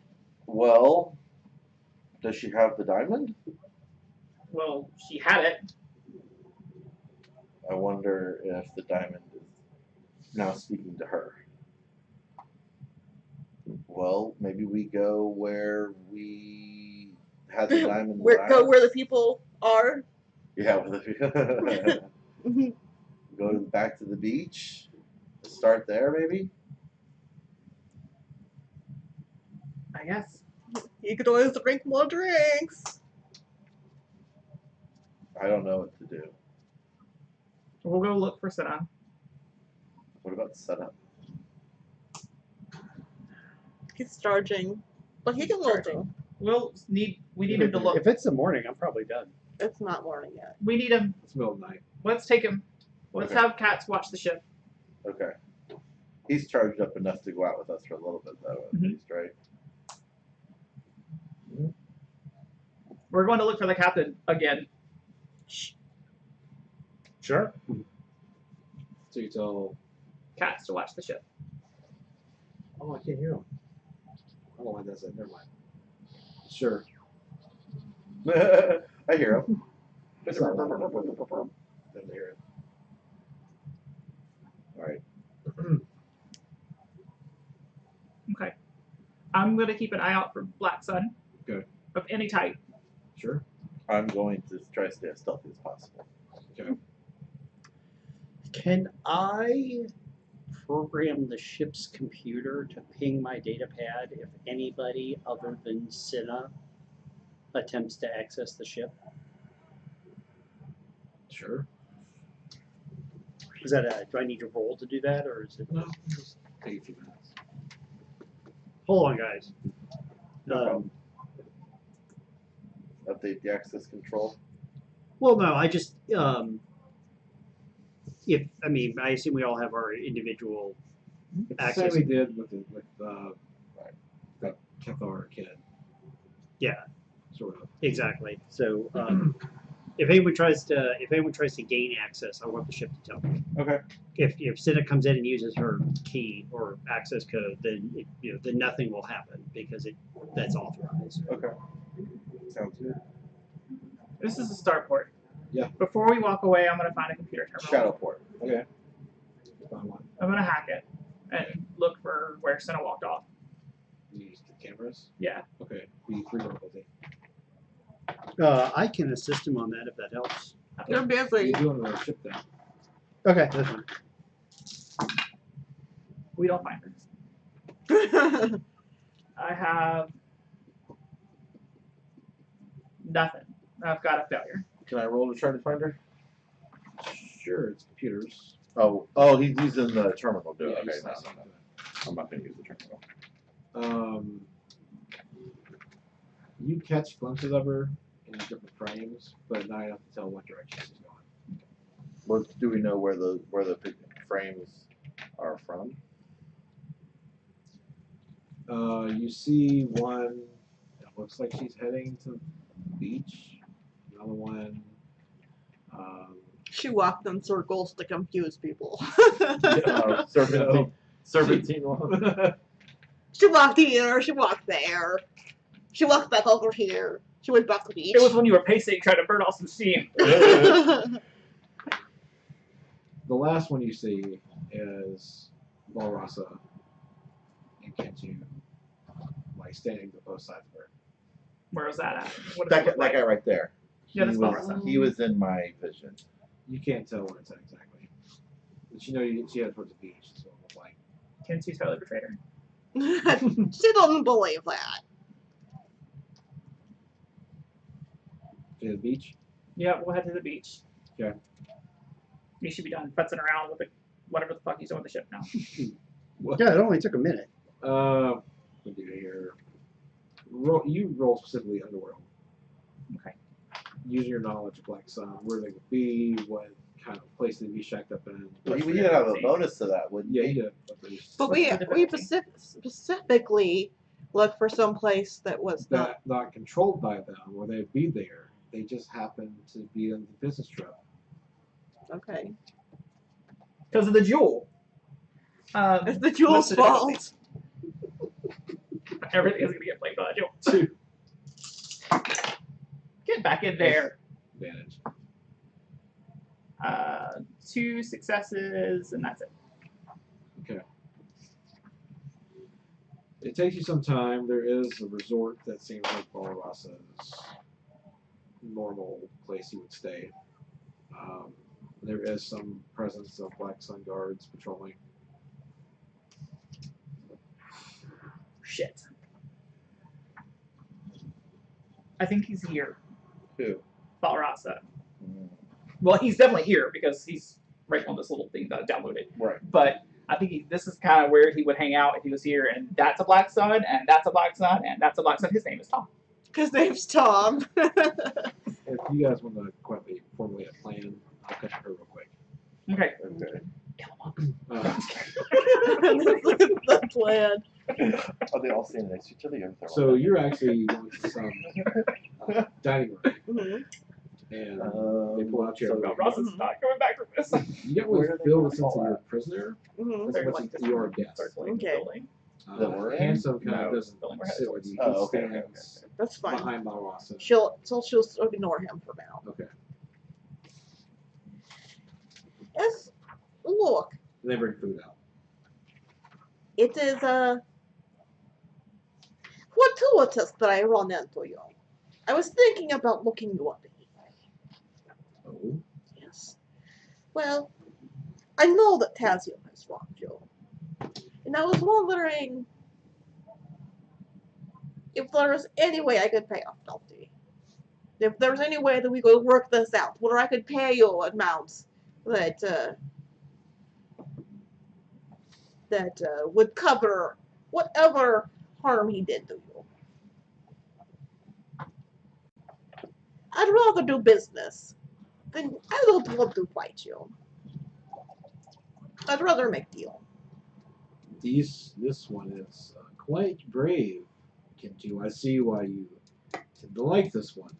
Well, does she have the diamond? Well, she had it. I wonder if the diamond is now speaking to her. Well, maybe we go where we had the diamond last. Go where the people are. Yeah, where the go back to the beach. Start there, maybe. I guess. You could always drink more drinks. I don't know what to do. We'll go look for Senna. What about setup? He's charging. But he can look. We need him to look. If it's the morning, I'm probably done. It's not morning yet. We need him. It's middle of the night. Let's take him. Let's Okay. have Cats watch the ship. Okay. He's charged up enough to go out with us for a little bit, though, at Mhm. least, right? We're going to look for the captain again. Sure. So you tell, Cats to watch the ship. oh, I can't hear him. I don't know why that's that. Never mind. Sure. I hear him. It's not loud. Doesn't hear it. All right. Okay. I'm going to keep an eye out for Black Sun. Good. Of any type. Sure. I'm going to try to stay as stealthy as possible. Okay. Can I program the ship's computer to ping my data pad if anybody other than Cinna attempts to access the ship? Sure. Is that do I need to roll to do that, or is it? No, just take a few minutes. Hold on, guys. No problem. Update the access control. Well, no, I just if I mean, I assume we all have our individual It's the access. same we did with that Cathar kid. Yeah, Sort of. exactly. So if anyone tries to gain access, I want the ship to tell me. Okay. If Cinna comes in and uses her key or access code, then then nothing will happen because that's authorized. Okay. Sounds good. This is a starport. Yeah. Before we walk away, I'm gonna find a computer terminal. Shadowport. Okay. Find one. I'm gonna hack it and look for where Senna walked off. Use the cameras. Yeah. Okay. Be 3 difficulty. I can assist him on that if that helps. You're What are busy. you doing with our ship then? Okay, that's fine. We don't find her. I have nothing. I've got a failure. Can I roll to try to find her? Sure, it's computers. Oh, he's using the terminal. Do it. Yeah, Okay, use no, that. I'm not going to use the terminal. You catch glimpses of her in different frames, but not enough to tell what direction she's going. Well, do we know where the frames are from? You see one that looks like she's heading to the beach. Another one. She walked in circles to confuse people. Serpentine one. She walked here, she walked there. She walked back over here. She went back to the beach. It was when you were pacing, trying to burn off some steam. The last one you see is Valrasa and Kenju, like standing to both sides of her. Where was that at? What does That it look like? guy right there. Yeah, that's he was, Valrasa. he was in my vision. You can't tell where it's at exactly, but you know she headed towards the beach. That's what it looked like. Kensu's totally betrayed her. She doesn't believe that. To the beach. Yeah, we'll head to the beach. Okay. You should be done futzing around with whatever the fuck he's doing with the ship now. Yeah, it only took a minute. What do you here? You roll specifically underworld. Okay. Using your knowledge of Black Sun, where they would be, what kind of place they'd be shacked up in. We did have a bonus to that, wouldn't Yeah, we? you did. But What's the we difficulty? specifically looked for some place that was not. Not controlled by them, or they'd be there. They just happened to be on the business trip. Okay. Because of the Jool. It's the Jool's what's the fault. difficulty? Everything is going to get blamed on the Jool. 2 Get back in there. advantage. 2 successes, and that's it. Okay. It takes you some time. There is a resort that seems like Valrasa's normal place you would stay. There is some presence of Black Sun guards patrolling. Shit. I think he's here. Who? Valrasa. Well, he's definitely here because he's right on this little thing that I downloaded. Right. But I think this is kind of where he would hang out if he was here. And that's a Black Sun, and that's a Black Sun, and that's a Black Sun. His name is Tom. His name's Tom. If you guys want to quietly formulate a plan, I'll catch her real quick. Okay. Okay. The plan. Are they all standing next to each other? So you're actually going to some dining room, Mhm. and they pull out your. so- Valrasa's not going back from this. You don't really Where do they feel the all sense of fall you're a at? prisoner Mhm. as much as you're a guest. Circling the Okay. building. That we're in? Handsome kind No. of doesn't Building we're headed sit with you. Oh, He okay, okay, stands That's fine. behind Valrasa. She'll ignore him for now. Okay. Yes. Look, And they bring food out. it is fortuitous that I run into you. I was thinking about looking you up. Oh. Yes. Well, I know that Tazio has wronged you. And I was wondering if there's any way I could pay off Delty. If there's any way that we could work this out, where I could pay you amounts that would cover whatever harm he did to you. I'd rather do business than I don't want to fight you. I'd rather make deal. This one is quite brave, Kintu. I see why you tend to like this one.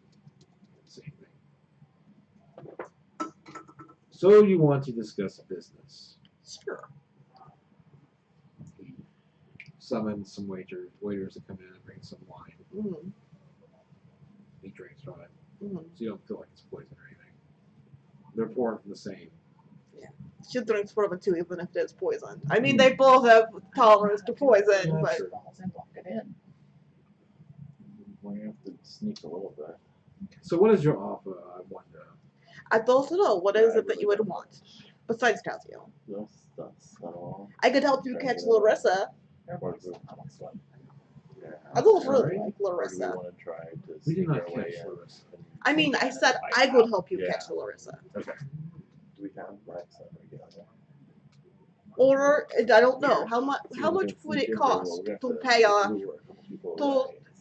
Same thing. So you want to discuss business? Sure. Summon some waiters to come in and bring some wine. Mm-hmm. He drinks from it, Mm-hmm. so you don't feel like it's poison or anything. They're poured from the same. She drinks from it too, even if it's poison. I mean, they both have tolerance to poison, but True. Lock it in. We're gonna have to sneak a little bit. So what is your offer? I wonder. I'd also know what is I it that you really would don't want besides Tazio. That's all. I could help you catch Larissa. Or do, yeah. I don't really Sorry? like Or do we Larissa. want to try to We sneak did not our way catch in? Larissa. I mean, I said I would help you Yeah. catch Larissa. Okay. Do we have rights on regular? Or I don't know how much would it cost to pay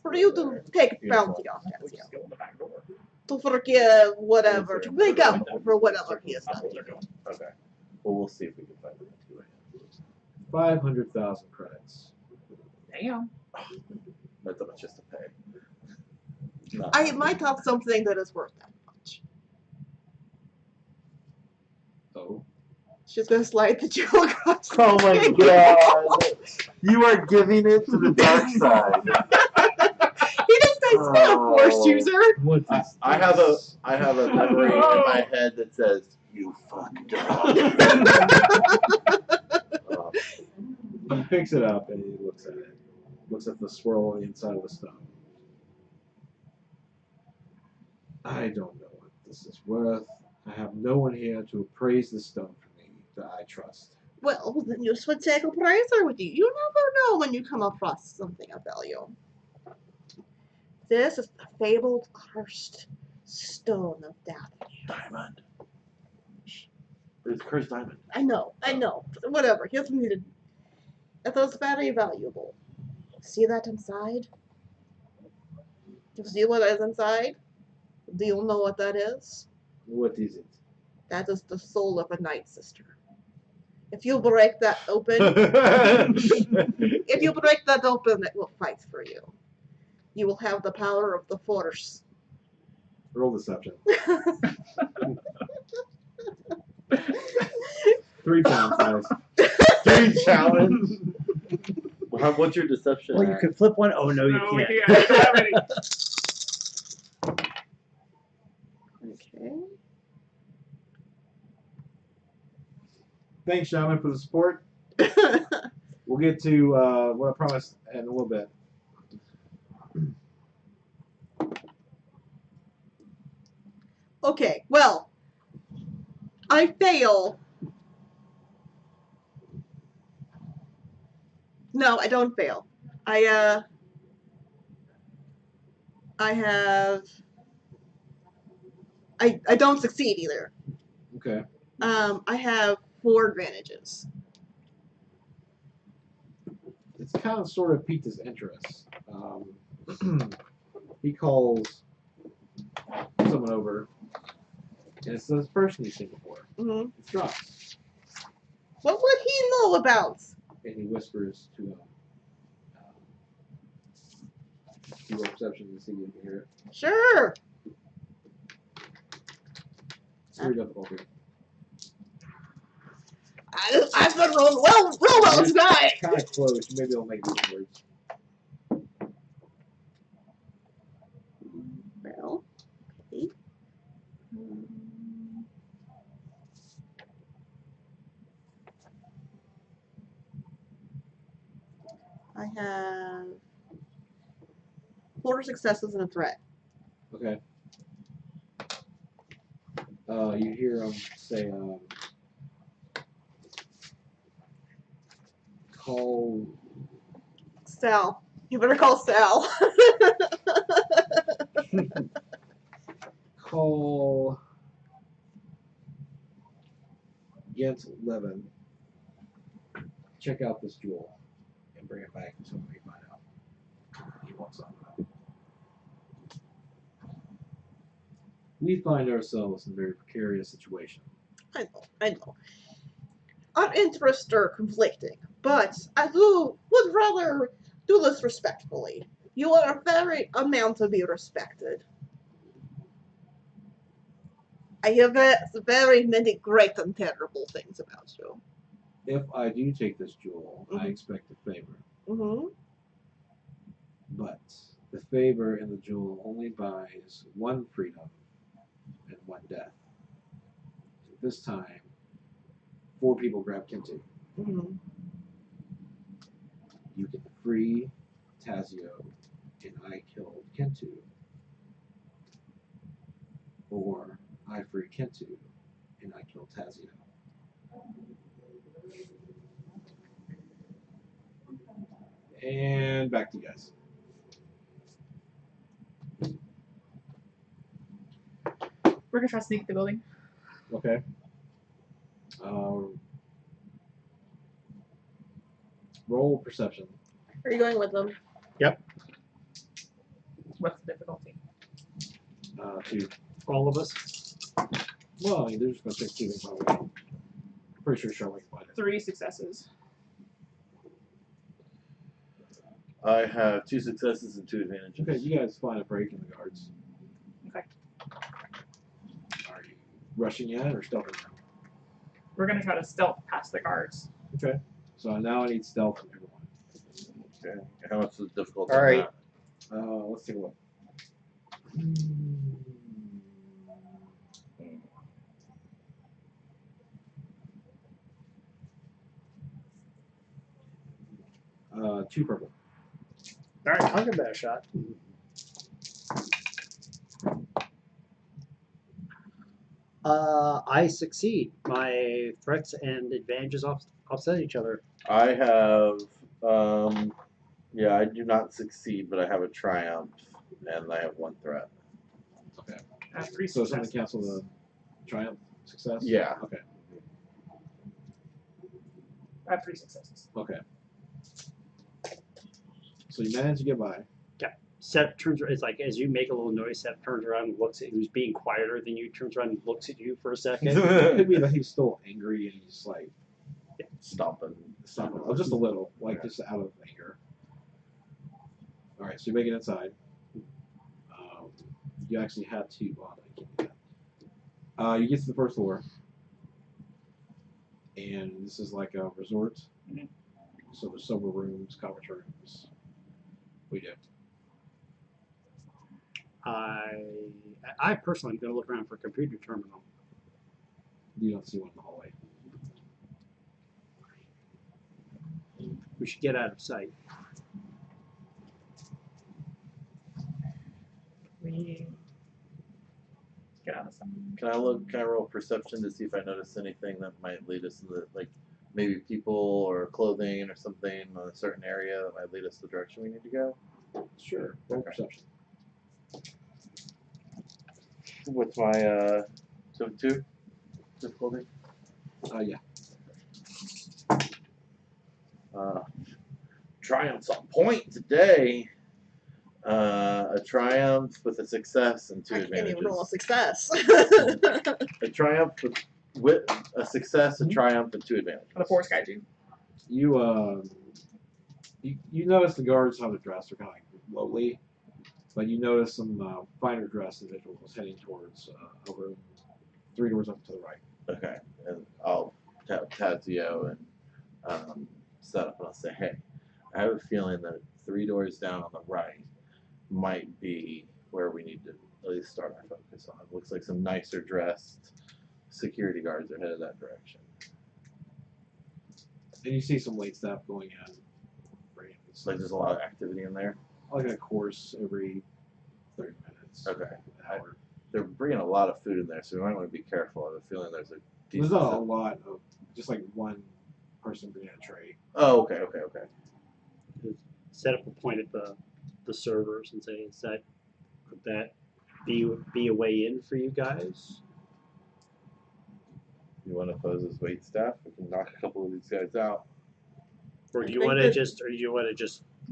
for you to take a bounty off We Tazio, just go in the back door. to forgive whatever, to make up for whatever he has done to you. Okay. Well, we'll see if we can find the 2 500,000 credits. Damn. That's how much just to pay. Not I might have something that is worth that much. Oh. She's gonna slide the jewel across. Oh my god! You are giving it to the dark side. He just says, "Yeah, force user." What I have a memory in my head that says, "You fucked up." He picks it up and he looks at it. Looks at the swirl on the inside of the stone. I don't know what this is worth. I have no one here to appraise the stone for me that I trust. Well, then you should take a pricer with you. You never know when you come across something of value. This is the fabled cursed stone of death. Diamond. It's cursed diamond. I know. Whatever. He doesn't need it. It is very valuable. See that inside? You see what is inside? Do you know what that is? What is it? That is the soul of a night sister. If you break that open, it will fight for you. You will have the power of the force. Roll deception. 3 times, guys. 3 challenge. What's your deception? Well, you at? could flip one. Oh no, you No, we can't. can't. We don't have any. Okay. Thanks, Shaman, for the support. We'll get to what I promised in a little bit. Okay, well, I fail. No, I don't fail. I don't succeed either. Okay. I have 4 advantages. It's kind of sort of piqued his interest. He calls someone over, and it's this person he's seen before. Mm-hmm. It's Drops. What would he know about? And he whispers to him. Do roll perception to see if you can hear it. Sure. It's very difficult. I've been rolling well tonight. Kind of close. Maybe I'll make these words. Well, okay. I have 4 successes and a threat. Okay. You hear him say, call Sal. You better call Sal. call Gent Levin. Check out this Jool and bring it back and somebody find out. He wants something. We find ourselves in a very precarious situation. I know. Our interests are conflicting, but I would rather do this respectfully. You are a man to be respected. I hear very many great and terrible things about you. If I do take this Jool, I Mhm. expect a favor. Mm-hmm. But the favor in the Jool only buys one freedom and one death. This time, 4 people grab Kintu. Mm-hmm. You can free Tazio and I killed Kintu. Or I free Kintu and I kill Tazio. And back to you guys. We're gonna try to sneak the building. Okay. Roll perception. Are you going with them? What's the difficulty? 2. All of us. Well, I mean, they're just going to take 2 things my way. Pretty sure Charlotte can find it. 3 successes. I have 2 successes and 2 advantages. Okay, you guys find a break in the guards. Okay. Are you rushing in or stealthing in? We're gonna try to stealth past the guards. Okay. So now I need stealth from everyone. Okay. How much is the difficulty? All on right. that? Let's take a look. Hmm. 2 purple. All right, I'll give that a shot. I succeed. My threats and advantages offset each other. I have, yeah, I do not succeed, but I have a triumph, and I have 1 threat. Okay. I have 3 So successes. something cancel the triumph success? Yeah. Okay. I have 3 successes. Okay. So you manage to get by. Seth turns. It's like as you make a little noise, Seth turns around and looks at who's being quieter than you. Turns around and looks at you for a second. It could be that he's still angry and he's like Stomping. stopping, just a little, like Okay. just out of anger. All right, so you make it inside. You actually had to. Well, I can't do that. You get to the first floor, and this is like a resort. Mhm. So there's sober rooms, conference rooms. We do. I personally am going to look around for a computer terminal. You don't see one in the hallway. We should get out of sight. We get out of sight. Can I roll perception to see if I notice anything that might lead us to the, like, maybe people or clothing or something in a certain area that might lead us the direction we need to go? Sure. Roll Okay. perception. What's my, 2 difficulty? Yeah. Triumph's on point today. A triumph with a success and 2 I can't advantages. even roll a success. A triumph with a success, a triumph, and 2 advantages. The force guide you. You notice the guards how they're dressed are kind of like lowly, but you notice some finer dressed individuals heading towards a room 3 doors up to the right. Okay, and I'll tap Tazio and set up and I'll say, hey, I have a feeling that 3 doors down on the right might be where we need to at least start our focus on. It looks like some nicer dressed security guards are headed that direction. And you see some wait staff going in. It's like there's a lot of activity in there. Like a course every 30 minutes. Okay. An hour. They're bringing a lot of food in there, so we might want to be careful. I have a feeling there's a There's decent not a lot of, just like one person bringing a tray. Oh, okay. Set up a point at the servers and say, could that be a way in for you guys? You want to pose as wait staff? We can knock a couple of these guys out. Or I do you think want to that- just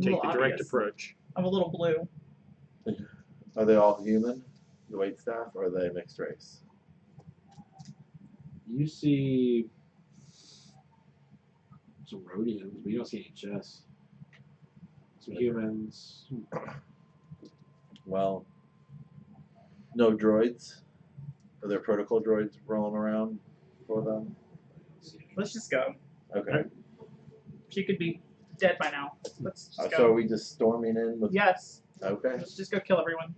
take Well, the direct obvious. approach? I'm a little blue. Are they all human, the wait staff, or are they mixed race? You see some Rhodians, but you don't see any chests. Some humans. Well, no droids. Are there protocol droids rolling around for them? Let's just go. Okay. She could be dead by now. Let's just So go. are we just storming in with? Yes. Okay. Let's just go kill everyone.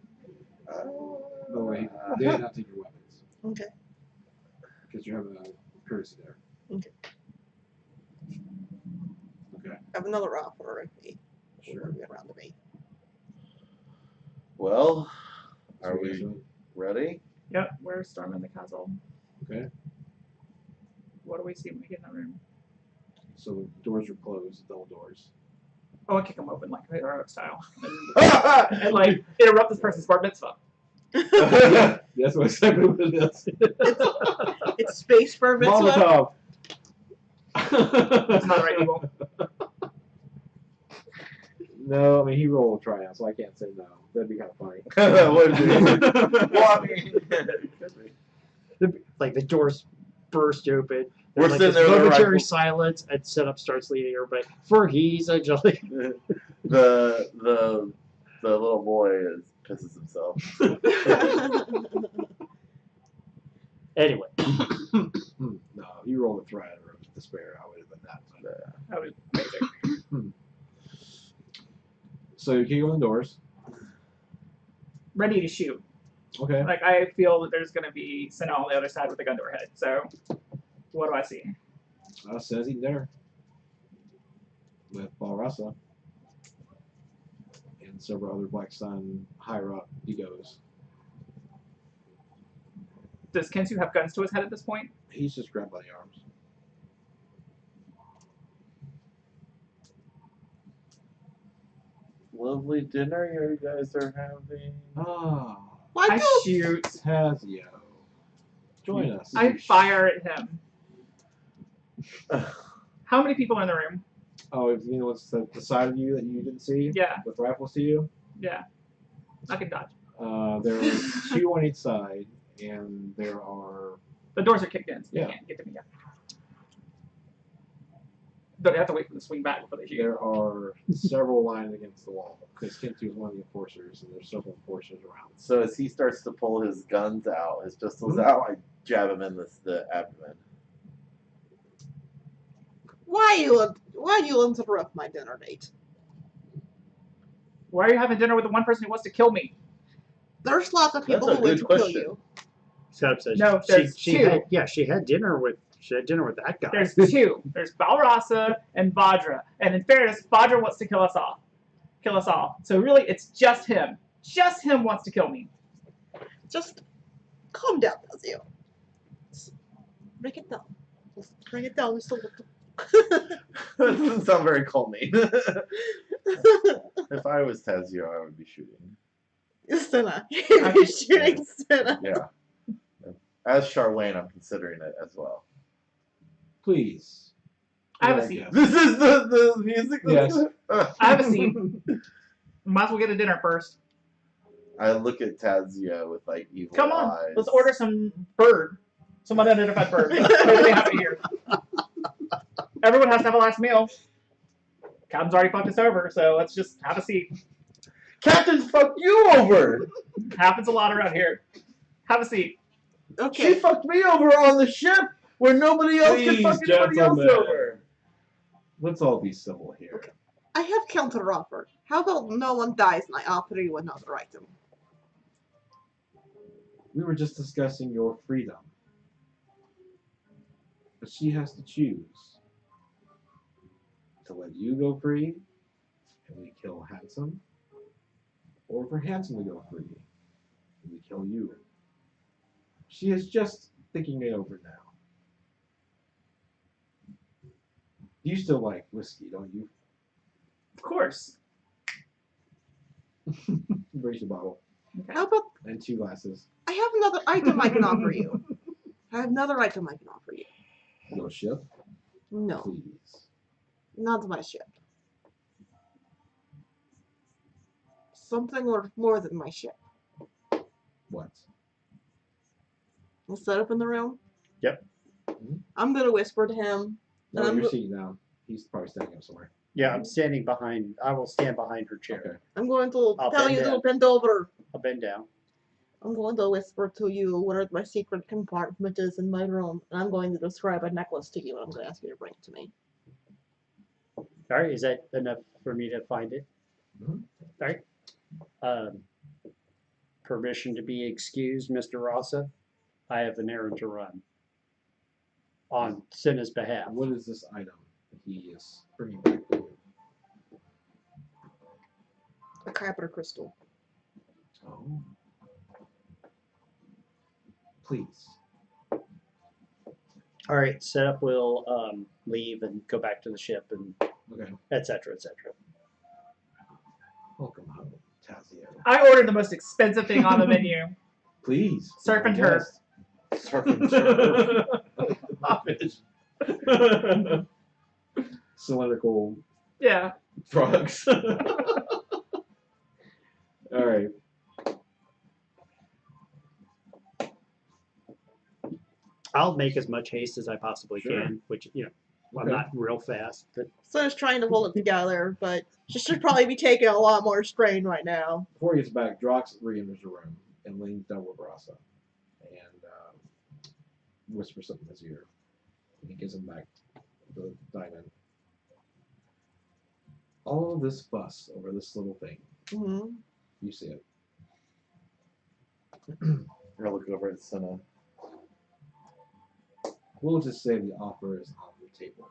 No way. They did not take your weapons Okay. because you have a courtesy there. Okay. Okay. I have another offer if we Sure. be around me. Well, are So you guys we really- ready? Yep, we're storming the castle. Okay. What do we see when we get in the room? So the doors are closed, double doors. Oh, I kick them open like heroic style. And like interrupt this person's bar mitzvah. Yeah, that's what exactly what it is. It's space for mitzvah. Molotov. It's not right evil. No, I mean he rolled a triumph, so I can't say no. That'd be kind of funny. Would be. Well, I mean, Like the doors burst open. We're There's like sitting this there with our momentary rifles. silence, and setup starts leading everybody. For he's a jolly. the little boy pisses himself. Anyway, No, you rolled a threat or a despair, I would have been that. But, That would be amazing. so you kick open the doors. Ready to shoot. Okay. Like I feel that there's gonna be Senna on the other side with a gun to her head. So what do I see? Says eating dinner with Balrasa and several other Black Sun higher up egos. Does Kensu have guns to his head at this point? He's just grabbed by the arms. Lovely dinner you guys are having. Ah, Why I do shoot. Tazio. Join us. I fire at him. How many people are in the room? Oh, you know what's the side of you that you didn't see? Yeah, With rifles to you? yeah. I can dodge. There are two on each side, and there are. The doors are kicked in, so Yeah. they can't get to me yet. But they have to wait for them to swing back before they shoot. There are several lined against the wall because Kentu is one of the enforcers, and there's several enforcers around. So as he starts to pull his guns out, his pistols out, I jab him in the abdomen. why you interrupt my dinner date? Why are you having dinner with the one person who wants to kill me? There's lots of people That's a who want good to kill question. you. setup says No, there's she two. had dinner with that guy. There's two. There's Balrasa and Vajra. And in fairness, Vajra wants to kill us all. Kill us all. So really, it's just him. Just him wants to kill me. Just calm down, Tazio. Break it down. Just bring it down just a little. That doesn't sound very calming. If I was Tazio, I would be shooting. Senna. You're shooting Senna. Yeah. As Charlene, I'm considering it as well. Please. I have a Yeah, seat. guess. This is the music? Yes. I have a seat. Might as well get a dinner first. I look at Tazio with like evil Come on, eyes. let's order some bird. Some unidentified bird. Maybe they have it here. Everyone has to have a last meal. Captain's already fucked us over, so let's just have a seat. Captain, fuck you over! Happens a lot around here. Have a seat. She Okay. fucked me over on the ship where nobody else Please, can fuck anybody else gentlemen. over. Let's all be civil here. Okay. I have counter offer. How about no one dies and I offer you another item? We were just discussing your freedom. But she has to choose to let you go free and we kill Handsome, or for Handsome to go free and we kill you. She is just thinking it over now. You still like whiskey, don't you? Of course. Raise your bottle. Okay. How about And 2 glasses. I have another item I can offer you. I have another item I can offer you. Your ship, No, please. not my ship. Something more than my ship. What? We'll set up in the room. Yep. I'm gonna whisper to him. No, I'm you're go- sitting down. He's probably standing up somewhere. Yeah, I'm standing behind. I will stand behind her chair. Okay. I'm going to I'll tell bend you to down. bend over. I'll bend down. I'm going to whisper to you where my secret compartment is in my room, and I'm going to describe a necklace to you, and I'm going to ask you to bring it to me. All right, is that enough for me to find it? Mhm. All right. Permission to be excused, Mr. Rasa. I have an errand to run on Cinna's behalf. What is this item that he is bringing back to you? A kyber crystal. Oh. Please. All right, setup will leave and go back to the ship and Okay. et cetera, et cetera. Welcome home, Tazio. I ordered the most expensive thing on the menu. Please. Surf and yes. Surf and turf. Cylindrical Yeah. frogs. All right. I'll make as much haste as I possibly Sure. can, which, you know, I'm Okay. not real fast, but So just trying to hold it together, but she should probably be taking a lot more strain right now. Before he gets back, Drox re-enters the room and leans down with Rasa and whispers something in his ear. And he gives him back the diamond. All this fuss over this little thing. Hmm. You see it. I look over at Senna. We'll just say the offer is on the table.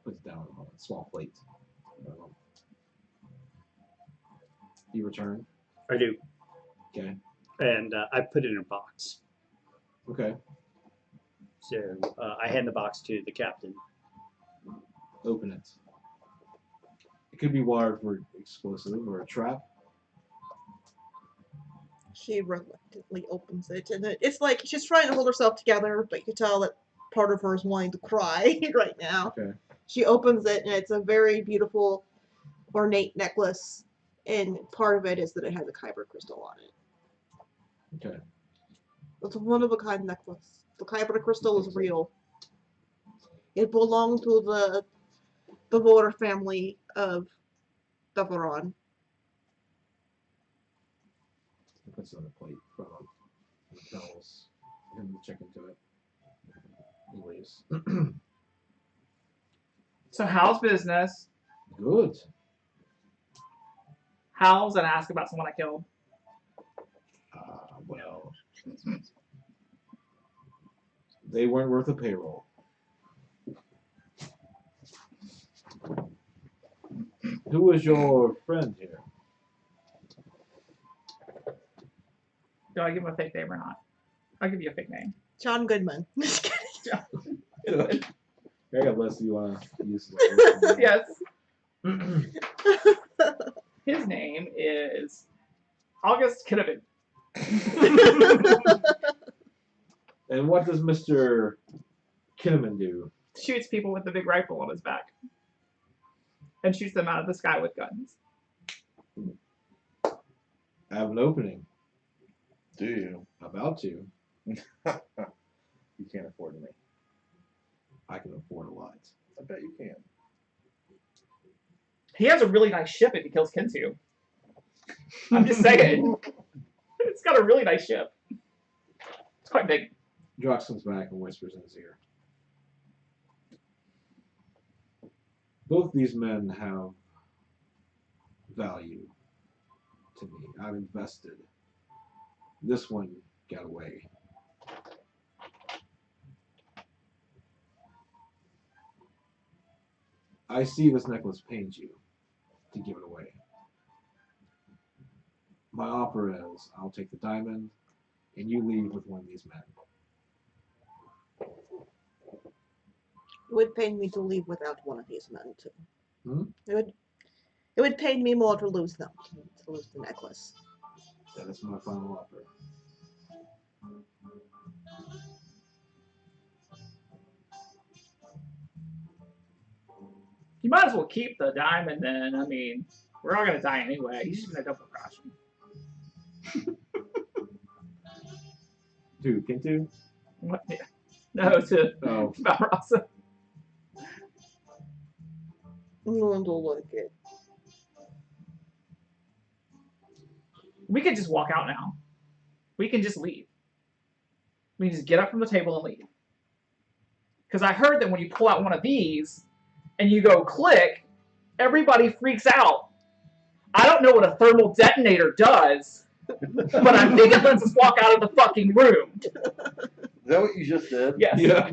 Puts it down on a small plate. You return. I do. Okay. And I put it in a box. Okay. So I hand the box to the captain. Open it. It could be wired for explosive or a trap. She reluctantly opens it, and it's like she's trying to hold herself together, but you can tell that part of her is wanting to cry right now. Okay. She opens it, and it's a very beautiful, ornate necklace, and part of it is that it has a kyber crystal on it. Okay. It's a one-of-a-kind necklace. The kyber crystal is real. It belonged to the Vora family of Deveron. He puts it on a plate from him. He tells him to check into it. He leaves. So how's business? Good. How's and ask about someone I killed. Well, they weren't worth a payroll. Who was your friend here? Do I give him a fake name or not? I'll give you a fake name. John Goodman. I got less you want to use. The Yes. His name is August Kinnaman. And what does Mr. Kinnaman do? Shoots people with the big rifle on his back. And shoots them out of the sky with guns. I have an opening. Do you? About to. You can't afford me. I can afford a lot. I bet you can. He has a really nice ship if he kills Kinsu. I'm just saying. It's got a really nice ship. It's quite big. Drox comes back and whispers in his ear. Both these men have value to me. I've invested. This one got away. I see this necklace pains you to give it away. My offer is I'll take the diamond and you leave with one of these men. would pain me to leave without one of these men too. Hmm? It would pain me more to lose them, to lose the necklace. That is my final offer. You might as well keep the diamond then. I mean, we're all gonna die anyway. He's just gonna double cross you. Dude, Kintu? What? Yeah. No, to Oh. Valrasa. I'm going to look it. We could just walk out now. We can just leave. We can just get up from the table and leave. Because I heard that when you pull out one of these and you go click, everybody freaks out. I don't know what a thermal detonator does, but I think it lets us walk out of the fucking room. Is that what you just did? Yes. Yeah.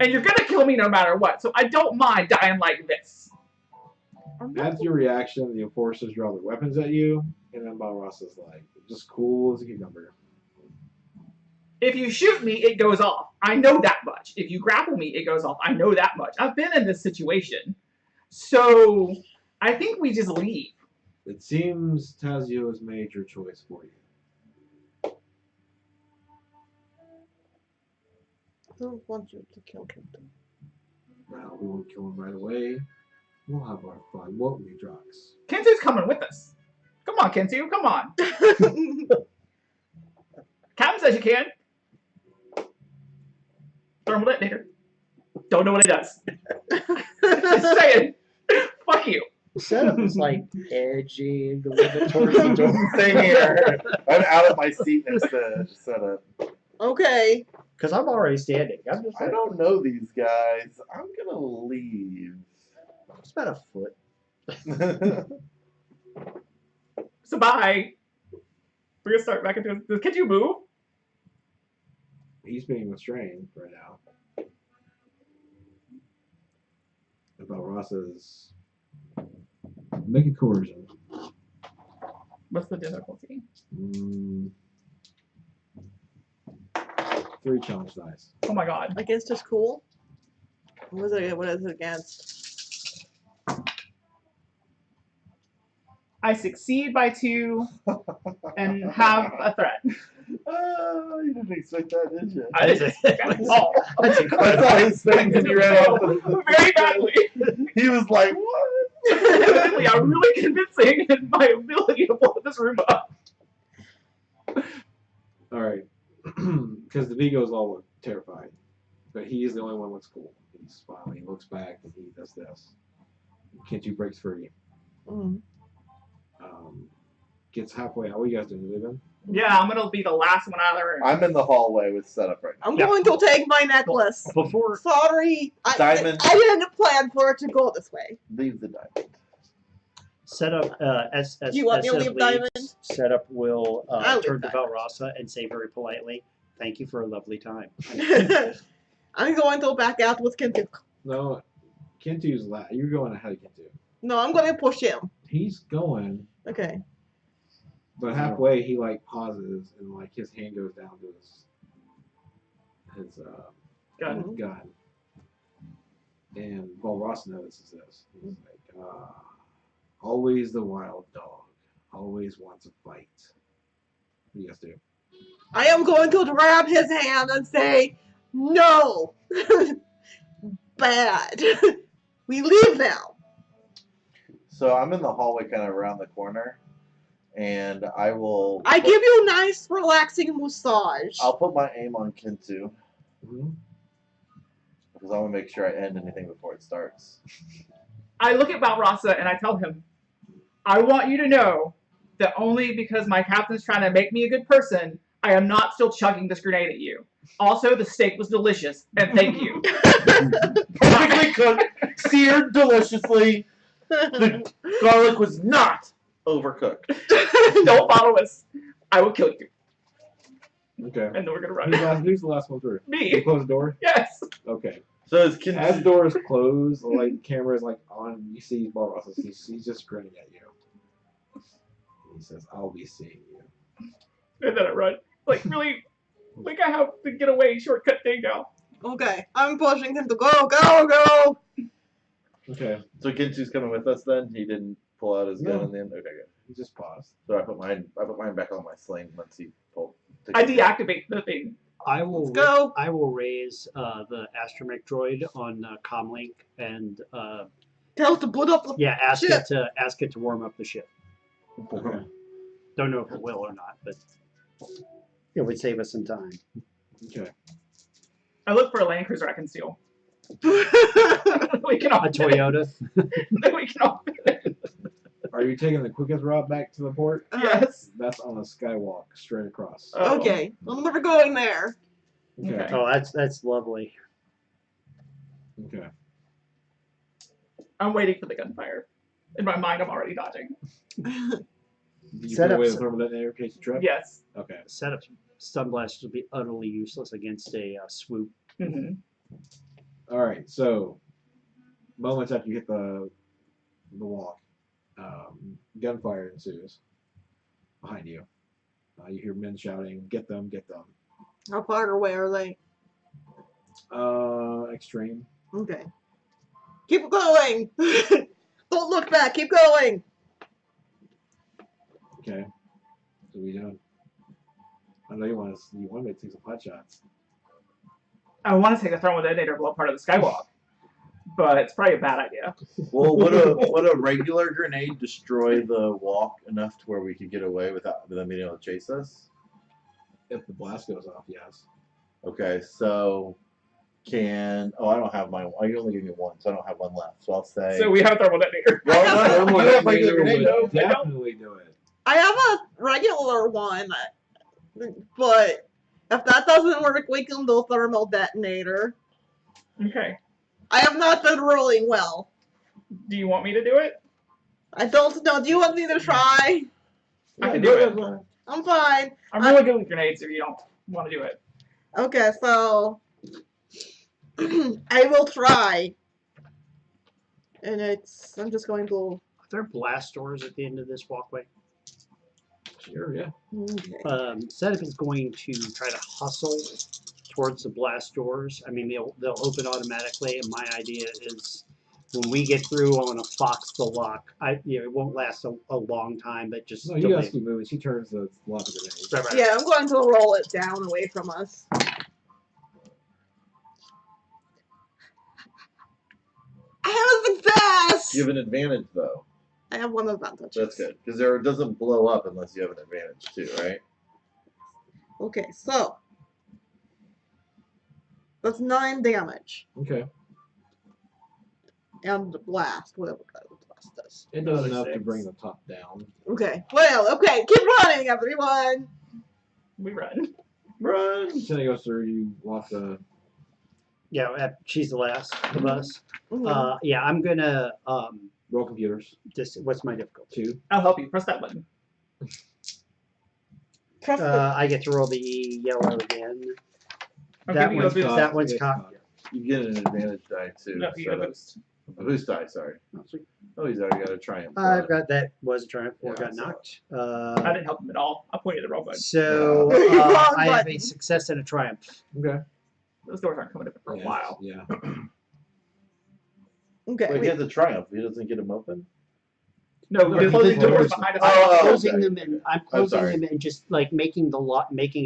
And you're gonna kill me no matter what, so I don't mind dying like this. That's your reaction. The enforcers draw their weapons at you, and then Balrasa's like, just cool as a cucumber. If you shoot me, it goes off. I know that much. If you grapple me, it goes off. I know that much. I've been in this situation. So I think we just leave. It seems Tazio has made your choice for you. I don't want you to kill him. Now, we won't kill him right away. We'll have our fun, won't we, Drox? Kentu's coming with us. Come on, Kentu. Come on. Captain says you can. Thermal detonator. Don't know what it does. Just saying. Fuck you. Setup is like edging a little bit towards the door. Same here. I'm out of my seat next to setup. Okay. Because I'm already standing. I'm just I like, don't know these guys. I'm gonna leave. it's about a foot. So bye. We're gonna start back into. Does Kentu move? He's being restrained right now. And Balrasa's make a coercion. What's the difficulty? 3 challenge dice. Oh my god. Against his cool? What is it against? I succeed by 2 and have a threat. Oh, you didn't expect that, did you? I didn't expect that at all. That's I incredible. saw his face and he ran off. Very badly. He was like, what? Evidently, I'm really convincing in my ability to blow this room up. Alright. Because the Vigo's all look terrified. But he's the only one that looks cool. He's smiling, he looks back, and he does this. Kentu breaks free. Mm. Gets halfway out. What are you guys doing? You leaving? Yeah, I'm gonna be the last one out of the room. I'm in the hallway with setup right now. I'm Yeah. going to take my necklace. Before Sorry. Diamond. I didn't plan for it to go this way. Leave the diamond. setup, as Do you want me to setup leave Diamond? leaves, setup will I'll leave turn to Diamond. Valrasa and say very politely, "Thank you for a lovely time." I'm going to back out with Kentu. No. Kentu's last. You're going ahead of Kentu. No, I'm going to push him. He's going, Okay. but halfway he like pauses and like his hand goes down to his Gun. gun. And Balrasa notices this. He's like, always the wild dog. Always wants a fight. What do you guys do? I am going to grab his hand and say, no. Bad. We leave now. So I'm in the hallway kind of around the corner. And I will... I give you a nice, relaxing massage. I'll put my aim on Kintu. Mm-hmm. Because I want to make sure I end anything before it starts. I look at Valrasa and I tell him, I want you to know that only because my captain's trying to make me a good person, I am not still chugging this grenade at you. Also, the steak was delicious, and thank you. Perfectly cooked, seared deliciously. The garlic was not overcooked. Don't follow us. I will kill you. Okay. And then we're gonna Who's run. the last one through? You Me. close the door? Yes. Okay. So is As Kintu... doors close, like the camera is like on, you see Balrasa, he's just grinning at you. He says, I'll be seeing you. And then I run. Like, really, like I have the getaway shortcut thing now. Okay, I'm pushing him to go, go, go. Okay. So Ginsu's coming with us then? He didn't pull out his gun No. in the end? Okay, good. He just paused. So I put mine back on my sling once he pulled. I deactivate the thing. I will Let's go. I will raise the astromech droid on comlink and Tell it to put up the ask ship. it to warm up the ship. Okay. Don't know if it will or not, but it would save us some time. Okay. I look for a land cruiser I can steal. We can all A Toyota. we can all Are you taking the quickest route back to the port? Yes. That's on a skywalk straight across. Oh. Okay, I'm never going there. Okay. Oh, that's lovely. Okay. I'm waiting for the gunfire. In my mind, I'm already dodging. Did you Set put up away the some- thermal detonator in case you trip? Yes. Okay. Setup stun blasters will be utterly useless against a swoop. Mm-hmm. All right. So, moments after you hit the walk, gunfire ensues behind you. You hear men shouting, "Get them! Get them!" How far away are they? Extreme. Okay. Keep going. Don't look back. Keep going. Okay. So we done. I know you want me to take some pot shots. I want to take a thermal detonator blow up part of the skywalk, but it's probably a bad idea. Well, would a regular grenade destroy the walk enough to where we could get away without them being able to chase us? If the blast goes off, yes. Okay, so I don't have mine. You only give me one, so I don't have one left. So I'll say. So we have a thermal detonator. Well, no, you have regular grenade, though. would definitely do it. I have a regular one, but if that doesn't work, we can do thermal detonator. Okay. I have not been rolling well. Do you want me to do it? I don't know. Do you want me to try? I can do it. I'm fine. I'm really good with grenades if you don't want to do it. Okay, so I will try. And I'm just going to. Are there blast doors at the end of this walkway? Sure, yeah. Okay. Setup is going to try to hustle towards the blast doors. I mean, they'll open automatically, and my idea is when we get through, I want to fox the lock. It won't last a long time, but just No, you guys keep moving. She turns the lock of grenade. Right. Yeah, I'm going to roll it down away from us. I have a success! You have an advantage, though. I have one advantage. That's good. Because it doesn't blow up unless you have an advantage, too, right? Okay, so that's 9 damage. Okay. And the blast, whatever kind of blast does. It does Another enough to 6. bring the top down. Okay, well, okay, keep running, everyone! We run. Run! Then it goes through, you walk the... Yeah, she's the last of us. Mhm. Yeah, I'm gonna Roll computers. what's my difficulty? 2. I'll help you. Press that button. Trust the I get to roll the yellow again. Okay, That we go one's boost. that one's It's cocked. You get an advantage die, too. No, you get a boost. A boost die, sorry. Oh, he's already got a triumph. I've got that was a triumph. Four Yeah, got so- knocked. I didn't help him at all. I pointed the wrong button. So Wrong I have a button. success and a triumph. Okay. Those doors aren't coming open for a while. Yeah. Okay, Wait, he wait. has a triumph. He doesn't get him open? No, No, we're he closing did doors doors. behind us. Oh, I'm closing okay. them and I'm closing sorry. them and just like making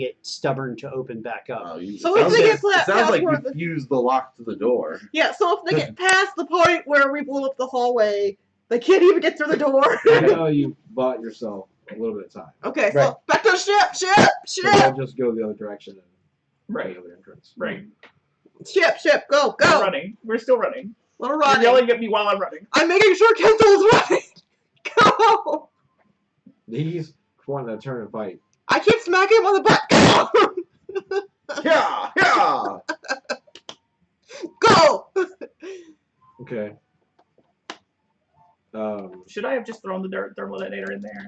it stubborn to open back up. Oh, you, So it if sounds they like- get to that it sounds like password- you fused the lock to the door. Yeah, so if they get past the point where we blew up the hallway, they can't even get through the door. I know you bought yourself a little bit of time. Okay, so Right. back to the ship, ship, So ship, they'll just go the other direction and Right. go to the other entrance. Right. ship, go, We're go. running. We're still running. We're You're running. yelling at me while I'm running. I'm making sure Kendall's running. Go. He's wanting to turn and fight. I keep smacking him on the butt. Go. Yeah, yeah. Go. Okay. Should I have just thrown the thermal detonator in there?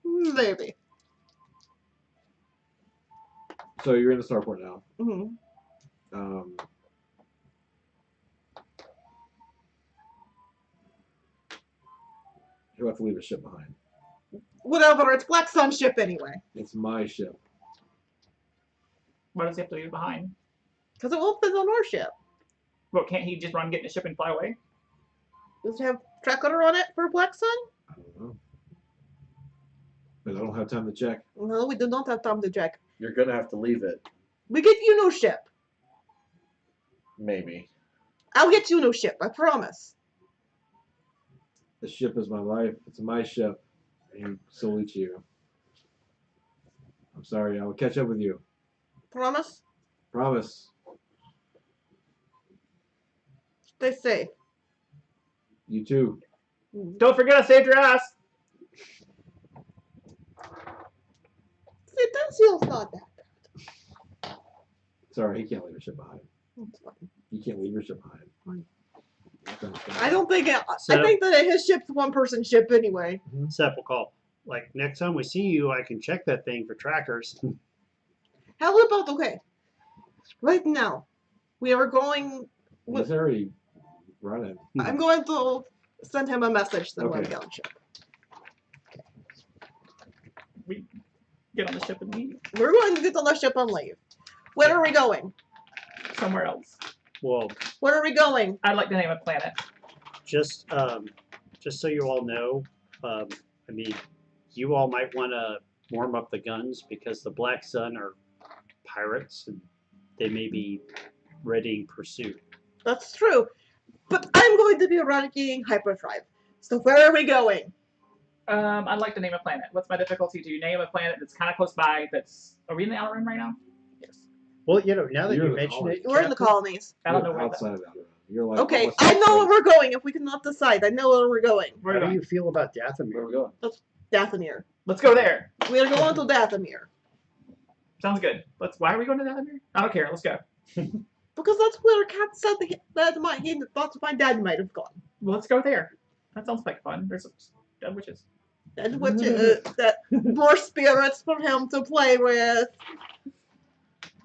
Maybe. So you're in the starport now. Mhm. You'll have to leave a ship behind. Whatever, it's Black Sun ship anyway. It's my ship. Why does he have to leave it behind? Because it won't fit on our ship. Well, can't he just run, get in the ship, and fly away? Does it have tracker on it for Black Sun? I don't know. But I don't have time to check. No, we do not have time to check. You're gonna have to leave it. We get you no ship. Maybe. I'll get you no ship. I promise. The ship is my life. It's my ship. And so it's you. I'm sorry. I will catch up with you. Promise. Promise. Stay safe. You too. Don't forget I saved your ass. See, that seal's not that bad. Sorry, he can't leave a ship behind. It's fine. You can't leave your ship behind. Fine. That's understandable. I don't think So- I think that his ship's a one-person ship anyway. Sepulchre. Like next time we see you, I can check that thing for trackers. How about okay? Right now, we are going. He's already running. I'm going to send him a message then when we Okay. get on ship. We get on the ship and leave We're going to get on the ship and leave. Where are we going? somewhere else. Well, Where are we going? I'd like to name a planet. just so you all know, I mean, you all might want to warm up the guns because the Black Sun are pirates and they may be readying pursuit. That's true. But I'm going to be running hyperdrive. So where are we going? I'd like to name a planet. What's my difficulty to name a planet that's kind of close by? Are we in the Outer Rim right now? Yes. Well, you know, now that You're you in the mention it, We're in the Captain, colonies. I don't You're know where outside of Outer Rim. You're like Okay, almost I know outside. where we're going. If we cannot decide, I know where we're going. Where how are do we you going? feel about Where are Dathomir? we going? Dathomir. Let's go there. We are going to Dathomir. Sounds good. Why are we going to Dathomir? I don't care. Let's go. Because that's where Cat said he thought my dad might have gone. Well, let's go there. That sounds like fun. There's some dead witches. And which that more spirits for him to play with.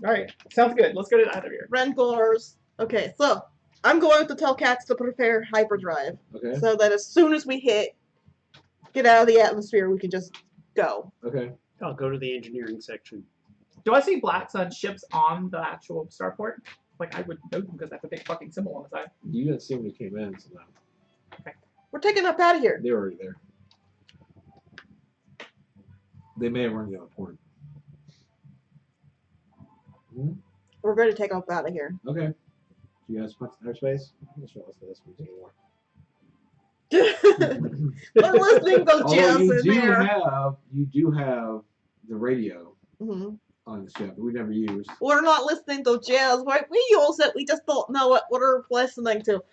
All right. Sounds good. Let's go to Dathomir. Rancors. Okay, so I'm going to tell Cats to prepare hyperdrive Okay. so that as soon as we get out of the atmosphere, we can just go. Okay. I'll go to the engineering section. Do I see Black Sun ships on the actual starport? Like, I would know them because that's a big fucking symbol on the side. You didn't see when you came in, so no. We're taking up out of here. They were already there. They may have run the other port. We're going to take up out of here. Okay. Do you guys punch airspace? I'm just realized this anymore. We're listening to Although jazz you in do there. have the radio hmm on the ship that we never use. We're not listening to jazz, right? We use it. We just don't know what we're listening to.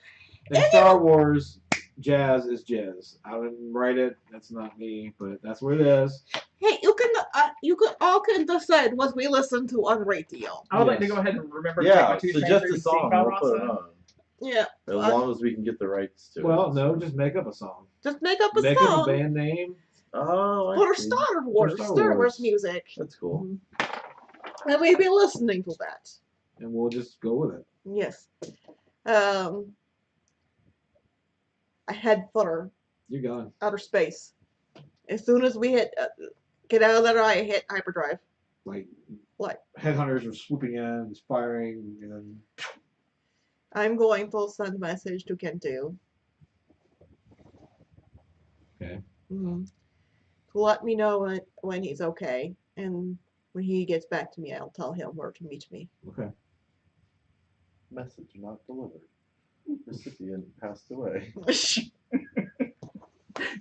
In Star Wars, jazz is jazz. I didn't write it. That's not me, but that's what it is. Hey, you can all decide what we listen to on radio. I would like to Yes. go ahead and remember to Yeah, take my two suggest a strangers song. and We'll put it on. Yeah, As long as we can get the rights to it. Well, no, just make up a song. just make up a Make up a song band name. Oh, for I see. Star Wars, Star Star Wars Wars. music, That's cool. and we'll be listening to that. And we'll just go with it. Yes. I head for You're gone. outer space. As soon as we get out of there, I hit hyperdrive. Like, What? headhunters are swooping in, just firing, and then I'm going to send a message to Kentu. Okay. To let me know when he's okay, and when he gets back to me, I'll tell him where to meet me. okay. Message not delivered. Recipient passed away.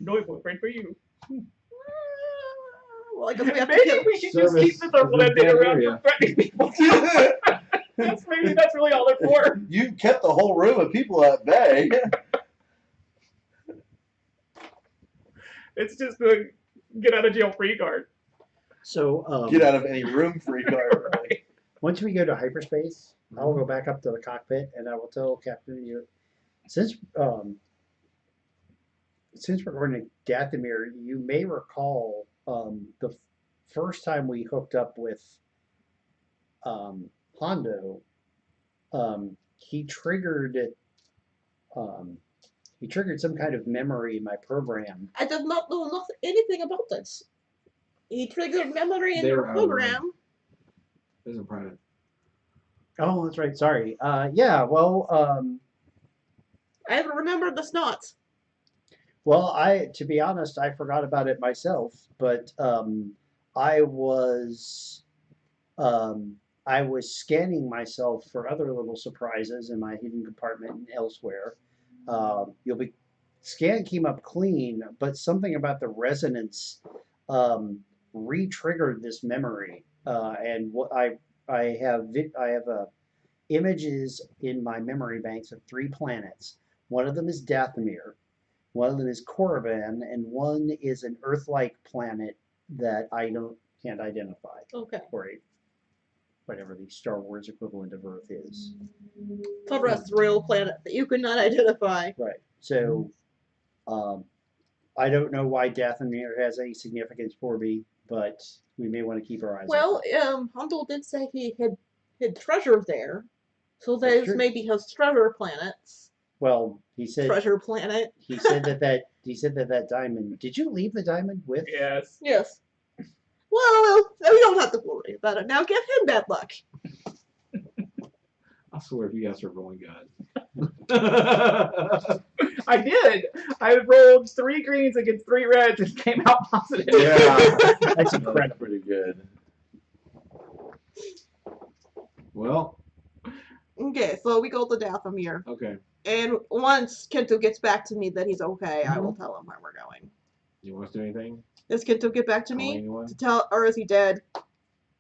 No boyfriend for you. Well, I guess we have to Maybe kill. we should just Service keep the thermal is a ending dead around area. for threatening people too. Maybe that's really all they're for. You kept the whole room of people at bay. It's just the get out of jail free card. So, Get out of any room free card. Right. once we go to hyperspace, I will go back up to the cockpit and I will tell Captain you, since we're going to Dathomir, you may recall the first time we hooked up with Hondo, he triggered some kind of memory in my program. I did not know anything about this. He triggered memory in They your were out of the room. program. Isn't private. Oh, that's right. Sorry. Yeah. Well, I remember the snots. to be honest, I forgot about it myself. But I was, um, I was scanning myself for other little surprises in my hidden compartment and elsewhere. You'll be scan came up clean, but something about the resonance um, re-triggered this memory, and what I have images in my memory banks of 3 planets. One of them is Dathomir, one of them is Korriban, and one is an Earth-like planet that I can't identify, Okay. or whatever the Star Wars equivalent of Earth is. Terrestrial planet that you could not identify. Right. So, I don't know why Dathomir has any significance for me, but we may want to keep our eyes Well, open. Hundle did say he hid treasure there. So That's there's true. maybe his treasure planets. Well, he said Treasure planet. he said that diamond. Did you leave the diamond with? Yes. Yes. Well, we don't have to worry about it now. Give him bad luck. I swear if you guys are rolling good. I did. I rolled 3 greens against 3 reds and came out positive. Yeah, That's incredible. pretty good. Well, Okay, so we go to Dathomir. okay. And once Kento gets back to me that he's okay, I will tell him where we're going. You want us to do anything? Does Kento get back to Call me? anyone? To tell, or is he dead?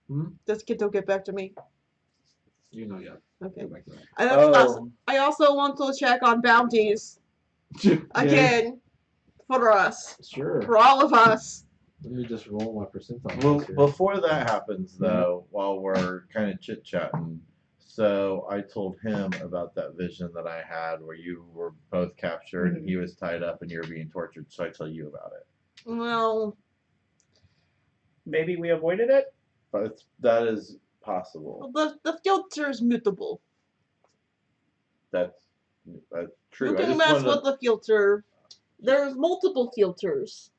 Hmm? Does Kento get back to me? You know yet. Okay. Go back to that. I also want to check on bounties Yeah, again for us, sure. for all of us. Let me just roll my percentile. Well, here. before that happens, though, while we're kind of chit chatting, so I told him about that vision that I had where you were both captured and he was tied up and you were being tortured. So I tell you about it. Well, Maybe we avoided it. But that is possible. the filter is mutable. That's true. You I can just mess wanted with the filter. There's multiple filters.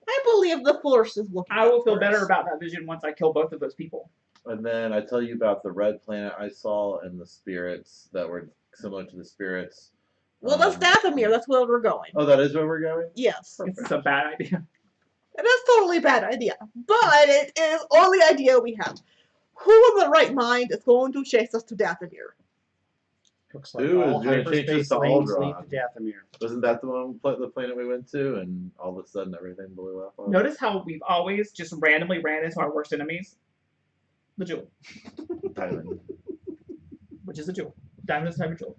I believe the force is looking. I will feel for better us. about that vision once I kill both of those people. and then I tell you about the red planet I saw and the spirits that were similar to the spirits. Well, that's Dathomir. That's where we're going. Oh, that is where we're going? Yes. This is a bad idea. It is totally a bad idea, but it is only idea we have. Who in the right mind is going to chase us to Dathomir? Looks like Ooh, all it's gonna change hyperspace us to lanes lead Aldron. to Dathomir. Wasn't that the planet we went to and all of a sudden everything blew up? on us? Notice how we've always just randomly ran into our worst enemies? The Jool, Diamond. which is a Jool. Diamond is a type of Jool.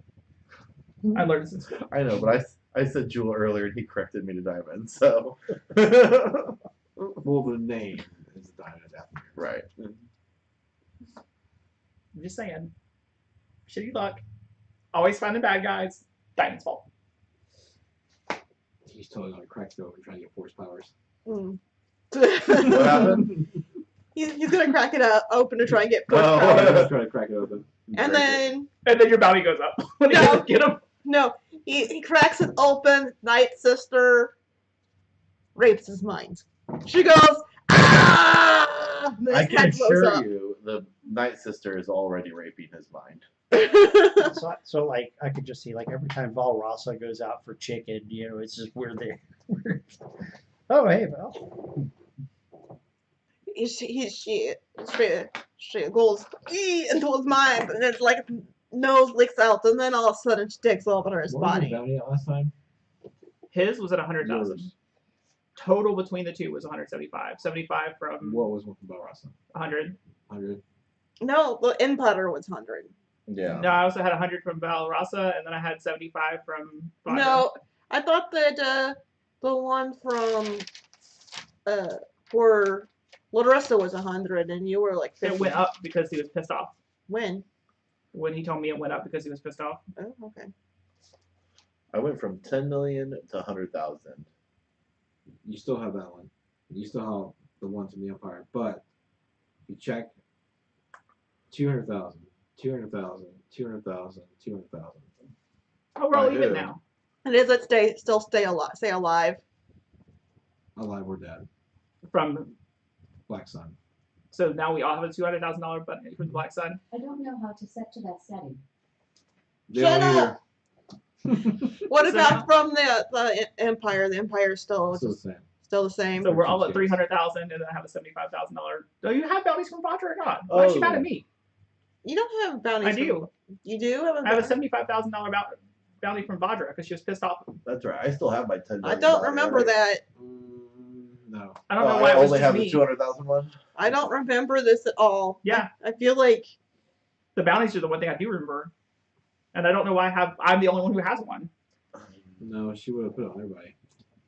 I learned this in school. I know, but I said Jool earlier and he corrected me to Diamond, so. Well, the name is Diamond Dathomir. Right. I'm just saying. Shitty luck. Always finding bad guys. Diamond's fault. He's totally gonna crack it open trying to get force powers. Mm. What happened? He's gonna crack it open to try and get Oh. force I'm powers. just trying to crack it open. And then And then your bounty goes up when you No. get him. no, he cracks it open. Night Sister rapes his mind. She goes, ah! And I his can head blows assure up. you, the Night Sister is already raping his mind. So like I could just see like every time Valrasa goes out for chicken, it's just where they. Oh hey Val. She goes into his mind, and it's like nose licks out, and then all of a sudden she takes over his What was body. your bounty at last time? His was at 100,000. Yours. Total between the two was 175. 75 from What was one from Belrasa? 100. 100. No, the Empire was 100. Yeah. No, I also had 100 from Valrasa, and then I had 75 from Vajra. No, I thought that the one from for Larissa was 100, and you were like 50. It went up because he was pissed off. When? When he told me it went up because he was pissed off. Oh, okay. I went from 10 million to 100,000. You still have that one. You still have the one from the Empire, but you check 200,000, 200,000, 200,000, 200,000. Oh, we're all I even do. now. And is it still stay alive? Stay alive. Alive or dead. From Black Sun. So now we all have a $200,000 bounty from the black side. I don't know how to set to that setting. They Shut don't up! What So about now- from the Empire? The Empire is still Still the same. still the same. So we're all at Cheapskates. 300,000, and then I have a $75,000. Do you have bounties from Vajra or not? Why is she mad at me? You don't have bounties. I do. You do have a I have a bounty? $75,000 bounty from Vajra because she was pissed off. That's right. I still have my 10. I don't remember that. No. I don't know why I it was only just have me. the 200,000 one. I don't remember this at all. Yeah, I feel like the bounties are the one thing I do remember, and I don't know why I'm the only one who has one. No, she would have put it on everybody.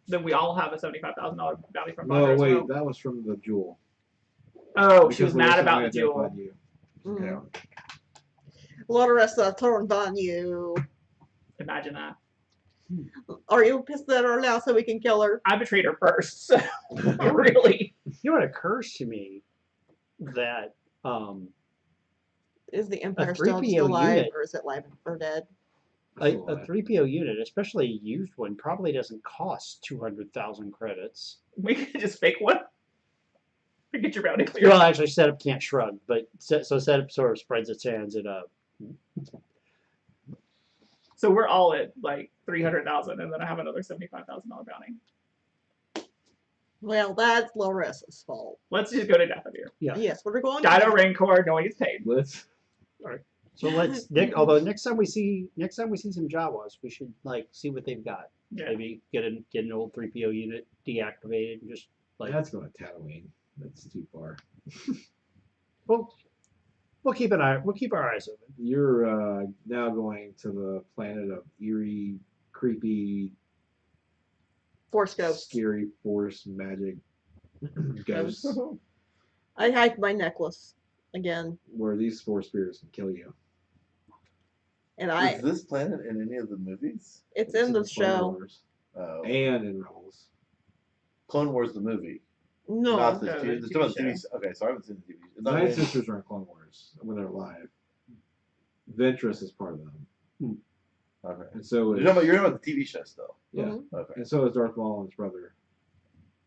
Then we all have a $75,000 bounty from Vajra. No, as wait, well. that was from the Jool. Oh, she was Because mad Larissa about the identified jewel. you. mm, Yeah. Larissa turned on you. Imagine that. Are you pissed at her now so we can kill her? I betrayed her first. So really. You know what occurs to me that Is the Empire still 3PO alive unit. or is it live or dead? a Still alive. 3PO unit, especially a used one, probably doesn't cost 200,000 credits. We could just fake one. To get your bounty clear. Well, actually, setup can't shrug, but setup sort of spreads its hands and So we're all at like 300,000, and then I have another $75,000 bounty. Well, that's Larissa's fault. Let's just go to Dathomir. Yeah. Yes, we're going Dino to Rancor, knowing he's paid. Let's. So let's Nick. Although next time we see some Jawas, we should like see what they've got. Yeah. Maybe get an old 3PO unit deactivated and just like That's going to Tatooine. That's too far. we'll keep our eyes open. You're now going to the planet of eerie, creepy, Force Ghost. scary force magic ghosts, I hide my necklace again, where these four spirits can kill you. and Is this planet in any of the movies? it's in the Clone show. Wars Oh. and in Rebels. Clone Wars the movie. No, Not the No, TV. the It's about TV TV. Okay, so I haven't seen the TV. It's not Nine in- Sisters are in Clone Wars when they're alive. Ventress is part of them, Okay. and so is, You're talking about the TV show still. yeah, Mhm. Okay. and so is Darth Maul and his brother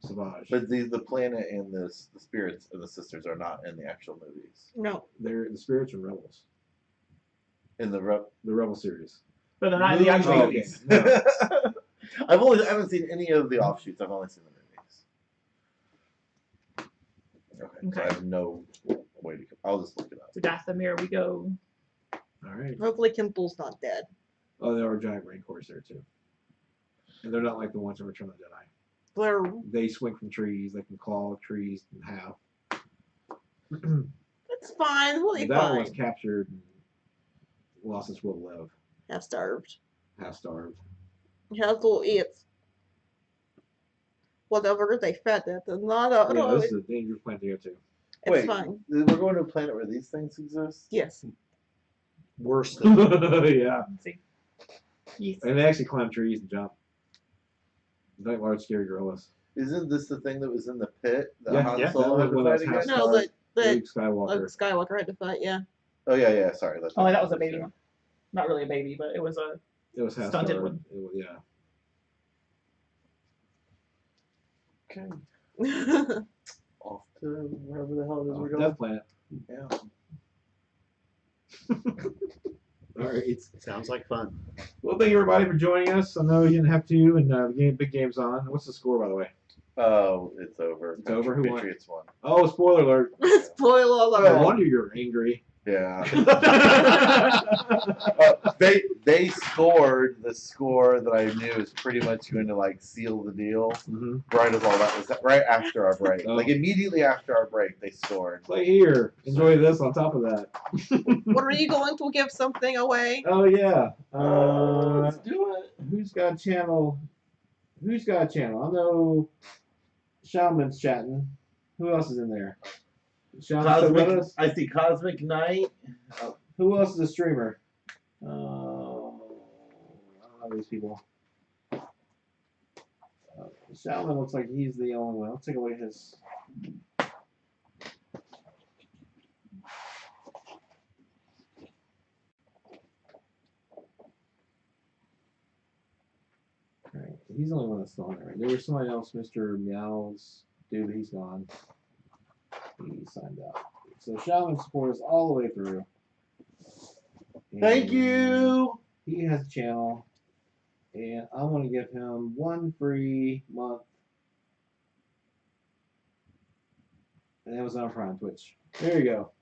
Savage. But the planet and the spirits and the sisters are not in the actual movies. no. They're the spirits and Rebels, In the the Rebel series. But they're not in the actual Oh, movies. okay. No. I haven't seen any of the offshoots. I've only seen the movies. Okay. So I Okay. have no way to. I'll just look it up. To Dathomir we go. All right. Hopefully, Kimple's not dead. Oh, there are giant rancors there too, and they're not like the ones in Return of the Jedi. They're They swing from trees. They can claw trees in half. it's fine. We'll be That one was fine. captured and lost its will to live, Half starved. half starved. Has to eat whatever they fed it. It's not a. Yeah, no, this is a dangerous planet to go to. it's Wait, fine. we're going to a planet where these things exist? Yes. Worse than Yeah, Let's see. Yes. and they actually climb trees and jump. Like large scary gorillas. Isn't this the thing that was in the pit that Yeah, Han yeah, Solo that had to was fight when against? I No, was the Luke Skywalker. Skywalker had to fight. Yeah. Oh yeah, sorry. That's Oh, what that it was a baby one. Not really a baby, but it was a. It was half Stunted starved. one. It was, yeah. Okay. Off to wherever the hell it is we're going. Death Planet. Yeah. All right. sounds like fun. Well, thank you everybody for joining us. I know you didn't have to, and the big game's on. What's the score, by the way? Oh, it's over. It's over? Who won? Patriots won. Oh, spoiler alert! Spoiler No alert. wonder you're angry. Yeah. They scored the score that I knew is pretty much going to like seal the deal. Mm-hmm. Right as all that was right after our break. Oh. Like immediately after our break, they scored. Play here. Enjoy this on top of that. What are you going to give something away? Oh yeah. Let's do it. Who's got a channel? Who's got a channel? I know Shaman's chatting. Who else is in there? Shaman still with us? I see Cosmic Knight. Who else is a streamer? I don't know these people. Shaman looks like he's the only one. Let's take a look at his. Alright, he's the only one that's still on there. Right? There was somebody else, Mr. Meows dude, he's gone. he signed out. So Shaman support is all the way through. Thank And you. He has a channel, and I want to give him 1 free month. And Amazon Prime Twitch. There you go.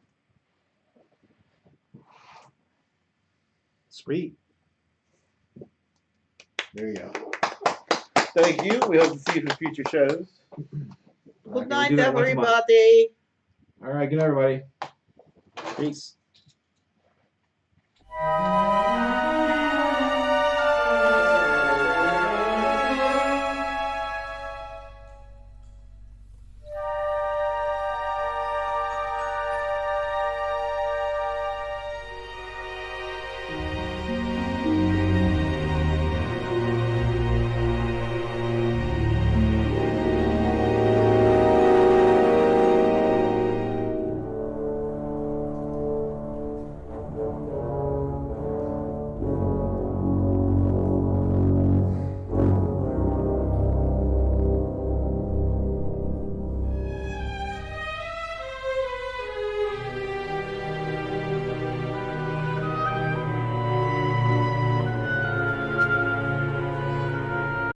Sweet. There you go. Thank you. We hope to see you for future shows. Good Okay, night, we'll do that once a month. everybody. All right, good night, everybody. Peace.